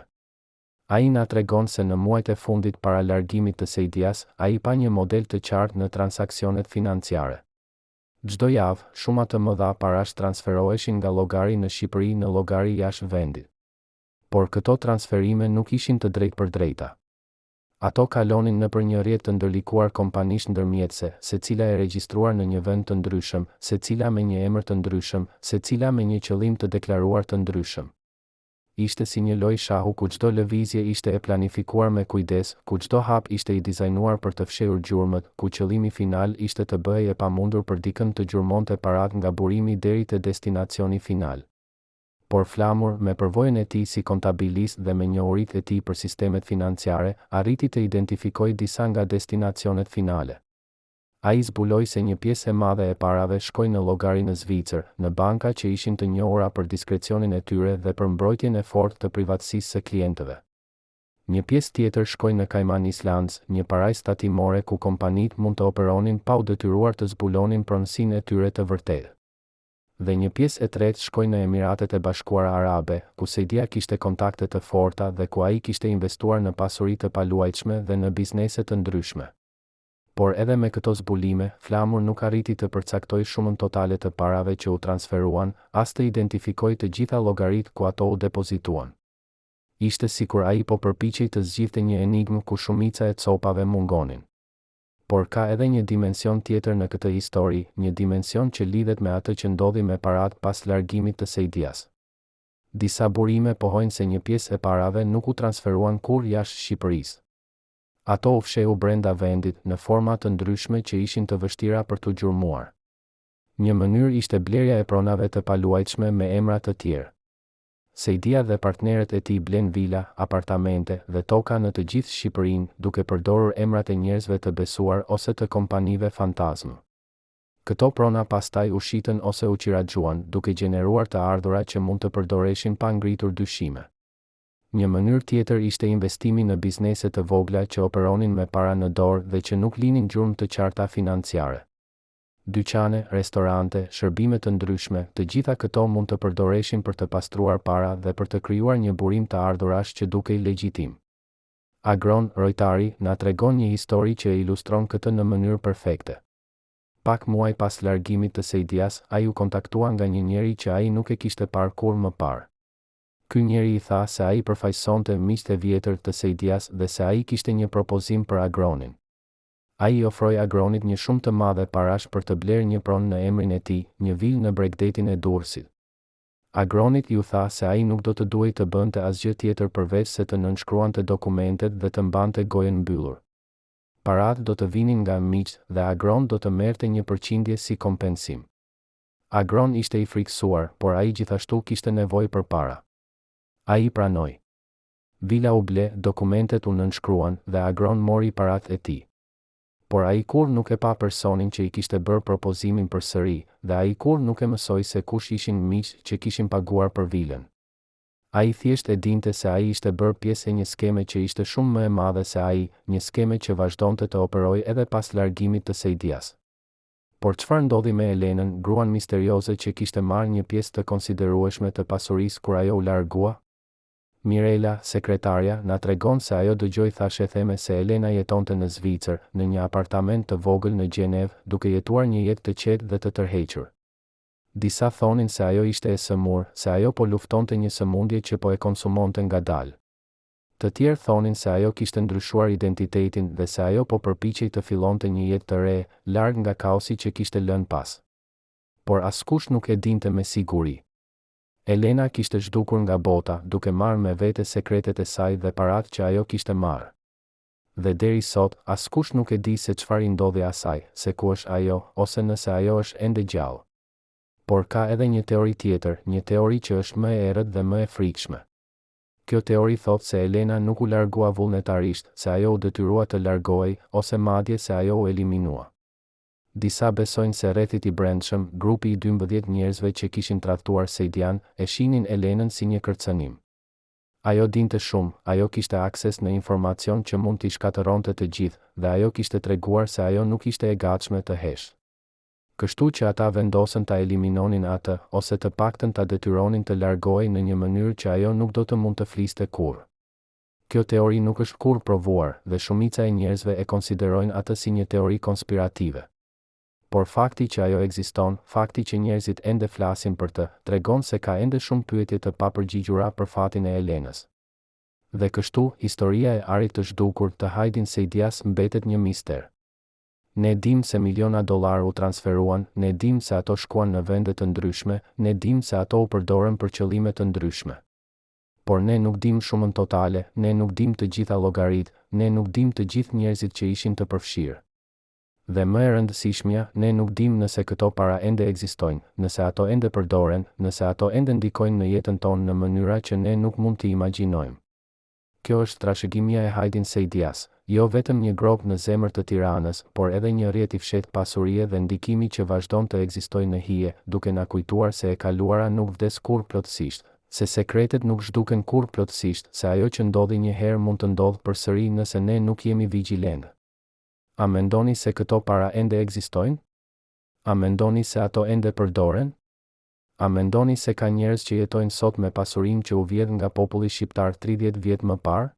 Ai na tregon se në muajt e fundit para largimit të Sejdias, ai pa një model të qartë në transaksionet financiare. Çdo javë, shuma të mëdha parash transferoheshin nga llogari në Shqipëri në llogari jashtë vendit. Por këto transferime nuk ishin të drejtë për drejta. Ato kalonin nëpër një rrjet të ndërlikuar kompanish ndërmjetëse, secila e regjistruar në një vend të ndryshëm, secila me një emër të ndryshëm, secila me një qëllim të deklaruar të ndryshëm. Ishte si një lojë shahu ku çdo lëvizje ishte e planifikuar me kujdes, ku çdo hap ishte i dizajnuar për të fshehur gjurmët, ku qëllimi final ishte të bëhej e pamundur për dikën të gjurmonte parat nga burimi deri te destinacioni final. Por Flamur, me përvojën e tij si kontabilist dhe me njohuritë e tij për sistemet financiare, arriti të identifikojë disa nga destinacionet finale. Ai zbuloi se një pjesë e madhe e parave shkoi në llogari në Zvicër, në banka që ishin të njohura për diskrecionin e tyre dhe për mbrojtjen e fortë të privatësisë së klientëve. Një pjesë tjetër shkoi në Cayman Islands, një parajsë tatimore ku kompanitë mund të operonin pa u detyruar të zbulonin pronësinë e tyre të vërtetë. Dhe një pjesë e tretë shkoi në Emiratet e Bashkuara Arabe, ku Sejdia kishte kontakte të forta dhe ku ai kishte investuar në pasuri të paluajtshme dhe në biznese të ndryshme. Por edhe me këto zbulime, Flamur nuk arriti të përcaktojë shumën totale të parave që u transferuan, as të identifikojë të gjitha llogaritë ku ato u depozituan. Ishte sikur ai po përpiqej të zgjidhte një enigmë ku shumica e copave mungonin. Por ka edhe një dimension tjetër në këtë histori, një dimension që lidhet me atë që ndodhi me parat pas largimit të Sejdias. Disa burime pohojnë se një pjesë e parave nuk u transferuan kur jashtë Shqipërisë. Ato u fshehu brenda vendit në forma të ndryshme që ishin të vështira për t'u gjurmuar. Një mënyrë ishte blerja e pronave të paluajtshme me emra të tjerë. Sejdia dhe partnerët e tij blen vila, apartamente dhe toka në të gjithë Shqipërinë, duke përdorur emrat e njerëzve të besuar ose të kompanive fantazm. Këto prona pastaj u shitën ose u qiraxhuan, duke gjeneruar të ardhura që mund të përdoreshin pa ngritur dyshime. Një mënyrë tjetër ishte investimi në biznese të vogla që operonin me para në dorë dhe që nuk linin gjurmë të qarta financiare. Dyqane, restorante, shërbime të ndryshme, të gjitha këto mund të përdoreshin për të pastruar para dhe për të krijuar një burim të ardhurash që dukej legjitim. Agron Rojtari na tregon një histori që e ilustron këtë në mënyrë perfekte. Pak muaj pas largimit të Sejdias, ai u kontaktua nga një njeri që ai nuk e kishte parë kur më parë. Ky njeri i tha se ai përfaqësonte miqtë e vjetër të Sejdias dhe se ai kishte një propozim për Agronin. Ai i ofroi Agronit një shumë të madhe parash për të blerë një pronë në emrin e tij, një vilë në bregdetin e Durrësit. Agronit ju tha se ai nuk do të duhej të bënte asgjë tjetër përveç se të nënshkruante dokumentet dhe të mbante gojën mbyllur. Paratë do të vinin nga miqt dhe Agron do të merrte një përqindje si kompensim. Agron ishte i frikësuar, por ai gjithashtu kishte nevojë për para. Ai pranoi. Vila u ble, dokumentet u nënshkruan dhe Agron mori paratë e tij. Por ai kur nuk e pa personin që i kishte bërë propozimin përsëri, dhe ai kur nuk e mësoi se kush ishin miqt që kishin paguar për vilën. Ai thjesht e dinte se ai ishte bërë pjesë e një skeme që ishte shumë më e madhe se ai, një skeme që vazhdonte të operojë edhe pas largimit të Sejdias. Por çfarë ndodhi me Elenën, gruan misterioze që kishte marrë një pjesë të konsiderueshme të pasurisë kur ajo u largua? Mirela, sekretarja, na tregon se ajo dëgjoi thashë theme se Elena jetonte në Zvicër, në një apartament të vogël në Gjenevë, duke jetuar një jetë të qetë dhe të tërhequr. Disa thonin se ajo ishte e sëmur, se ajo po luftonte një sëmundje që po e konsumonte ngadalë. Të tjerë thonin se ajo kishte ndryshuar identitetin dhe se ajo po përpiqej të fillonte një jetë të re, larg nga kaosi që kishte lënë pas. Por askush nuk e dinte me siguri. Elena kishte zhdukur nga bota, duke marrë me vete sekretet e saj dhe paratë që ajo kishte marrë. Dhe deri sot, askush nuk e di se çfarë i ndodhi asaj, se ku është ajo, ose nëse ajo është ende gjallë. Por ka edhe një teori tjetër, një teori që është më e errët dhe më e frikshme. Kjo teori thotë se Elena nuk u largua vullnetarisht, se ajo u detyrua të largohej, ose madje se ajo u eliminua. Disa besojnë se rrethit i brendshëm, grupi i 12 njerëzve që kishin tradhtuar Sejdian, e shihnin Elenën si një kërcënim. Ajo dinte shumë, ajo kishte akses në informacion që mund t'i shkatëronte të gjithë, dhe ajo kishte treguar se ajo nuk ishte e gatshme të heshtë. Kështu që ata vendosën ta eliminonin atë, ose të paktën ta detyronin të largohej në një mënyrë që ajo nuk do të mund të fliste kurrë. Kjo teori nuk është kurrë provuar, dhe shumica e njerëzve e konsiderojnë atë si një teori konspirative. Por fakti që ajo ekziston, fakti që njerëzit ende flasin për të, tregon se ka ende shumë pyetje të papërgjigjura për fatin e Elenës. Dhe kështu, historia e arit të zhdukur të Hajdin Sejdias mbetet një mister. Ne dim se miliona dollar u transferuan, ne dim se ato shkuan në vende të ndryshme, ne dim se ato u përdorën për qëllime të ndryshme. Por ne nuk dim shumën totale, ne nuk dim të gjitha llogaritë, ne nuk dim të gjithë njerëzit që ishin të përfshirë. Dhe më e rëndësishmja, ne nuk dim nëse këto para ende ekzistojnë, nëse ato ende përdoren, nëse ato ende ndikojnë në jetën tonë në mënyra që ne nuk mund t'i imagjinojmë. Kjo është trashëgimia e Hajdin Sejdias, jo vetëm një grop në zemër të Tiranës, por edhe një rrjet i fshehtë pasurie dhe ndikimi që vazhdon të ekzistojë në hije, duke na kujtuar se e kaluara nuk vdes kurrë plotësisht, se sekretet nuk zhduken kurrë plotësisht, se ajo që ndodhi një herë mund të ndodhë përsëri nëse ne nuk jemi vigjilentë. A mendoni se këto para ende ekzistojnë? A mendoni se ato ende përdoren? A mendoni se ka njerëz që jetojnë sot me pasurinë që u vjedh nga populli shqiptar 30 vjet më parë?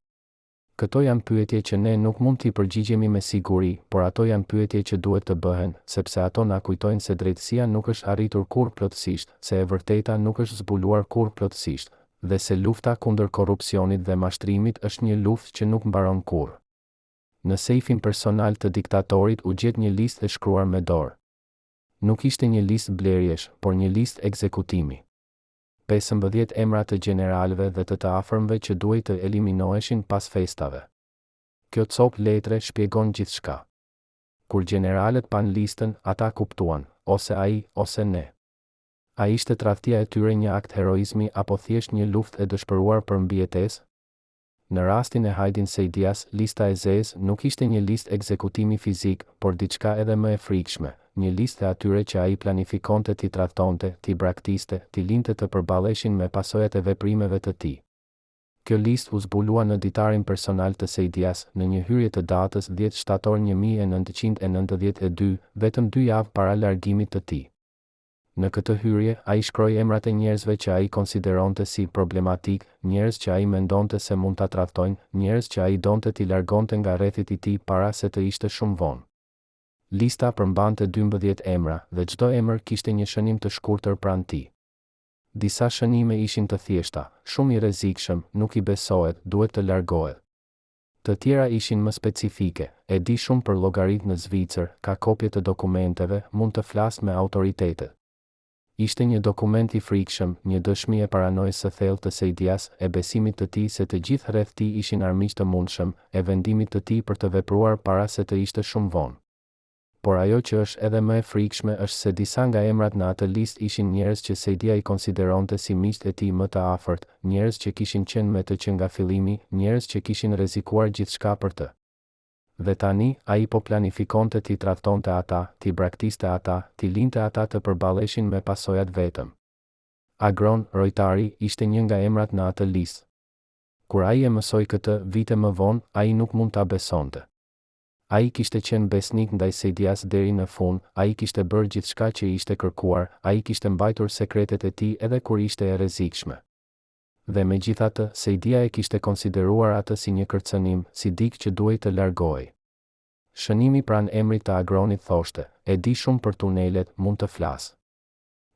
Këto janë pyetje që ne nuk mund t'i përgjigjemi me siguri, por ato janë pyetje që duhet të bëhen, sepse ato na kujtojnë se drejtësia nuk është arritur kurrë plotësisht, se e vërteta nuk është zbuluar kurrë plotësisht, dhe se lufta kundër korrupsionit dhe mashtrimit është një luftë që nuk mbaron kurrë. Në sejfin personal të diktatorit u gjet një listë e shkruar me dorë. Nuk ishte një listë blerjesh, por një listë ekzekutimi. 15 emra të gjeneralëve dhe të afërmve që duhej të eliminoheshin pas festave. Kjo copë letre shpjegon gjithçka. Kur gjeneralet pan listën, ata kuptuan, ose ai, ose ne. A ishte tradhtia e tyre një akt heroizmi apo thjesht një luftë e dëshpëruar për mbijetesë? Në rastin e Hajdin Sejdias, lista e zezë nuk ishte një listë ekzekutimi fizik, por diçka edhe më e frikshme, një listë e atyre që ai planifikonte t'i tradhtonte, t'i braktiste, t'i linte të përballeshin me pasojat e veprimeve të tij. Kjo listë u zbulua në ditarin personal të Sejdias, në një hyrje të datës 10 shtator 1992, vetëm 2 javë para largimit të tij. Në këtë hyrje, ai shkroi emrat e njerëzve që ai konsideronte si problematik, njerëz që ai mendonte se mund ta tradhtojnë, njerëz që ai donte t'i largonte nga rrethit i tij para se të ishte shumë vonë. Lista përmbante 12 emra, dhe çdo emër kishte një shënim të shkurtër pranë tij. Disa shënime ishin të thjeshta, shumë i rrezikshëm, nuk i besohet, duhet të largohet. Të tjera ishin më specifike, e di shumë për llogaritë në Zvicër, ka kopje të dokumenteve, mund të flasë me autoritetet. Ishte një dokument i frikshëm, një dëshmi e paranojës së thellë të Sejdias, e besimit të tij se të gjithë rreth tij ishin armiq të mundshëm, e vendimit të tij për të vepruar para se të ishte shumë vonë. Por ajo që është edhe më e frikshme është se disa nga emrat në atë listë ishin njerëz që Sejdia i konsideronte si miqtë e tij më të afërt, njerëz që kishin qenë me të që nga fillimi, njerëz që kishin rrezikuar gjithçka për të. Dhe tani, ai po planifikonte t'i tradhtonte ata, t'i braktiste ata, t'i linte ata të përballeshin me pasojat vetëm. Agron Rojtari ishte një nga emrat në atë listë. Kur ai e mësoi këtë vite më vonë, ai nuk mund ta besonte. Ai kishte qenë besnik ndaj Sejdias deri në fund, ai kishte bërë gjithçka që ishte kërkuar, ai kishte mbajtur sekretet e tij edhe kur ishte e rrezikshme. Dhe megjithatë, Sejdia e kishte konsideruar atë si një kërcënim, si dikë që duhej të largohej. Shënimi pranë emrit të Agronit thoshte, e di shumë për tunelet, mund të flas.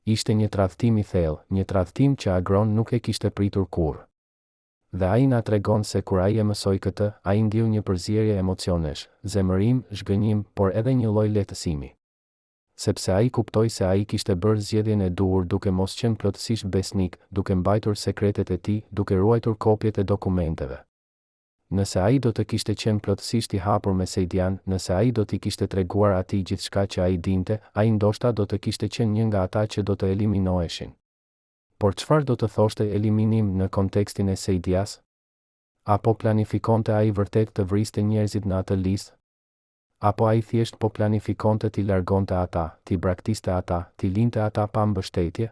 Ishte një tradhtim i thellë, një tradhtim që Agron nuk e kishte pritur kurrë. Dhe ai na tregon se kur ai e mësoi këtë, ai ndiu një përzierje emocionesh, zemërim, zhgënjim, por edhe një lloj lehtësimi. Sepse ai kuptoi se ai kishte bërë zgjedhjen e duhur duke mos qenë plotësisht besnik, duke mbajtur sekretet e tij, duke ruajtur kopjet e dokumenteve. Nëse ai do të kishte qenë plotësisht i hapur me Sejdian, nëse ai do t'i kishte treguar atij gjithçka që ai dinte, ai ndoshta do të kishte qenë një nga ata që do të eliminoheshin. Por çfarë do të thoshte eliminim në kontekstin e Sejdias? Apo planifikonte ai vërtet të vriste njerëzit në atë listë? Apo ai thjesht po planifikonte t'i largonte ata, t'i braktiste ata, t'i linte ata pa mbështetje?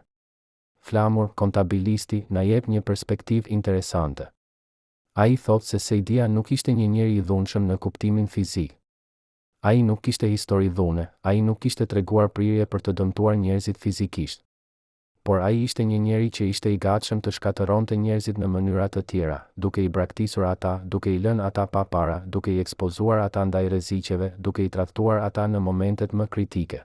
Flamur, kontabilisti, na jep një perspektivë interesante. Ai thot se Sejdia nuk ishte një njeri i dhunshëm në kuptimin fizik. Ai nuk kishte histori dhune, ai nuk kishte treguar prirje për të dëmtuar njerëzit fizikisht. Por ai ishte një njeri që ishte i gatshëm të shkatëronte njerëzit në mënyra të tjera, duke i braktisur ata, duke i lënë ata pa para, duke i ekspozuar ata ndaj rreziqeve, duke i tradhtuar ata në momentet më kritike.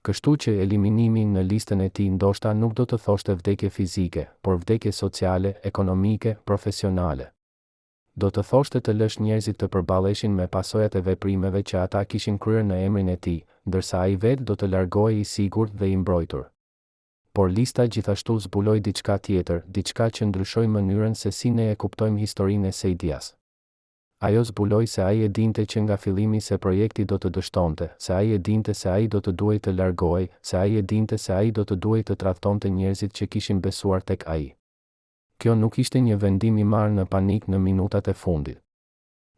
Kështu që eliminimi në listën e tij ndoshta nuk do të thoshte vdekje fizike, por vdekje sociale, ekonomike, profesionale. Do të thoshte të lësh njerëzit të përballeshin me pasojat e veprimeve që ata kishin kryer në emrin e tij, ndërsa ai vetë do të largohej i sigurt dhe i mbrojtur. Por lista gjithashtu zbuloi diçka tjetër, diçka që ndryshoi mënyrën se si ne e kuptojmë historinë e Sejdias. Ajo zbuloi se ai e dinte që nga fillimi se projekti do të dështonte, se ai e dinte se ai do të duhej të largohej, se ai e dinte se ai do të duhej të tradhtonte njerëzit që kishin besuar tek ai. Kjo nuk ishte një vendim i marrë në panik në minutat e fundit.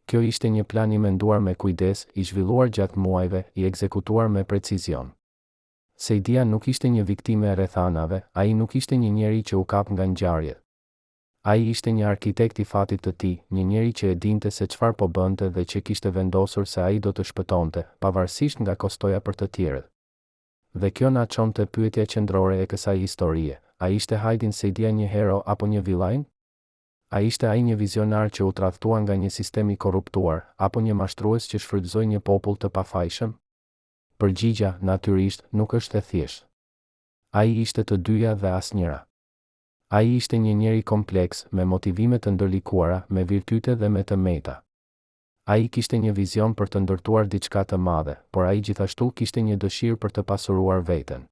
Kjo ishte një plan i menduar me kujdes, i zhvilluar gjatë muajve, i ekzekutuar me precizion. Sejdia nuk ishte një viktime e rrethanave, ai nuk ishte një njeri që u kap nga ngjarjet. Ai ishte një arkitekt i fatit të tij, një njeri që e dinte se çfarë po bënte dhe që kishte vendosur se ai do të shpëtonte, pavarësisht nga kostoja për të tjerët. Dhe kjo na çon te pyetja qendrore e kësaj historie. A ishte Hajdin Sejdia një hero apo një villajn? A ishte ai një vizionar që u tradhtua nga një sistem i korruptuar, apo një mashtrues që shfrytëzoi një popull të pafajshëm? Përgjigja, natyrisht, nuk është e thjeshtë. Ai ishte të dyja dhe asnjëra. Ai ishte një njeri kompleks, me motivime të ndërlikuara, me virtyte dhe me të meta. Ai kishte një vizion për të ndërtuar diçka të madhe, por ai gjithashtu kishte një dëshirë për të pasuruar veten.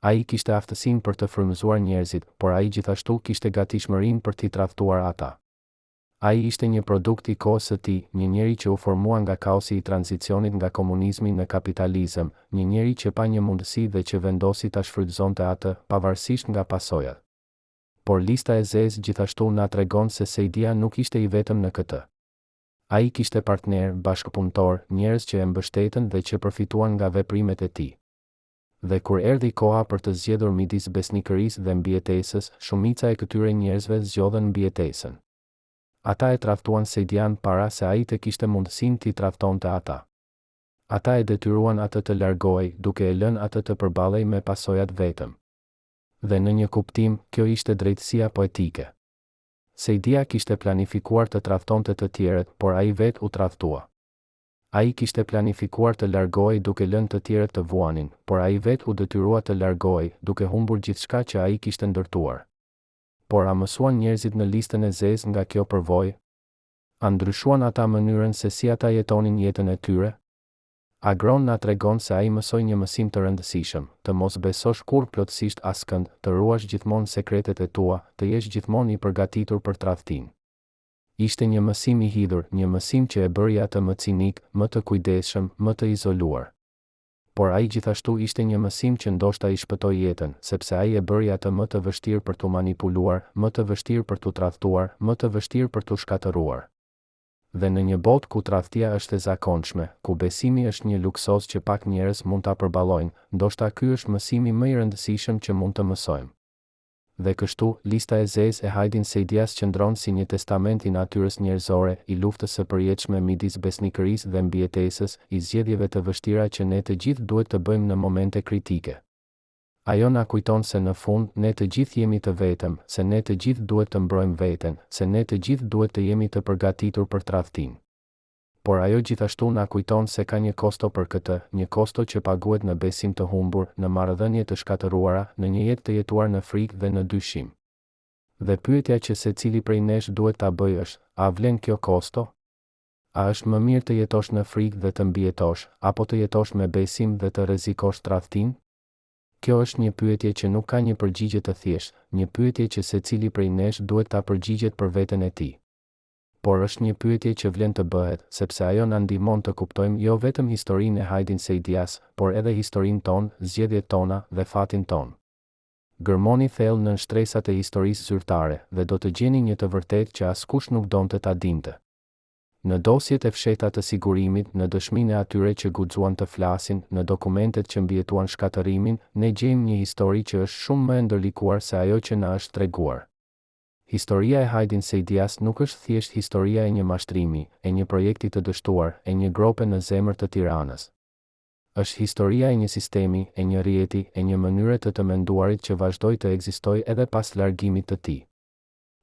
Ai kishte aftësinë për të frymëzuar njerëzit, por ai gjithashtu kishte gatishmërinë për t'i tradhtuar ata. Ai ishte një produkt i kohës së tij, një njeri që u formua nga kaosi i tranzicionit nga komunizmi në kapitalizëm, një njeri që pa një mundësi dhe që vendosi ta shfrytëzonte atë, pavarësisht nga pasojat. Por lista e zezë gjithashtu na tregon se Sejdia nuk ishte i vetëm në këtë. Ai kishte partner, bashkëpunëtor, njerëz që e mbështetën dhe që përfituan nga veprimet e tij. Dhe kur erdhi koha për të zgjedhur midis besnikërisë dhe mbijetesës, shumica e këtyre njerëzve zgjodhen mbijetesën. Ata e tradhtuan Sejdian para se ai të kishte mundësinë t'i tradhtonte ata. Ata e detyruan atë të largohej, duke e lënë atë të përballej me pasojat vetëm. Dhe në një kuptim, kjo ishte drejtësia poetike. Sejdia kishte planifikuar të tradhtonte të tjerët, por ai vetë u tradhtua. Ai kishte planifikuar të largohej duke lënë të tjerët të vuanin, por ai vetë u detyrua të largohej, duke humbur gjithçka që ai kishte ndërtuar. Por a mësuan njerëzit në listën e zezë nga kjo përvojë? A ndryshuan ata mënyrën se si ata jetonin jetën e tyre? Agron na tregon se ai mësoi një mësim të rëndësishëm, të mos besosh kurrë plotësisht askënd, të ruash gjithmonë sekretet e tua, të jesh gjithmonë i përgatitur për tradhtim. Ishte një mësim i hidhur, një mësim që e bëri atë më cinik, më të kujdesshëm, më të izoluar. Por ai gjithashtu ishte një mësim që ndoshta i shpëtoi jetën, sepse ai e bëri atë më të vështirë për t'u manipuluar, më të vështirë për t'u tradhtuar, më të vështirë për t'u shkatëruar. Dhe në një botë ku tradhtia është e zakonshme, ku besimi është një luksoz që pak njerëz mund ta përballojnë, ndoshta ky është mësimi më i rëndësishëm që mund të mësojmë. Dhe kështu, lista e zezë e Hajdin Sejdias qëndron si një testament i natyrës njerëzore, i luftës së përjetshme midis besnikërisë dhe mbijetesës, i zgjedhjeve të vështira që ne të gjithë duhet të bëjmë në momente kritike. Ajo na kujton se në fund ne të gjithë jemi të vetëm, se ne të gjithë duhet të mbrojmë veten, se ne të gjithë duhet të jemi të përgatitur për tradhtin. Por ajo gjithashtu na kujton se ka një kosto për këtë, një kosto që paguhet në besim të humbur, në marrëdhënie të shkatëruara, në një jetë të jetuar në frikë dhe në dyshim. Dhe pyetja që secili prej nesh duhet ta bëjë është, a vlen kjo kosto? A është më mirë të jetosh në frikë dhe të mbijetosh, apo të jetosh me besim dhe të rrezikosh tradhtin? Kjo është një pyetje që nuk ka një përgjigje të thjeshtë, një pyetje që secili prej nesh duhet ta përgjigjet për veten e tij. Por është një pyetje që vlen të bëhet, sepse ajo na ndihmon të kuptojmë jo vetëm historinë e Hajdin Sejdias, por edhe historinë tonë, zgjedhjet tona dhe fatin tonë. Gërmoni thellë në shtresat e historisë zyrtare dhe do të gjeni një të vërtetë që askush nuk donte ta dinte. Në dosjet e fshehta të sigurimit, në dëshminë e atyre që guxuan të flasin, në dokumentet që mbijetuan shkatërimin, ne gjejmë një histori që është shumë më e ndërlikuar se ajo që na është treguar. Historia e Hajdin Sejdias nuk është thjesht historia e një mashtrimi, e një projekti të dështuar, e një grope në zemër të Tiranës. Është historia e një sistemi, e një rjeti, e një mënyre të menduarit që vazhdoi të ekzistojë edhe pas largimit të tij.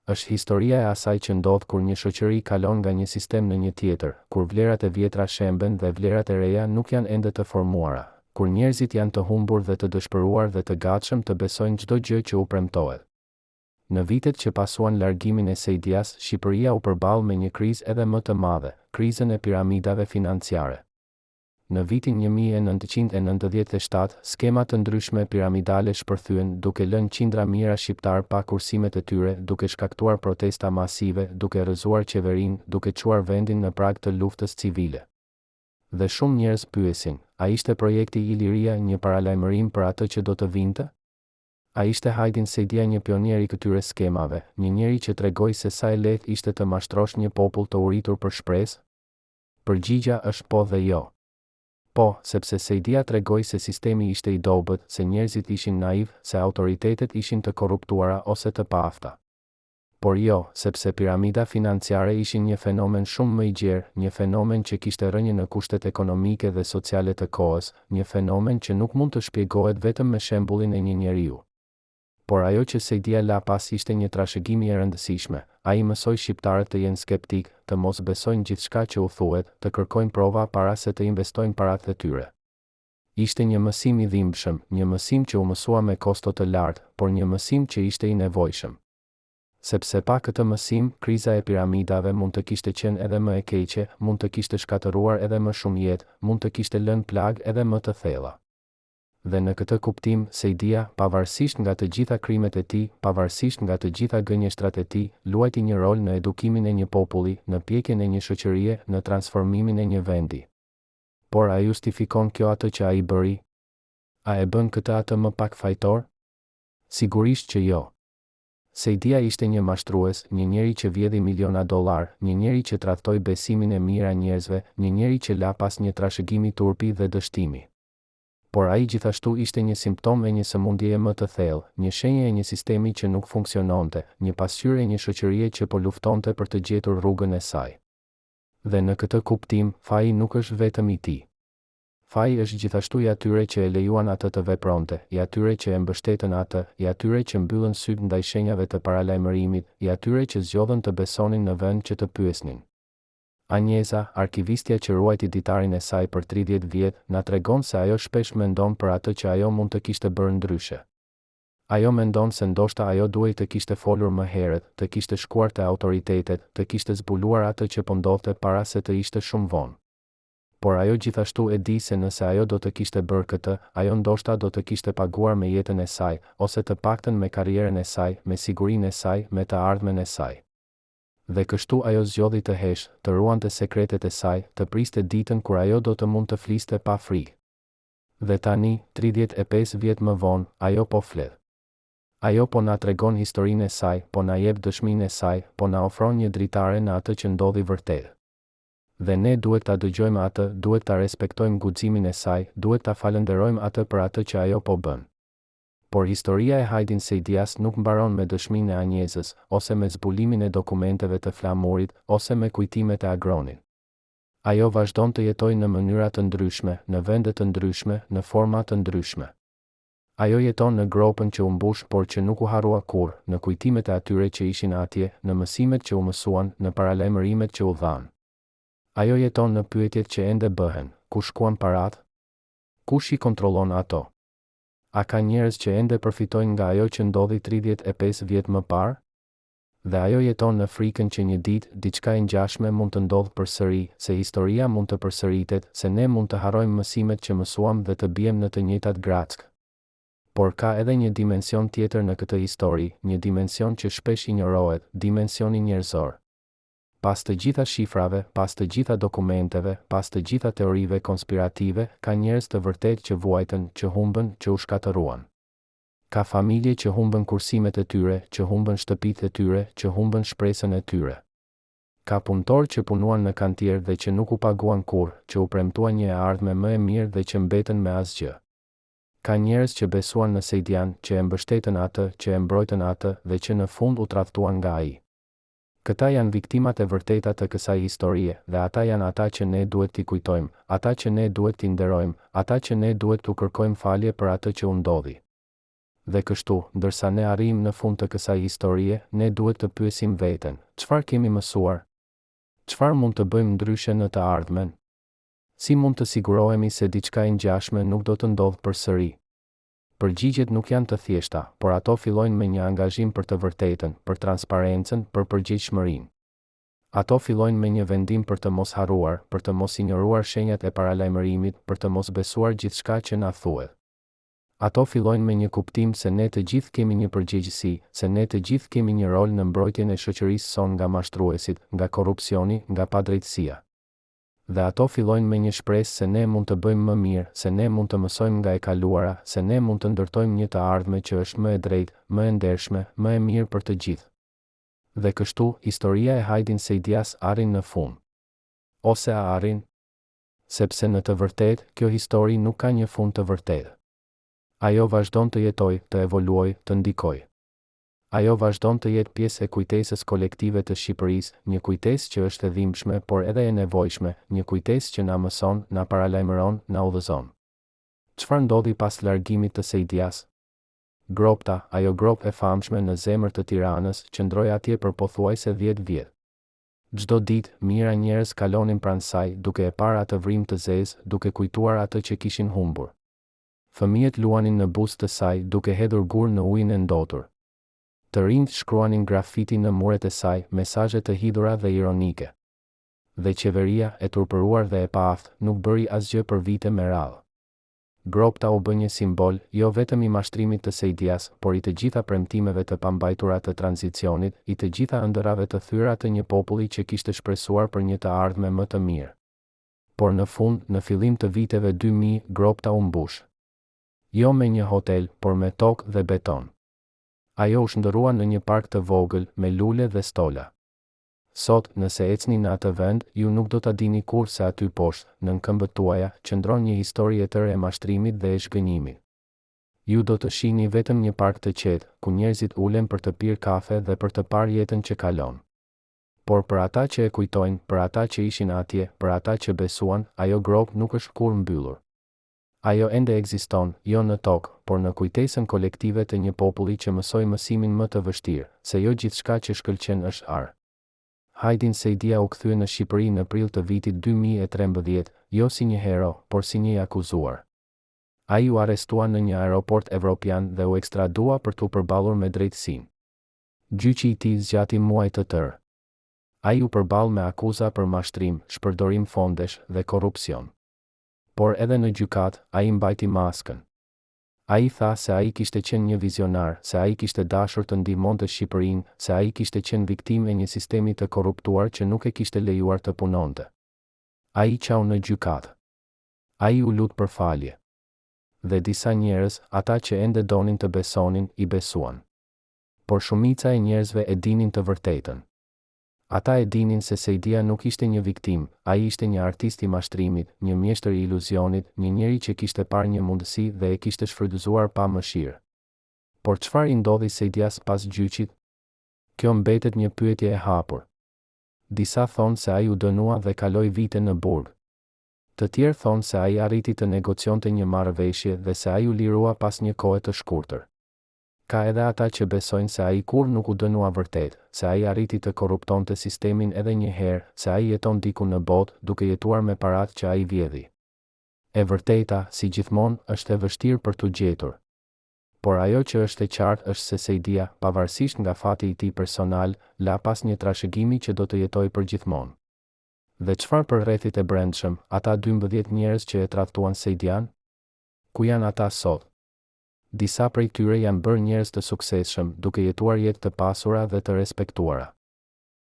Është historia e asaj që ndodh kur një shoqëri kalon nga një sistem në një tjetër, kur vlerat e vjetra shemben dhe vlerat e reja nuk janë ende të formuara, kur njerëzit janë të humbur dhe të dëshpëruar dhe të gatshëm të besojnë çdo gjë që u premtohet. Në vitet që pasuan largimin e Sejdias, Shqipëria u përball me një krizë edhe më të madhe, krizën e piramidave financiare. Në vitin 1997, skema të ndryshme piramidale shpërthyen, duke lënë qindra mijëra shqiptar pa kursimet e tyre, duke shkaktuar protesta masive, duke rrëzuar qeverinë, duke çuar vendin në prag të luftës civile. Dhe shumë njerëz pyesin, a ishte projekti Iliria një paralajmërim për atë që do të vinte? A ishte Hajdin Sejdia një pionier i këtyre skemave, një njeri që tregoi se sa e lehtë ishte të mashtrosh një popull të uritur për shpresë? Përgjigja është po dhe jo. Po, sepse Sejdia tregoi se sistemi ishte i dobët, se njerëzit ishin naiv, se autoritetet ishin të korruptuara ose të paafta. Por jo, sepse piramida financiare ishin një fenomen shumë më i gjerë, një fenomen që kishte rënje në kushtet ekonomike dhe sociale të kohës, një fenomen që nuk mund të shpjegohet vetëm me shembullin e një njeriu. Por ajo që Sejdia la pas ishte një trashëgimi e rëndësishme. Ai mësoi shqiptarët të jenë skeptik, të mos besojnë gjithçka që u thuhet, të kërkojnë prova para se të investojnë paratë e tyre. Ishte një mësim i dhimbshëm, një mësim që u mësua me kosto të lartë, por një mësim që ishte i nevojshëm. Sepse pa këtë mësim, kriza e piramidave mund të kishte qenë edhe më e keqe, mund të kishte shkatëruar edhe më shumë jetë, mund të kishte lënë plag edhe më të thella. Dhe në këtë kuptim, Sejdia, pavarësisht nga të gjitha krimet e tij, pavarësisht nga të gjitha gënjeshtrat e tij, luajti një rol në edukimin e një populli, në pjekjen e një shoqërie, në transformimin e një vendi. Por a justifikon kjo atë që ai bëri? A e bën këtë atë më pak fajtor? Sigurisht që jo. Sejdia ishte një mashtrues, një njeri që vjedhi miliona dollar, një njeri që tradhtoi besimin e mirë a njerëzve, një njeri që la pas një trashëgimi turpi dhe dështimi. Por ai gjithashtu ishte një simptom e një sëmundjeje më të thellë, një shenjë e një sistemi që nuk funksiononte, një pasqyrë e një shoqërie që po luftonte për të gjetur rrugën e saj. Dhe në këtë kuptim, faji nuk është vetëm i tij. Faji është gjithashtu i atyre që e lejuan atë të vepronte, i atyre që e mbështetën atë, i atyre që mbyllën syt ndaj shenjave të paralajmërimit, i atyre që zgjodhen të besonin në vend që të pyesnin. Anjeza, arkivistja që ruajti ditarin e saj për 30 vjet, na tregon se ajo shpesh mendon për atë që ajo mund të kishte bërë ndryshe. Ajo mendon se ndoshta ajo duhej të kishte folur më herët, të kishte shkuar te autoritetet, të kishte zbuluar atë që po ndodhte para se të ishte shumë vonë. Por ajo gjithashtu e di se nëse ajo do të kishte bërë këtë, ajo ndoshta do të kishte paguar me jetën e saj, ose të paktën me karrierën e saj, me sigurinë e saj, me të ardhmen e saj. Dhe kështu ajo zgjodhi të heshë, të ruante sekretet e saj, të priste ditën kur ajo do të mund të fliste pa frikë. Dhe tani, 35 vjet më vonë, ajo po flet. Ajo po na tregon historinë e saj, po na jep dëshminë e saj, po na ofron një dritare në atë që ndodhi vërtet. Dhe ne duhet ta dëgjojmë atë, duhet ta respektojmë guximin e saj, duhet ta falenderojmë atë për atë që ajo po bën. Por historia e Hajdin Sejdias nuk mbaron me dëshminë e Anjezës, ose me zbulimin e dokumenteve të flamurit, ose me kujtimet e Agronit. Ajo vazhdon të jetojë në mënyra të ndryshme, në vende të ndryshme, në forma të ndryshme. Ajo jeton në gropën që u mbush por që nuk u harrua kurrë, në kujtimet e atyre që ishin atje, në mësimet që u mësuan, në paralajmërimet që u dhanë. Ajo jeton në pyetjet që ende bëhen: ku shkuan paratë? Kush i kontrollon ato? A ka njerëz që ende përfitojnë nga ajo që ndodhi 35 vjet më parë? Dhe ajo jeton në frikën që një ditë diçka e ngjashme mund të ndodhë përsëri, se historia mund të përsëritet, se ne mund të harrojmë mësimet që mësuam dhe të bijem në të njëjtat grackë. Por ka edhe një dimension tjetër në këtë histori, një dimension që shpesh injorohet, dimensioni njerëzor. Pas të gjitha shifrave, pas të gjitha dokumenteve, pas të gjitha teorive konspirative, ka njerëz të vërtet që vuajtën, që humbën, që u shkatëruan. Ka familje që humbën kursimet e tyre, që humbën shtëpitë e tyre, që humbën shpresën e tyre. Ka punëtor që punuan në kantier dhe që nuk u paguan kurrë, që u premtuan një ardhme më e mirë dhe që mbetën me asgjë. Ka njerëz që besuan në Sejdian, që e mbështetën atë, që e mbrojtën atë dhe që në fund u tradhtuan nga ai. Këta janë viktimat e vërteta të kësaj historie, dhe ata janë ata që ne duhet t'i kujtojmë, ata që ne duhet t'i nderojmë, ata që ne duhet t'u kërkojmë falje për atë që u ndodhi. Dhe kështu, ndërsa ne arrijmë në fund të kësaj historie, ne duhet të pyesim veten: çfarë kemi mësuar? Çfarë mund të bëjmë ndryshe në të ardhmen? Si mund të sigurohemi se diçka e ngjashme nuk do të ndodhë përsëri? Përgjigjet nuk janë të thjeshta, por ato fillojnë me një angazhim për të vërtetën, për transparencën, për përgjegjshmërinë. Ato fillojnë me një vendim për të mos harruar, për të mos injoruar shenjat e paralajmërimit, për të mos besuar gjithçka që na thuhet. Ato fillojnë me një kuptim se ne të gjithë kemi një përgjegjësi, se ne të gjithë kemi një rol në mbrojtjen e shoqërisë sonë nga mashtruesit, nga korrupsioni, nga padrejtësia. Dhe ato fillojnë me një shpresë se ne mund të bëjmë më mirë, se ne mund të mësojmë nga e kaluara, se ne mund të ndërtojmë një të ardhme që është më e drejtë, më e ndershme, më e mirë për të gjithë. Dhe kështu, historia e Hajdin Sejdias arrin në fund. Ose a arrin? Sepse në të vërtetë, kjo histori nuk ka një fund të vërtetë. Ajo vazhdon të jetojë, të evoluojë, të ndikojë. Ajo vazhdon të jetë pjesë e kujtesës kolektive të Shqipërisë, një kujtesë që është e dhimbshme por edhe e nevojshme, një kujtesë që na mëson, na paralajmëron, na udhëzon. Çfarë ndodhi pas largimit të Sejdias? Gropta, ajo grop e famshme në zemër të Tiranës, qëndroi atje për pothuajse 10 vjet. Çdo ditë, mijëra njerëz kalonin pranë saj, duke e parë atë vrim të zezë, duke kujtuar atë që kishin humbur. Fëmijët luanin në buzë të saj, duke hedhur gur në ujin e ndotur. Të rinjt shkruanin grafiti në muret e saj, mesazhe të hidhura dhe ironike. Dhe qeveria, e turpëruar dhe e paaftë, nuk bëri asgjë për vite me radhë. Gropta u bë një simbol, jo vetëm i mashtrimit të Sejdias, por i të gjitha premtimeve të pambajtura të tranzicionit, i të gjitha ëndërrave të thyra të një populli që kishte shpresuar për një të ardhme më të mirë. Por në fund, në fillim të viteve 2000, gropta u mbush. Jo me një hotel, por me tokë dhe beton. Ajo u shndërrua në një park të vogël, me lule dhe stola. Sot, nëse ecni në atë vend, ju nuk do ta dini kurrë se aty poshtë, nën këmbët tuaja, qëndron një histori e tërë e mashtrimit dhe e shgënjimit. Ju do të shihni vetëm një park të qetë, ku njerëzit ulen për të pirë kafe dhe për të parë jetën që kalon. Por për ata që e kujtojnë, për ata që ishin atje, për ata që besuan, ajo grop nuk është kurrë mbyllur. Ajo ende ekziston, jo në tokë, por në kujtesën kolektive të një populli që mësoi mësimin më të vështirë, se jo gjithçka që shkëlqen është arë. Hajdin Sejdia u kthye në Shqipëri në prill të vitit 2013, jo si një hero, por si një akuzuar. Ai u arrestua në një aeroport evropian dhe u ekstradua për t'u përballur me drejtësinë. Gjyqi i tij zgjati muaj të tërë. Ai u përball me akuza për mashtrim, shpërdorim fondesh dhe korrupsion. Por edhe në gjykat, ai mbajti maskën. Ai tha se ai kishte qenë një vizionar, se ai kishte dashur të ndihmonte Shqipërinë, se ai kishte qenë viktimë e një sistemi të korruptuar që nuk e kishte lejuar të punonte. Ai qau në gjykat. Ai u lut për falje. Dhe disa njerëz, ata që ende donin të besonin, i besuan. Por shumica e njerëzve e dinin të vërtetën. Ata e dinin se Sejdia nuk ishte një viktim, ai ishte një artist i mashtrimit, një mjeshtër i iluzionit, një njeri që kishte parë një mundësi dhe e kishte shfrytëzuar pa mëshirë. Por çfarë i ndodhi Sejdias pas gjyqit? Kjo mbetet një pyetje e hapur. Disa thonë se ai u dënua dhe kaloi vite në burg. Të tjerë thonë se ai arriti të negocionte një marrëveshje dhe se ai u lirua pas një kohe të shkurtër. Ka edhe ata që besojnë se ai kur nuk u dënua vërtet, se ai arriti të korruptonte sistemin edhe një herë, se ai jeton diku në botë duke jetuar me paratë që ai vjedhi. E vërteta, si gjithmonë, është e vështirë për t'u gjetur. Por ajo që është e qartë është se Saidia, pavarësisht nga fati i tij personal, la pas një trashëgimi që do të jetojë përgjithmonë. Dhe çfarë për rrethit e brendshëm, ata 12 njerëz që e tradhtuan Saidian? Ku janë ata sot? Disa prej tyre janë bërë njerëz të suksesshëm, duke jetuar jetë të pasura dhe të respektuara.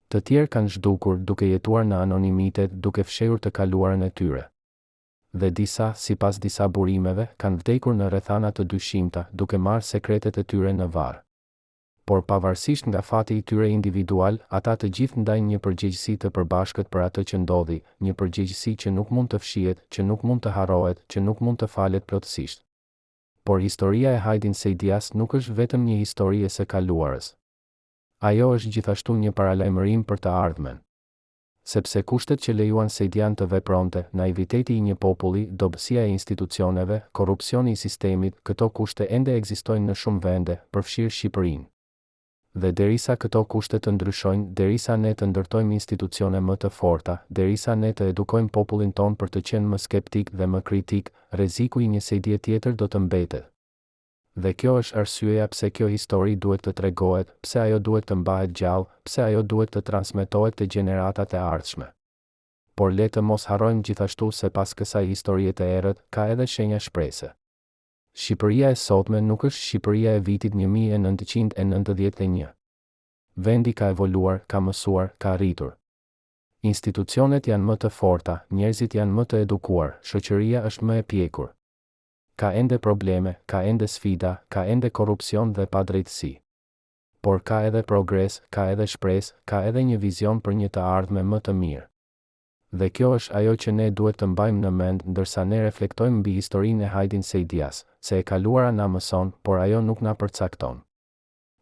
Të tjerë kanë zhdukur duke jetuar në anonimitet, duke fshehur të kaluarën e tyre. Dhe disa, sipas disa burimeve, kanë vdekur në rrethana të dyshimta, duke marrë sekretet e tyre në varr. Por pavarësisht nga fati i tyre individual, ata të gjithë ndajnë një përgjegjësi të përbashkët për atë që ndodhi, një përgjegjësi që nuk mund të fshihet, që nuk mund të harrohet, që nuk mund të falet plotësisht. Por historia e Hajdin Saidias nuk është vetëm një histori e së kaluarës. Ajo është gjithashtu një paralajmërim për të ardhmen. Sepse kushtet që lejuan Saidian të vepronte, naiviteti i një populli, dobësia e institucioneve, korrupsioni i sistemit, këto kushte ende ekzistojnë në shumë vende, përfshirë Shqipërinë. Dhe derisa këto kushte të ndryshojnë, derisa ne të ndërtojmë institucione më të forta, derisa ne të edukojmë popullin ton për të qenë më skeptik dhe më kritik, rreziku i një Saidie tjetër do të mbetet. Dhe kjo është arsyeja pse kjo histori duhet të tregohet, pse ajo duhet të mbahet gjallë, pse ajo duhet të transmetohet te gjeneratat e ardhshme. Por le të mos harrojmë gjithashtu se pas kësaj historie të errët, ka edhe shenja shprese. Shqipëria e sotme nuk është Shqipëria e vitit 1991. Vendi ka evoluar, ka mësuar, ka rritur. Institucionet janë më të forta, njerëzit janë më të edukuar, shoqëria është më e pjekur. Ka ende probleme, ka ende sfida, ka ende korrupsion dhe padrejtësi. Por ka edhe progres, ka edhe shpresë, ka edhe një vizion për një të ardhme më të mirë. Dhe kjo është ajo që ne duhet të mbajmë në mend ndërsa ne reflektojmë mbi historinë e Hajdin Saidias, se e kaluara na mëson, por ajo nuk na përcakton.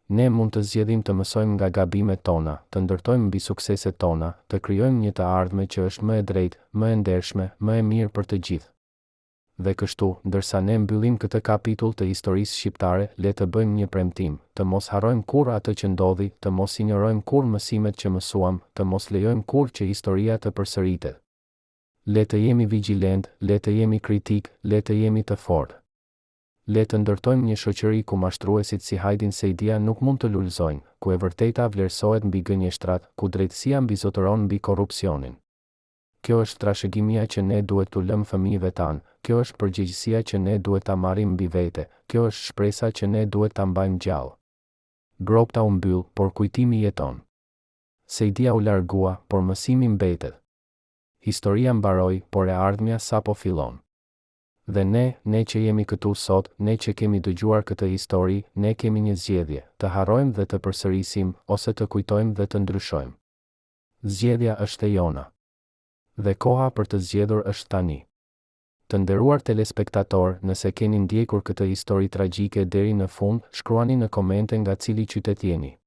Ne mund të zgjedhim të mësojmë nga gabimet tona, të ndërtojmë mbi sukseset tona, të krijojmë një të ardhme që është më e drejtë, më e ndershme, më e mirë për të gjithë. Dhe kështu, ndërsa ne mbyllim këtë kapitull të historisë shqiptare, le të bëjmë një premtim, të mos harrojmë kurrë atë që ndodhi, të mos injorojmë kurrë mësimet që mësuam, të mos lejojmë kurrë që historia të përsëritet. Le të jemi vigjilent, le të jemi kritik, le të jemi të fortë. Le të ndërtojmë një shoqëri ku mashtruesit si Hajdin Saidia nuk mund të lulëzojnë, ku e vërteta vlerësohet mbi gënjeshtrat, ku drejtësia mbizotëron mbi korrupsionin. Kjo është trashëgimia që ne duhet t'u lëmë fëmijëve tanë, kjo është përgjegjësia që ne duhet ta marrim mbi vete, kjo është shpresa që ne duhet ta mbajmë gjallë. Gropta u mbyll, por kujtimi jeton. Saidia u largua, por mësimi mbetet. Historia mbaroi, por e ardhmja sapo fillon. Dhe ne që jemi këtu sot, ne që kemi dëgjuar këtë histori, ne kemi një zgjedhje, të harrojmë dhe të përsërisim, ose të kujtojmë dhe të ndryshojmë. Zgjedhja është e jona. Dhe koha për të zgjedhur është tani. Të nderuar telespektator, nëse keni ndjekur këtë histori tragjike deri në fund, shkruani në komente nga cili qytet jeni.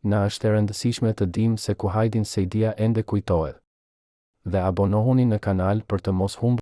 Na është e rëndësishme të dimë se ku Hajdin Saidia ende kujtohet. Dhe abonohuni në kanal për të mos humbur